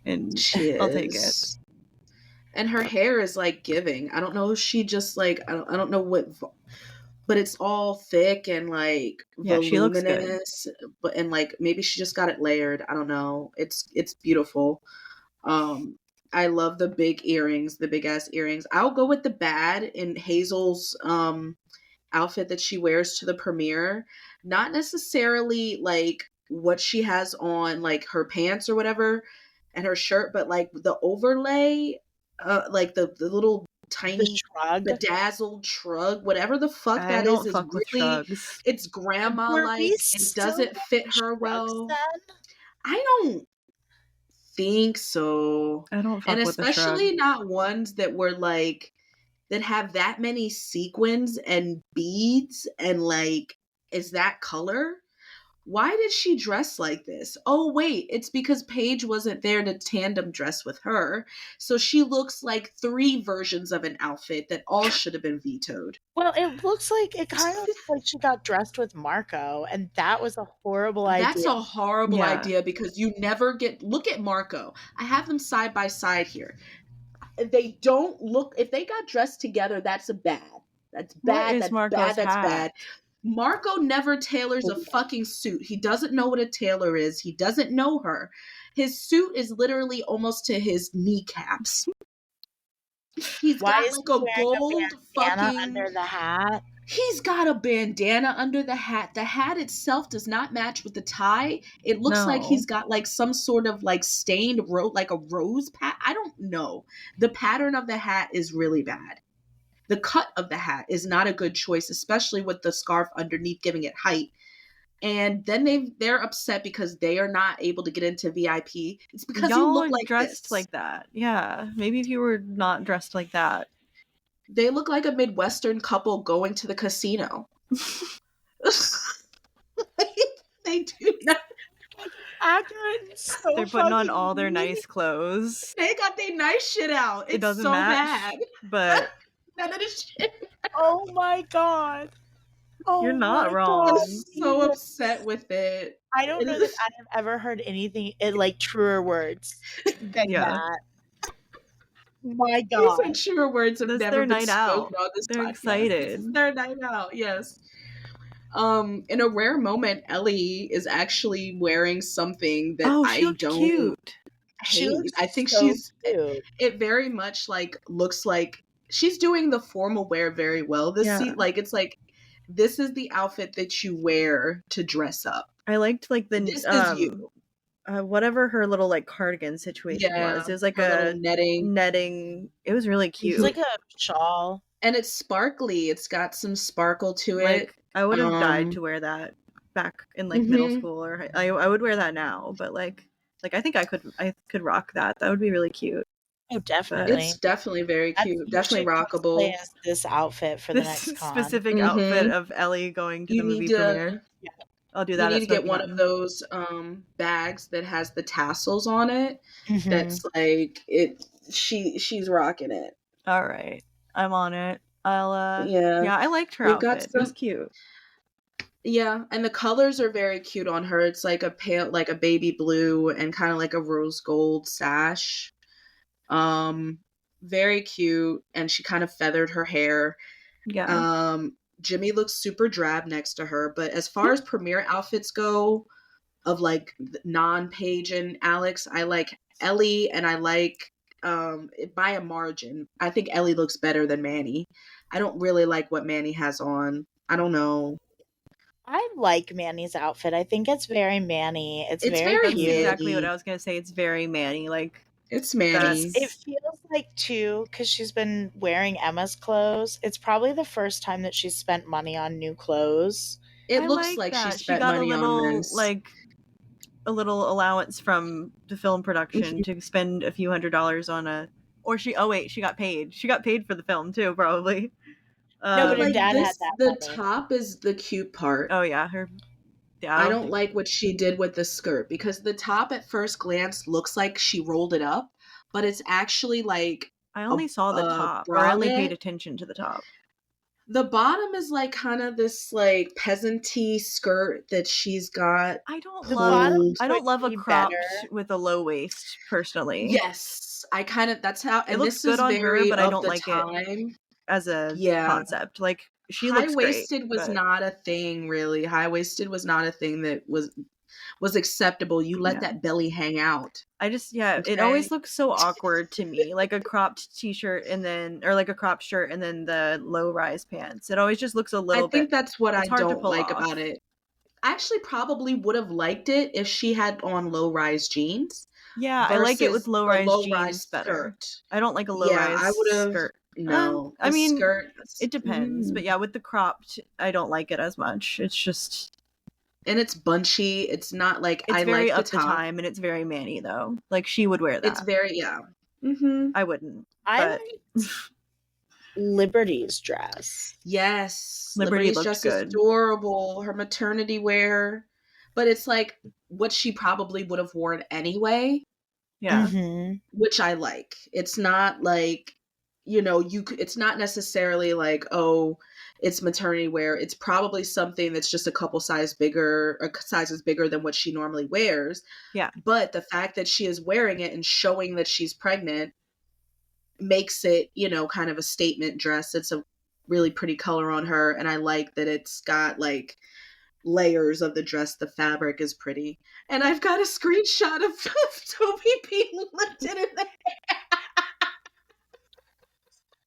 and She I'll take it. is. And her hair is like giving. I don't know if she just like I don't know what, but it's all thick and like Yeah, she looks good. voluminous. But and like maybe she just got it layered. I don't know. It's beautiful. I love the big earrings, the big ass earrings. I'll go with the bad in Hazel's outfit that she wears to the premiere. Not necessarily like what she has on, like her pants or whatever, and her shirt, but like the overlay, like the little The tiny shrug. bedazzled shrug, whatever the fuck I that don't is fuck with really, shrugs. it's grandma Were like. we It still doesn't wearing fit her shrugs well. then? I don't think so. I don't fuck And with a shrug. especially not ones that were like that have that many sequins and beads and like is that color? Why did she dress like this? Oh wait, it's because Paige wasn't there to tandem dress with her. So she looks like 3 versions of an outfit that all should have been vetoed. Well, it looks like it kind of looks like she got dressed with Marco, and that was a horrible That's idea. a horrible Yeah. idea because you never get look at Marco. I have them side by side here. They don't look if they got dressed together, that's a bad. That's What bad. is That's Marco's bad. That's hat? bad. Marco never tailors a fucking suit. He doesn't know what a tailor is. He doesn't know her. His suit is literally almost to his kneecaps. He's Why got is like he a wearing gold a bandana fucking under the hat? He's got a bandana under the hat. The hat itself does not match with the tie. It looks like No. he's got like some sort of like stained like a rose pat. I don't know. The pattern of the hat is really bad. The cut of the hat is not a good choice, especially with the scarf underneath giving it height. And then they're upset because they are not able to get into VIP. It's because Y'all you look are like dressed this. like that. Yeah, maybe if you were not dressed like that. They look like a Midwestern couple going to the casino. They do not. Accurate. and So They're putting on fucking all their mean. nice clothes. They got their nice shit out. It's It doesn't so match, bad. but None of this shit. Oh my god. Oh You're not my wrong. I'm God. so upset with it. I don't know that I have ever heard anything like truer words than Yeah. that. My These god. are truer words have That's never their been night out. spoken on this They're podcast. excited. This is their night out, yes. In a rare moment, Ellie is actually wearing something that Oh, she I looked don't cute. She hate. looks I think so she's cute. it very much like looks like she's doing the formal wear very well this Yeah. like it's like this is the outfit that you wear to dress up. I liked like the This is you. whatever her little like cardigan situation was. It was like her a little netting. It was really cute. It's like a shawl. And it's sparkly. It's got some sparkle to it. Like I would have died Um, to wear that back in like middle school or I would wear that now, but like I think I could rock that. That would be really cute. Oh, definitely. It's definitely very cute. You Definitely should rockable. cosplay as this outfit for the This next con. specific Mhm. outfit of Ellie going to You the movie need to- premiere. I'll do You that. need at to get Smoky one Mountain. of those bags that has the tassels on it. Mhm. That's like it. She's rocking it. All right, I'm on it. I'll Yeah. I liked her We've got outfit. It was some- cute. Yeah, and the colors are very cute on her. It's like a pale, like a baby blue and kind of like a rose gold sash. Very cute, and she kind of feathered her hair. Yeah. Jimmy looks super drab next to her, but as far as premiere outfits go, of like non-Paige and Alex, I like Ellie, and I like by a margin. I think Ellie looks better than Manny. I don't really like what Manny has on. I don't know. I like Manny's outfit. I think it's very Manny. It's very very That's cute. Manny. exactly what I was gonna say. It's very Manny. Like It's Manny. It feels like too, because she's been wearing Emma's clothes. It's probably the first time that she's spent money on new clothes. It I looks like that. she spent got money a little on this. like a little allowance from the film production to spend a few $100s on a. Or she got paid. She got paid for the film too, probably. No, but her like dad had this, that the money. top is the cute part. Oh yeah, her. Yeah, I don't like what she did with the skirt because the top at first glance looks like she rolled it up, but it's actually like I only saw the top, or I only paid attention to the top. The bottom is like kind of this like peasanty skirt that she's got. I don't love a cropped with a low waist personally. Yes, I kind of that's how. And it looks good on her, but I don't like it as a concept. Like she looks great. High-waisted was not a thing, really. High-waisted was not a thing that was acceptable. You let that belly hang out. It always looks so awkward to me. Like a cropped t-shirt or like a cropped shirt and then the low-rise pants. It always just looks a little bit. I think that's what I don't like about it. I actually probably would have liked it if she had on low-rise jeans. Yeah, I like it with low-rise jeans better. Skirt. I don't like a low-rise skirt. No, I mean, skirt, it depends. But yeah, with the cropped, I don't like it as much. It's just... And it's bunchy. It's not like it's I very like up the top. to time, and it's very Manny though. Like she would wear that. It's very Mm-hmm. I wouldn't. I like Liberty's dress. Yes, Liberty's dress good. Is adorable. Her maternity wear, but it's like what she probably would have worn anyway. Yeah, which I like. It's not like it's not necessarily like it's maternity wear. It's probably something that's just a couple sizes bigger than what she normally wears. Yeah. But the fact that she is wearing it and showing that she's pregnant makes it, kind of a statement dress. It's a really pretty color on her. And I like that it's got like layers of the dress. The fabric is pretty. And I've got a screenshot of Toby being lifted in the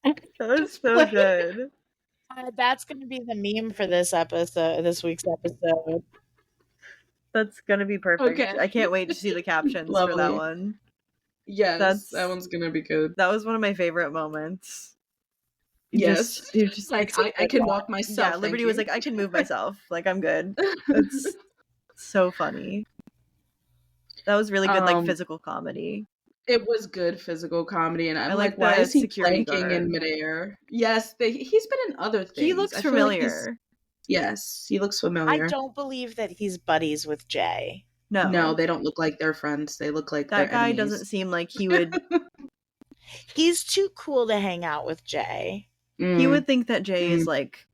hair. That was so good. That's going to be the meme for this week's episode. That's going to be perfect. Okay. I can't wait to see the captions for that one. Yes, that one's going to be good. That was one of my favorite moments. You're just like, I can walk myself. Yeah, Liberty was like, I can move myself. Like, I'm good. It's so funny. That was really good, like, physical comedy. It was good physical comedy, and I'm like, why is he security planking guard in midair? Yes, he's been in other things. He looks familiar. Yes, he looks familiar. I don't believe that he's buddies with Jay. No, they don't look like they're friends. They look like that guy enemies. Doesn't seem like he would. He's too cool to hang out with Jay. He would think that Jay is like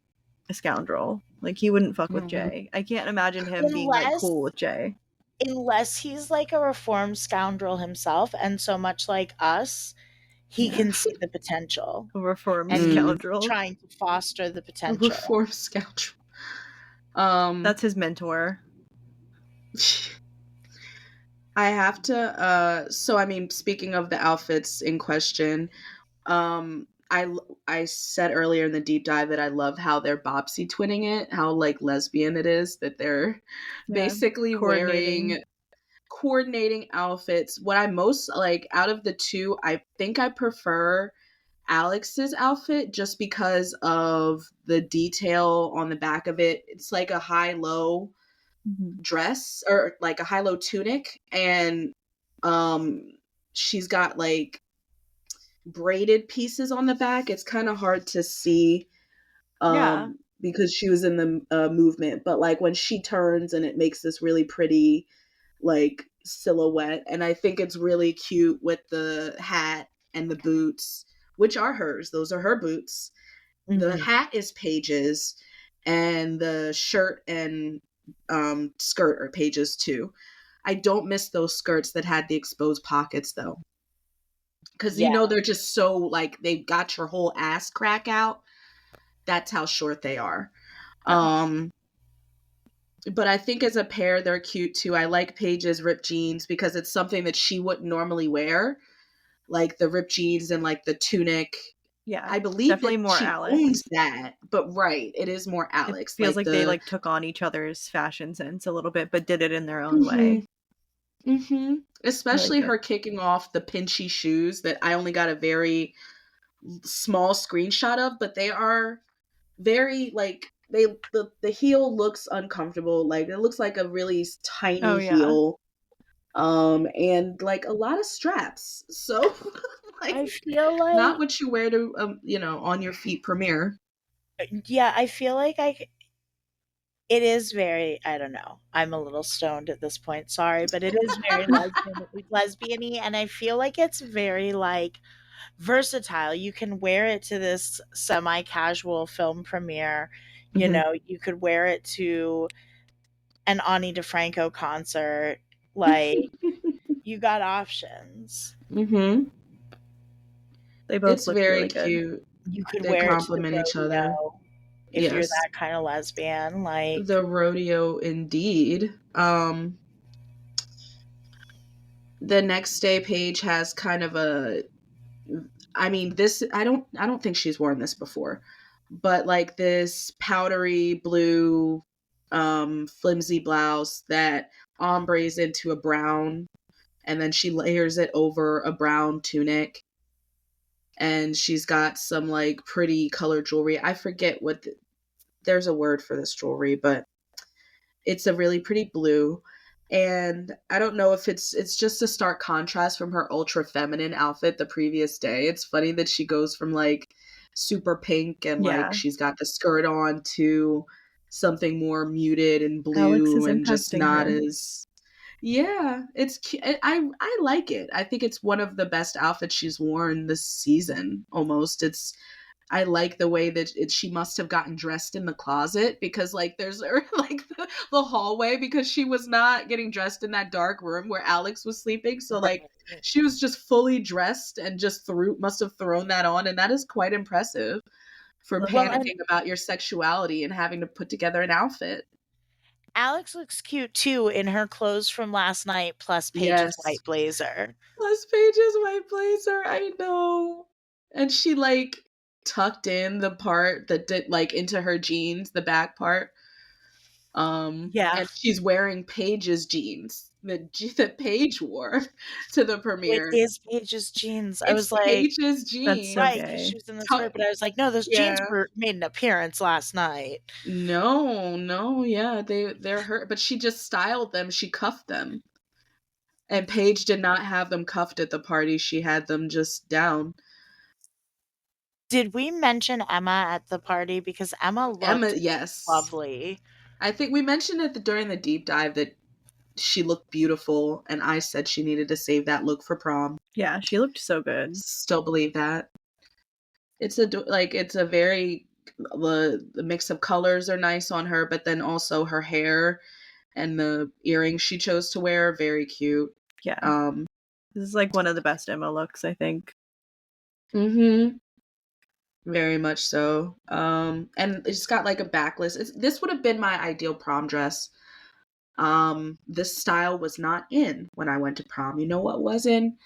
a scoundrel. Like he wouldn't fuck with Jay. I can't imagine him being like cool with Jay. Unless he's like a reformed scoundrel himself, and so much like us, he can see the potential. A reformed scoundrel. Trying to foster the potential. A reformed scoundrel. That's his mentor. I have to so I mean, speaking of the outfits in question, I said earlier in the deep dive that I love how they're Bobsy twinning it, how like lesbian it is that they're basically wearing coordinating outfits. What I most like out of the two, I think I prefer Alex's outfit just because of the detail on the back of it. It's like a high-low dress or like a high-low tunic, and she's got like braided pieces on the back. It's kind of hard to see because she was in the movement, but like when she turns and it makes this really pretty like silhouette, and I think it's really cute with the hat and the boots, which are hers. Those are her boots. The hat is Paige's, and the shirt and skirt are Paige's too. I don't miss those skirts that had the exposed pockets though, because they're just so like they've got your whole ass crack out. That's how short they are. But I think as a pair they're cute too. I like Paige's ripped jeans because it's something that she wouldn't normally wear, like the ripped jeans and like the tunic. Yeah, I believe definitely that more she Alex. owns that, but it is more Alex. It feels like they like took on each other's fashion sense a little bit, but did it in their own way. Especially her kicking off the pinchy shoes that I only got a very small screenshot of, but they are very like the heel looks uncomfortable. Like it looks like a really tiny heel. And like a lot of straps. So like, I feel like not what you wear to on your feet premiere. Yeah, I feel like it is very, I don't know. I'm a little stoned at this point, sorry, but it is very lesbian-y, and I feel like it's very like versatile. You can wear it to this semi-casual film premiere. You know, you could wear it to an Ani DeFranco concert. Like, you got options. Mm-hmm. They both It's look very really good. cute. You could They wear it to the complement each other. rodeo if you're Yes. that kind of lesbian. Like, The rodeo indeed. The next day page has kind of a, I mean, this I don't think she's worn this before, but like this powdery blue flimsy blouse that ombres into a brown, and then she layers it over a brown tunic, and she's got some like pretty colored jewelry. I forget there's a word for this jewelry, but it's a really pretty blue. And I don't know if it's just a stark contrast from her ultra feminine outfit the previous day. It's funny that she goes from like super pink and Yeah. like she's got the skirt on to something more muted and Alex blue is and just impacting not her. as, yeah, it's I like it. I think it's one of the best outfits she's worn this season. Almost, I like the way that she must have gotten dressed in the closet, because like there's like the hallway, because she was not getting dressed in that dark room where Alex was sleeping. So like she was just fully dressed and just must have thrown that on, and that is quite impressive for Well, panicking about your sexuality and having to put together an outfit. Alex looks cute too in her clothes from last night, plus Paige's Yes. white blazer. Plus Paige's white blazer, I know. And she like tucked in the part that did like into her jeans, the back part. Yeah. And she's wearing Paige's jeans that Paige wore to the premiere. It is Paige's jeans. I It's was like, Paige's jeans. so right, gay. because she was in the skirt, but I was like, no, those jeans Yeah. were made an appearance last night. No, yeah, they're her, but she just styled them. She cuffed them. And Paige did not have them cuffed at the party. She had them just down. Did we mention Emma at the party? Because Emma looked yes. lovely. I think we mentioned it during the deep dive that she looked beautiful, and I said she needed to save that look for prom. Yeah, she looked so good. Still believe that. It's a very, the mix of colors are nice on her, but then also her hair and the earrings she chose to wear, very cute. Yeah. This is like one of the best Emma looks, I think. Mm-hmm. Very much so. And it's got like a backless. This would have been my ideal prom dress. This style was not in when I went to prom. You know what was in?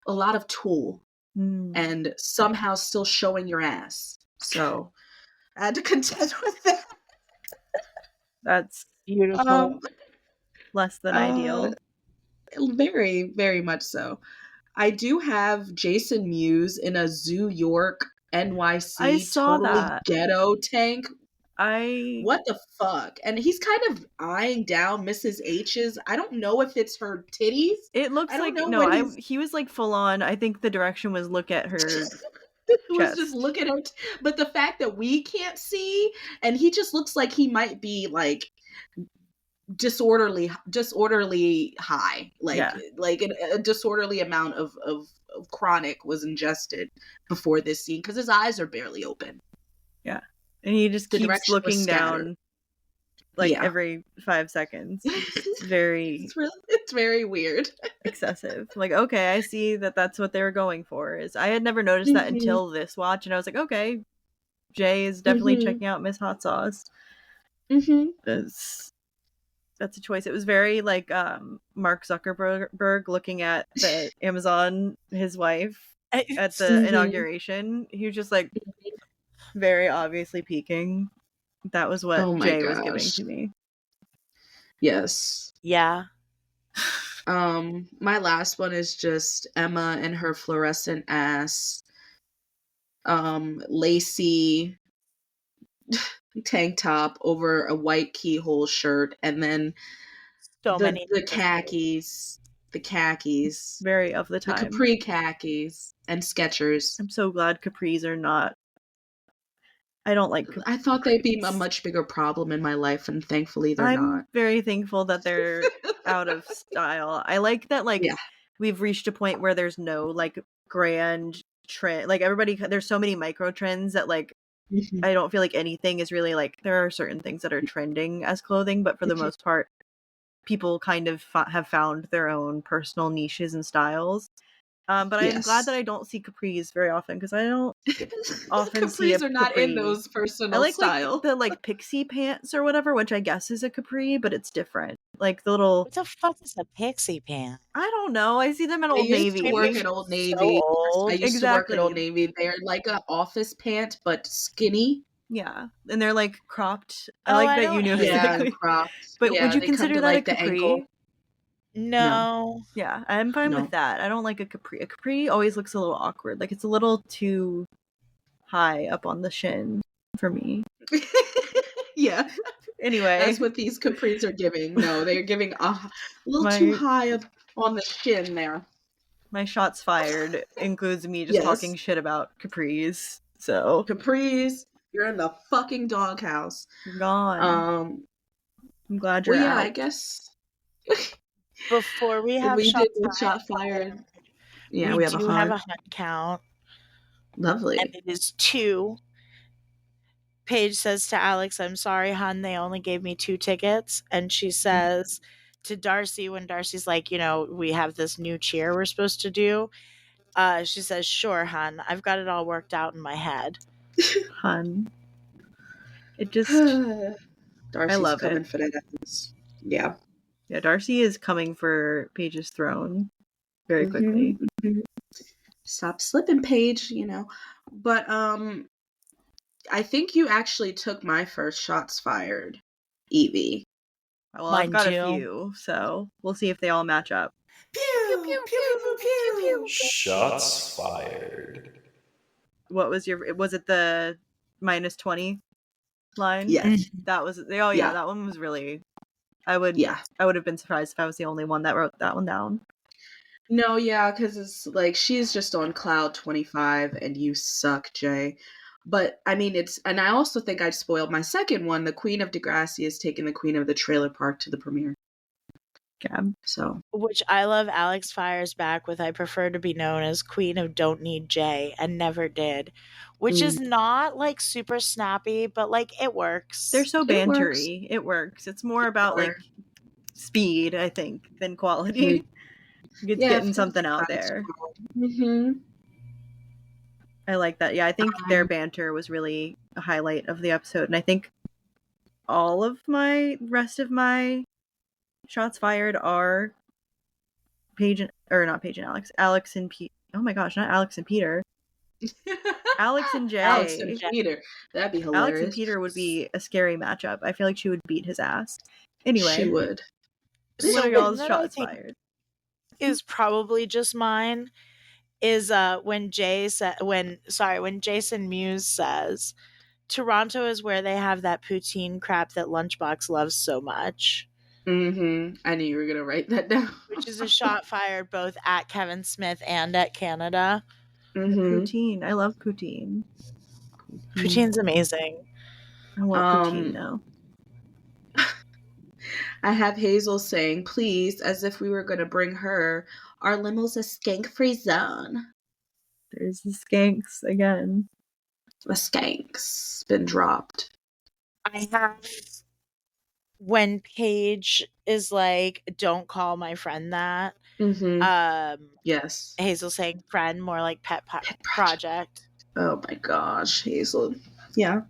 A lot of tulle. And somehow still showing your ass. So I had to contend with that. That's beautiful. Less than ideal. Very, very much so. I do have Jason Mewes in a Zoo York NYC I saw totally that. ghetto tank. What the fuck? And he's kind of eyeing down Mrs. H's. I don't know if it's her titties. It looks like he was like full on. I think the direction was look at her. It was just looking at, but the fact that we can't see, and he just looks like he might be like disorderly high, like a disorderly amount of chronic was ingested before this scene, because his eyes are barely open. Yeah, and he just keeps looking down every 5 seconds. It's very it's very weird. Excessive. Like, okay, I see that's what they were going for. I had never noticed that until this watch, and I was like, okay, Jay is definitely checking out Miss Hot Sauce. That's a choice. It was very like Mark Zuckerberg looking at the Amazon, his wife, at the inauguration. He was just like very obviously peeking. That was what Jay was giving to me. Yes. Yeah. My last one is just Emma and her fluorescent ass, lacy tank top over a white keyhole shirt, and then the khakis, very of the time, the capri khakis and Skechers. I'm so glad capris are not. I don't like capris. I thought they'd be a much bigger problem in my life, and thankfully they're not. I'm very thankful that they're out of style. I like that we've reached a point where there's no like grand trend. Like everybody, there's so many micro trends that like I don't feel like anything is really like, there are certain things that are trending as clothing, but for the most part, people kind of have found their own personal niches and styles. But I'm glad that I don't see capris very often, because I don't often see a capris are not in capri. those personal I like style. the like pixie pants or whatever, which I guess is a capri, but it's different. Like the little. What the fuck is a pixie pant? I don't know. I see them at I Old used to work Navy. at Old So Navy. old. I used to work at Old Exactly. Navy. They're like an office pant, but skinny. Yeah, and they're like cropped. I Oh, like I that don't you know hate Yeah, exactly. and cropped. But Yeah, would you they come consider to that a like the ankle. capri? No. Yeah, I'm fine No. with that. I don't like a capri. A capri always looks a little awkward. Like it's a little too high up on the shin for me. Yeah, Anyway, that's what these capris are giving. No, they're giving a little My- too high up on the shin there. my shots fired includes me just Yes. talking shit about capris. So Capris, you're in the fucking doghouse. you're gone. I'm glad you're Well, yeah, out. I guess Before we have we shots did the shot fired. Yeah, we we have a do have a hunt. hunt count, Lovely. and it is 2. Paige says to Alex, "I'm sorry, hun, they only gave me 2 tickets." And she says to Darcy, when Darcy's like, we have this new cheer we're supposed to do, she says, "Sure, hun, I've got it all worked out in my head." Hun. It just Darcy's love coming it. for that ass. Yeah. Yeah, Darcy is coming for Paige's throne very quickly. Stop slipping, Paige, But I think you actually took my first shots fired, Eevee. Well, Mine I've got too. a few, so we'll see if they all match up. Pew, pew, pew, pew. Shots fired. What was it the -20 line? Yes. That was Yeah. that one was really I would have been surprised if I was the only one that wrote that one down. No, yeah, because it's like she's just on cloud 25 and you suck, Jay. But I mean, and I also think I spoiled my second one. The Queen of Degrassi is taking the Queen of the Trailer Park to the premiere. Gab. So, Which I love. Alex fires back with, "I prefer to be known as Queen of Don't Need Jay and never did," which is not like super snappy, but like it works. They're so It works. bantery. It works. It's more about like speed, I think, than quality. It's getting something out there. I like that. Yeah, I think their banter was really a highlight of the episode, and I think all of rest of my shots fired are not Paige and Alex and Pete. Oh my gosh, not Alex and Peter. Alex and Jay. Alex and Peter. That'd be hilarious. Alex and Peter would be a scary matchup. I feel like she would beat his ass. Anyway, she would. What are y'all's shots fired? Is probably just mine. Is when Jason Muse says, "Toronto is where they have that poutine crap that Lunchbox loves so much." I knew you were gonna write that down. Which is a shot fired both at Kevin Smith and at Canada. Poutine. I love poutine. Poutine's amazing. I want poutine now. I have Hazel saying, "Please," as if we were going to bring her. Our limo's a skank-free zone. There's the skanks again. A skank's been dropped. I have when Paige is like, "Don't call my friend that." Yes. Hazel saying friend, more like pet project. Oh my gosh, Hazel. Yeah.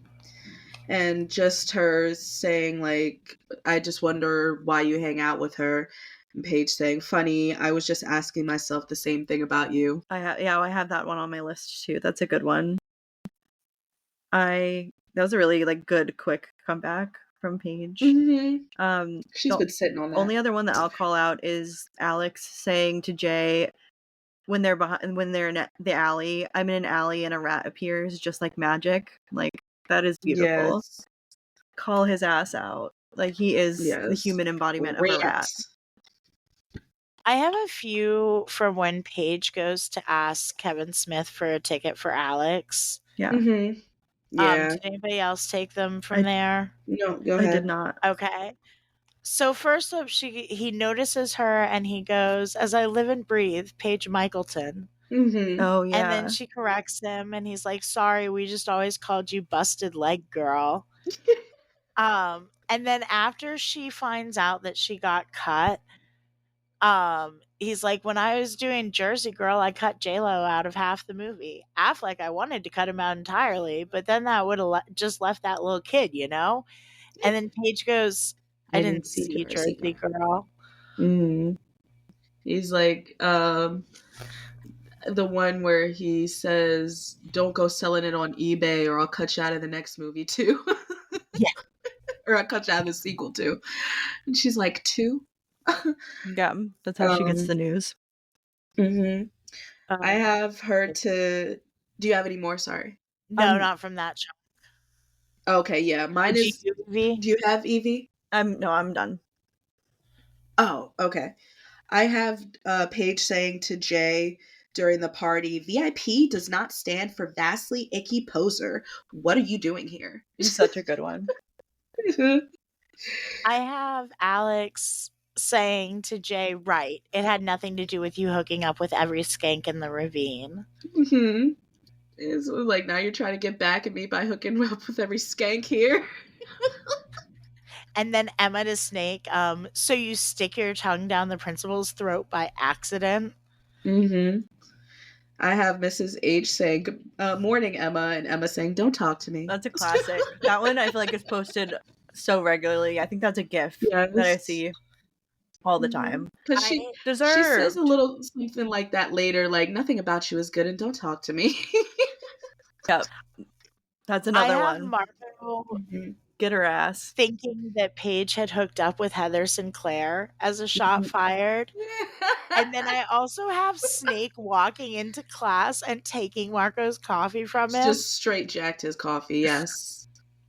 And just her saying, like, "I just wonder why you hang out with her." And Paige saying, "Funny, I was just asking myself the same thing about you." I have that one on my list too. That's a good one. That was a really like good quick comeback from Paige. She's been sitting on that. Only other one that I'll call out is Alex saying to Jay when they're in the alley, "I'm in an alley and a rat appears just like magic." Like that is beautiful. Yes. Call his ass out. Like he is the human embodiment of a rat. I have a few from when Paige goes to ask Kevin Smith for a ticket for Alex. Yeah. Yeah. Did anybody else take them from there? No, go ahead. I did not. Okay. So first up, he notices her and he goes, "As I live and breathe, Paige Michaelton." Oh yeah. And then she corrects him and he's like, sorry, we just always called you busted leg girl. And then after she finds out that she got cut, he's like, when I was doing Jersey Girl, I cut J-Lo out of half the movie. Affleck, I wanted to cut him out entirely, but then that would have just left that little kid, you know? And then Paige goes, I didn't see Jersey Girl. He's like, the one where he says, don't go selling it on eBay or I'll cut you out of the next movie too. Yeah. Or I'll cut you out of the sequel too. And she's like, 2? Yeah, that's how she gets the news. I have her to... Do you have any more? Sorry. No, not from that show. Okay, yeah. Mine is... Do you have Eevee? No, I'm done. Oh, okay. I have Paige saying to Jay during the party, VIP does not stand for vastly icky poser. What are you doing here? It's such a good one. I have Alex saying to Jay, right, it had nothing to do with you hooking up with every skank in the ravine. It's like, now you're trying to get back at me by hooking up with every skank here. And then Emma to Snake, so you stick your tongue down the principal's throat by accident. I have Mrs. H saying, morning, Emma, and Emma saying, don't talk to me. That's a classic. That one I feel like is posted so regularly. I think that's a gif that I see all the time. Because she says a little something like that later, like, nothing about you is good and don't talk to me. Yep. That's another one. Marco get her ass. Thinking that Paige had hooked up with Heather Sinclair as a shot fired. And then I also have Snake walking into class and taking Marco's coffee from him. Just straight jacked his coffee, yes.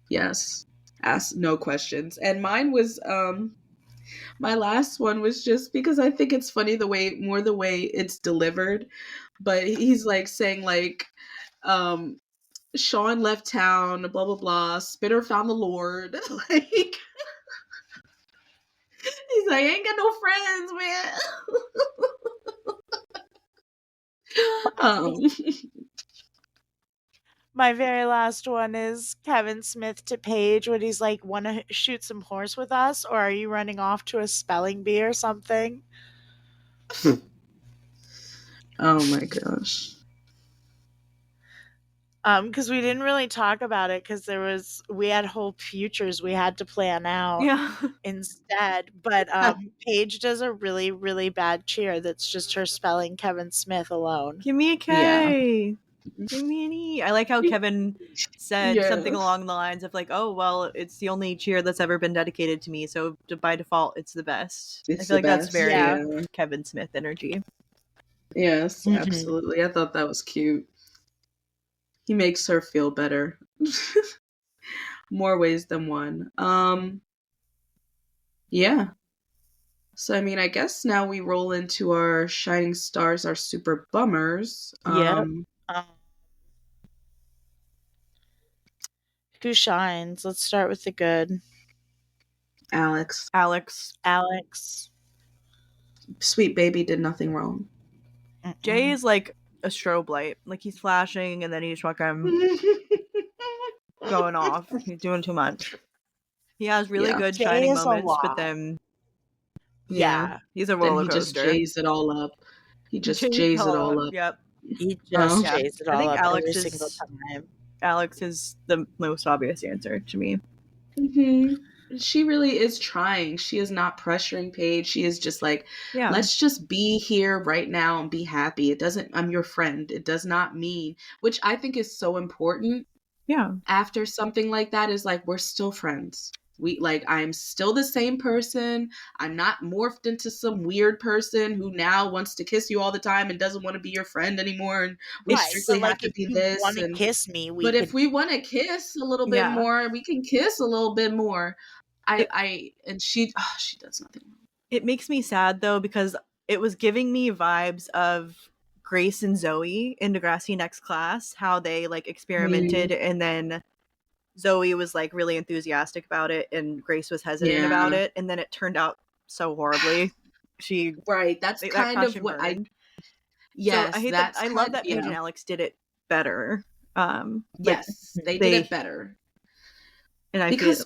Yes. Ask no questions. And mine was my last one was just because I think it's funny the way it's delivered. But he's like saying like Sean left town, blah blah blah, Spitter found the Lord. Like he's like, I ain't got no friends, man. My very last one is Kevin Smith to Paige when he's like, want to shoot some horse with us, or are you running off to a spelling bee or something? Oh my gosh. Because we didn't really talk about it because we had whole futures we had to plan out instead. But Paige does a really, really bad cheer that's just her spelling Kevin Smith alone. Give me a K. Yeah. Give me an E. I like how Kevin said something along the lines of like, oh, well, it's the only cheer that's ever been dedicated to me. So by default, it's the best. I feel like that's very Kevin Smith energy. Yes, absolutely. I thought that was cute. He makes her feel better. More ways than one. Yeah. So, I mean, I guess now we roll into our shining stars, our super bummers. Who shines? Let's start with the good. Alex. Sweet baby did nothing wrong. Jay is like a strobe light. Like he's flashing and then he's fucking going off. He's doing too much. He has really good Jay shining moments, but then he's a roller coaster. He just jays it all up. He just jays it all up. Yep. He just jays it all up Alex every is, single time. Alex is the most obvious answer to me. She really is trying. She is not pressuring Paige. She is just like, let's just be here right now and be happy. I'm your friend. It does not mean, which I think is so important. Yeah. After something like that is like, we're still friends. I'm still the same person. I'm not morphed into some weird person who now wants to kiss you all the time and doesn't want to be your friend anymore. And we strictly have to be this. Want to kiss me? If we want to kiss a little bit more, we can kiss a little bit more. She does nothing wrong. It makes me sad though, because it was giving me vibes of Grace and Zoe in Degrassi Next Class, how they like experimented and then Zoe was like really enthusiastic about it and Grace was hesitant about it, and then it turned out so horribly. That's kind of what Yes, so I hate that. I love that Paige and Alex did it better. Yes, they did it better. And I because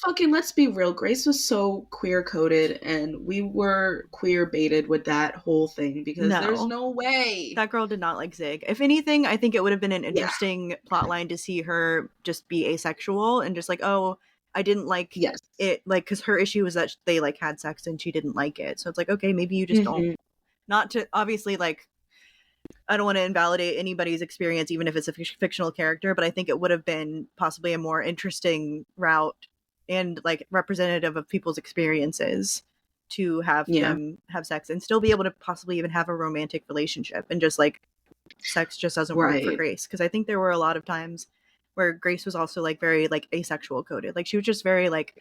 fucking, let's be real, Grace was so queer coded, and we were queer baited with that whole thing because there's no way that girl did not like Zig. If anything, I think it would have been an interesting plot line to see her just be asexual and just like, oh, I didn't like it, like, because her issue was that they like had sex and she didn't like it. So it's like, okay, maybe you just don't. Not to obviously, like, I don't want to invalidate anybody's experience, even if it's a fictional character, but I think it would have been possibly a more interesting route and like representative of people's experiences to have them have sex and still be able to possibly even have a romantic relationship, and just like sex just doesn't work for Grace. Because I think there were a lot of times where Grace was also like very like asexual coded, like she was just very like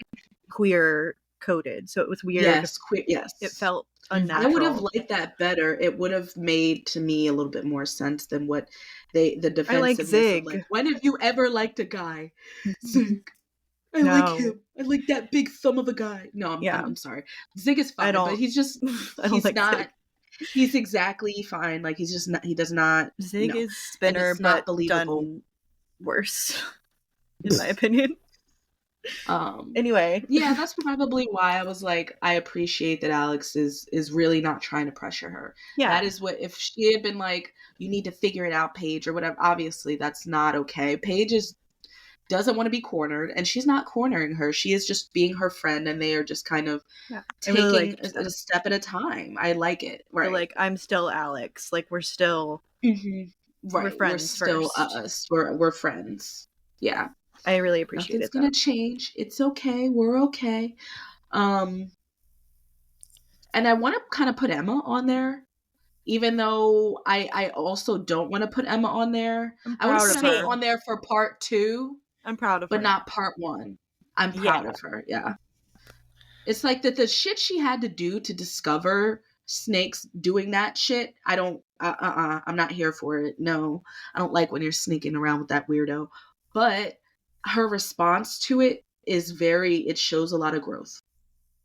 queer coded, so it was weird. It felt unnatural. I would have liked that better. It would have made to me a little bit more sense than what the defensiveness I like Zig. of like, when have you ever liked a guy? Zig. I like him. I like that big thumb of a guy. No, I'm sorry. Zig is fine, but he's just he's like not Zig. He's exactly fine. Like he's just not, he does not Zig is spinner, but not believable. Done worse in my opinion. Anyway, yeah, that's probably why I was like, I appreciate that Alex is really not trying to pressure her. Yeah, that is what, if she had been like, you need to figure it out, Paige, or whatever, obviously that's not okay. Paige doesn't want to be cornered, and she's not cornering her. She is just being her friend, and they are just kind of taking really a step at a time. I like it. Right, so like, I'm still Alex. Like, we're still right. We're friends. We're still first. Us. We're friends. Yeah. I really appreciate it. It's gonna change. It's okay. We're okay. And I want to kind of put Emma on there, even though I also don't want to put Emma on there. I want to stay on there for part 2. I'm proud of her, but not part 1. I'm proud of her. Yeah. It's like the shit she had to do to discover snakes doing that shit. I don't. I'm not here for it. No, I don't like when you're sneaking around with that weirdo. But her response to it is it shows a lot of growth.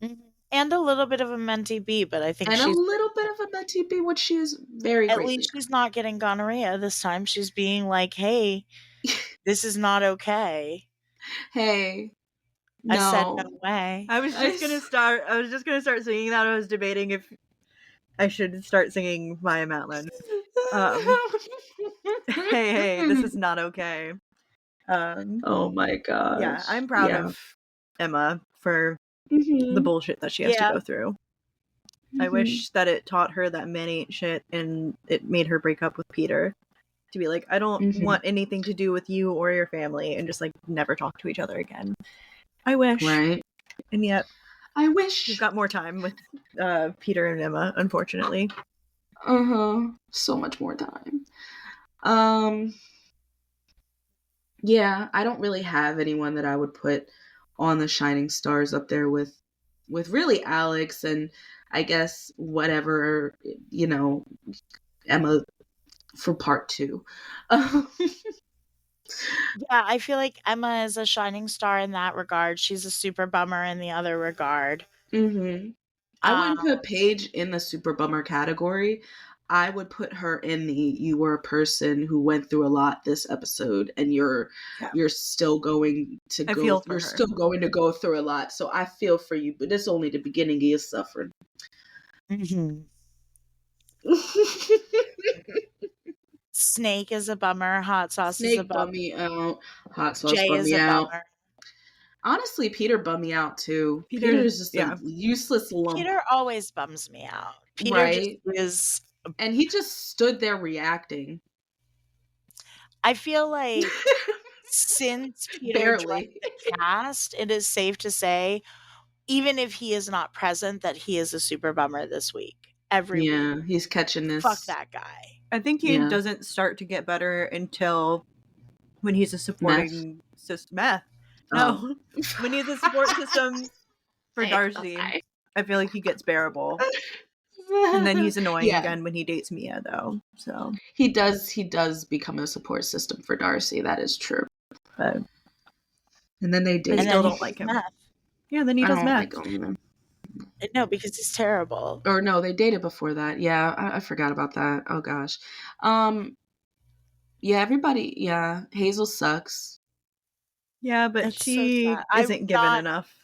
And a little bit of a mentee bee, but I think a little bit of a mentee bee, which she is very at least she's not getting gonorrhea this time. She's being like, hey, this is not okay. Hey, I said no way. I was just gonna start singing that. I was debating if I should start singing Maya Matlin. Hey, this is not okay. Oh my god. Yeah, I'm proud of Emma for the bullshit that she has to go through. I wish that it taught her that men ain't shit, and it made her break up with Peter. To be like, I don't want anything to do with you or your family, and just like never talk to each other again. I wish. Right. And yet, I wish we've got more time with Peter and Emma, unfortunately. So much more time. Yeah, I don't really have anyone that I would put on the shining stars up there with really Alex, and I guess whatever, Emma for part 2. Yeah, I feel like Emma is a shining star in that regard. She's a super bummer in the other regard. I wouldn't put Paige in the super bummer category. I would put her in the, you were a person who went through a lot this episode, and you're still going to still going to go through a lot. So I feel for you, but it's only the beginning of your suffering. Snake is a bummer. Hot sauce is a bummer. Me out. Hot sauce Jay bum me out. Bummer. Honestly, Peter bummed me out too. Peter is just a useless lump. Peter always bums me out. Peter just is. And he just stood there reacting. I feel like since Peter joined the cast, it is safe to say, even if he is not present, that he is a super bummer this week. Every week. He's catching this. Fuck that guy. I think he doesn't start to get better until when he's a supporting system. No, when he's a support system for Darcy, I feel like he gets bearable. And then he's annoying again when he dates Mia, though. So he does become a support system for Darcy. That is true. But, and then they date. I still don't like him. Yeah, then he does math. No, because he's terrible. Or no, they dated before that. Yeah, I forgot about that. Oh gosh. Yeah, everybody. Yeah, Hazel sucks. Yeah, but It's so she sad. isn't given enough.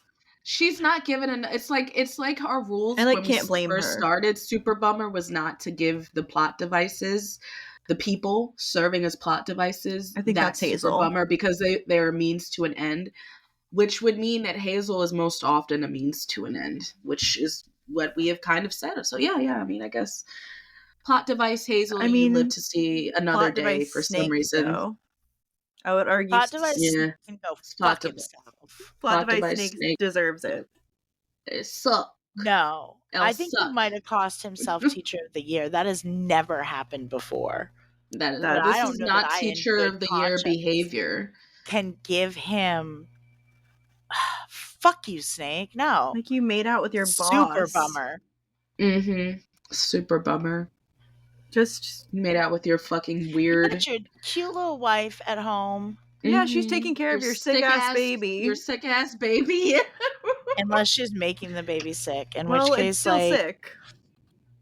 She's not given an. It's like our rules I, like, when can't we blame first her. started. Super Bummer was not to give the plot devices, the people serving as plot devices. I think that's Super Hazel. Bummer because they are a means to an end, which would mean that Hazel is most often a means to an end, which is what we have kind of said. So yeah. I mean, I guess plot device Hazel, I you mean, live to see another plot day device for some Snake, reason. though. I would argue Plot device Yeah. can go Plot fuck device. himself. plot device device Snake Snake. deserves it. It suck. No, It'll I think he suck. might have cost himself Teacher of the Year. That has never happened before. That is, That- this I don't is know not that I, in teacher good of the year conscience, behavior. Can give him. Fuck you, Snake. No. Like, you made out with your boss. Super bummer. Mm-hmm. Super bummer. Just, You made out with your fucking You weird. got your cute little wife at home. yeah, she's taking care of your sick-ass baby. Your sick ass baby. Unless she's making the baby sick. In well, which case, it's still like,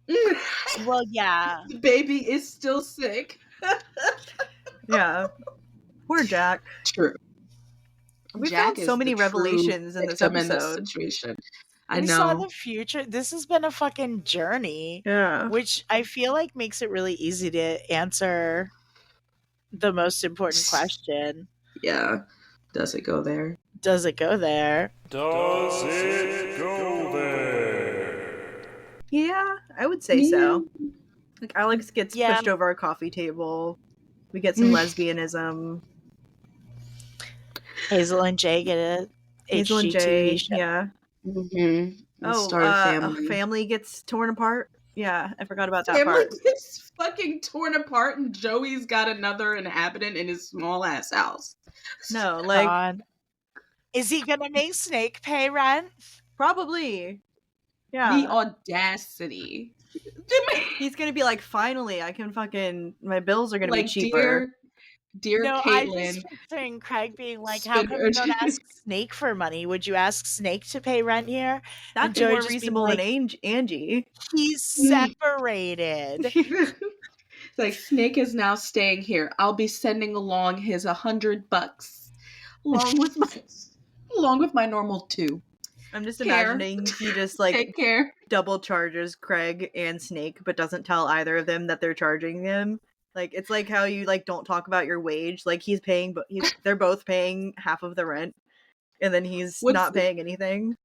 sick. well, yeah. The baby is still sick. Yeah. Poor Jack. True. We Jack found so is many the true revelations in this victim in this episode. situation. I We saw know. the future. This has been a fucking journey. Yeah. Which I feel like makes it really easy to answer the most important question. Yeah. Does it go there? Does it go there? Does it go there? Yeah, I would say so. Like, Alex gets Yeah. pushed over our coffee table. We get some lesbianism. Hazel and Jay get a Hazel and HGTV Jay, show. yeah. Mm-hmm. Start a family. Family gets torn apart. Yeah, I forgot about that Family part. gets fucking torn apart, and Joey's got another inhabitant in his small ass house. No, like, God. Is he gonna make Snake pay rent? probably. The Yeah. audacity. He's gonna be like, finally, I can fucking, my bills are gonna be Like, cheaper. dear No, I'm Caitlin. just picturing Craig being like, Spend how come you don't urgent- ask Snake for money? Would you ask Snake to pay rent here? That'd And be Joey more just be reasonable like, than Angie. He's separated. It's like, Snake is now staying here. I'll be sending along his $100 along with my normal 2. I'm just Care. imagining he just like Take care. double charges Craig and Snake, but doesn't tell either of them that they're charging him. Like, it's like how you like don't talk about your wage. Like, he's paying, but they're both paying half of the rent, and then he's not paying anything.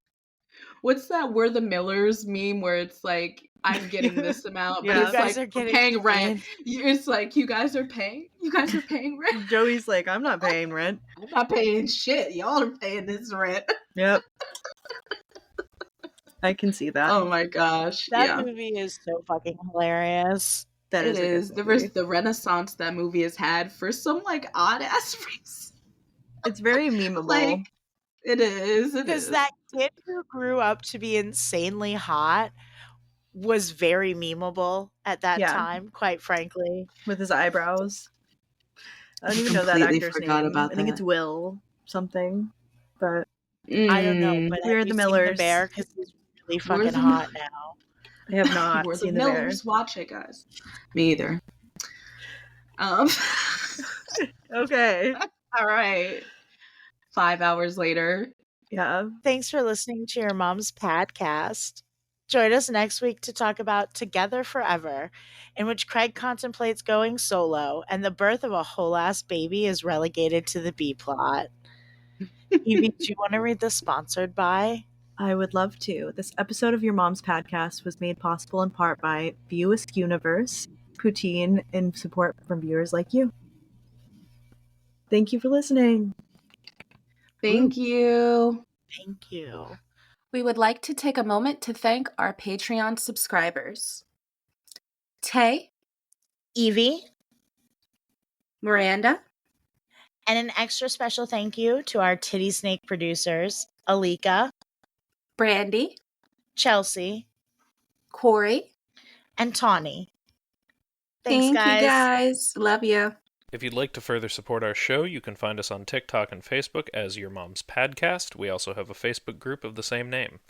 What's that We're the Millers meme where it's like, I'm getting this amount, but Yeah. it's You guys like, are getting paying rent. paid. It's like, you guys are paying rent. Joey's like, I'm not paying rent. I'm not paying shit. Y'all are paying this rent. Yep. I can see that. Oh my gosh. That Yeah. movie is so fucking hilarious. That It is. a good is. movie. The renaissance that movie has had for some like odd ass reason. It's very memeable. Like, it is. Because that kid who grew up to be insanely hot was very memeable at that Yeah. time, quite frankly. With his eyebrows. I don't I even know that completely actor's forgot name. about I think that. it's Will something. But I don't know, but We're have the you seen Millers. The Bear? Because he's really We're fucking the hot now. I have not We're the seen The Bear. Millers. Watch it, guys. Me either. Um. Okay. All right. 5 hours later. Yeah. Thanks for listening to your mom's Pahdcast. Join us next week to talk about Together Forever, in which Craig contemplates going solo and the birth of a whole ass baby is relegated to the B plot. Eevee, do you want to read the sponsored by? I would love to. This episode of Your Mom's Podcast was made possible in part by View Universe, Poutine, and support from viewers like you. Thank you for listening. Thank you. Thank you. We would like to take a moment to thank our Patreon subscribers. Tay, Eevee, Miranda, and an extra special thank you to our TiddySnake producers, Alyka, Brandi, Chelsea, Corrie. and Tawny. Thank Thanks, guys. you guys. Love you. If you'd like to further support our show, you can find us on TikTok and Facebook as Your Mom's Pahdcast. We also have a Facebook group of the same name.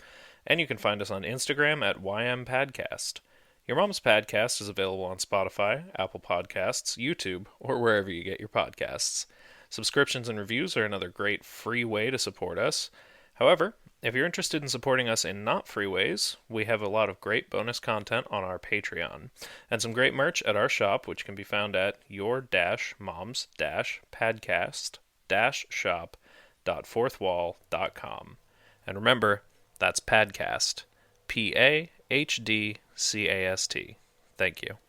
And you can find us on Instagram at YMPadcast. Your Mom's Pahdcast is available on Spotify, Apple Podcasts, YouTube, or wherever you get your podcasts. Subscriptions and reviews are another great free way to support us. However, if you're interested in supporting us in not free ways, we have a lot of great bonus content on our Patreon, and some great merch at our shop, which can be found at your-moms-padcast-shop.fourthwall.com. And remember, that's Pahdcast. Pahdcast. Thank you.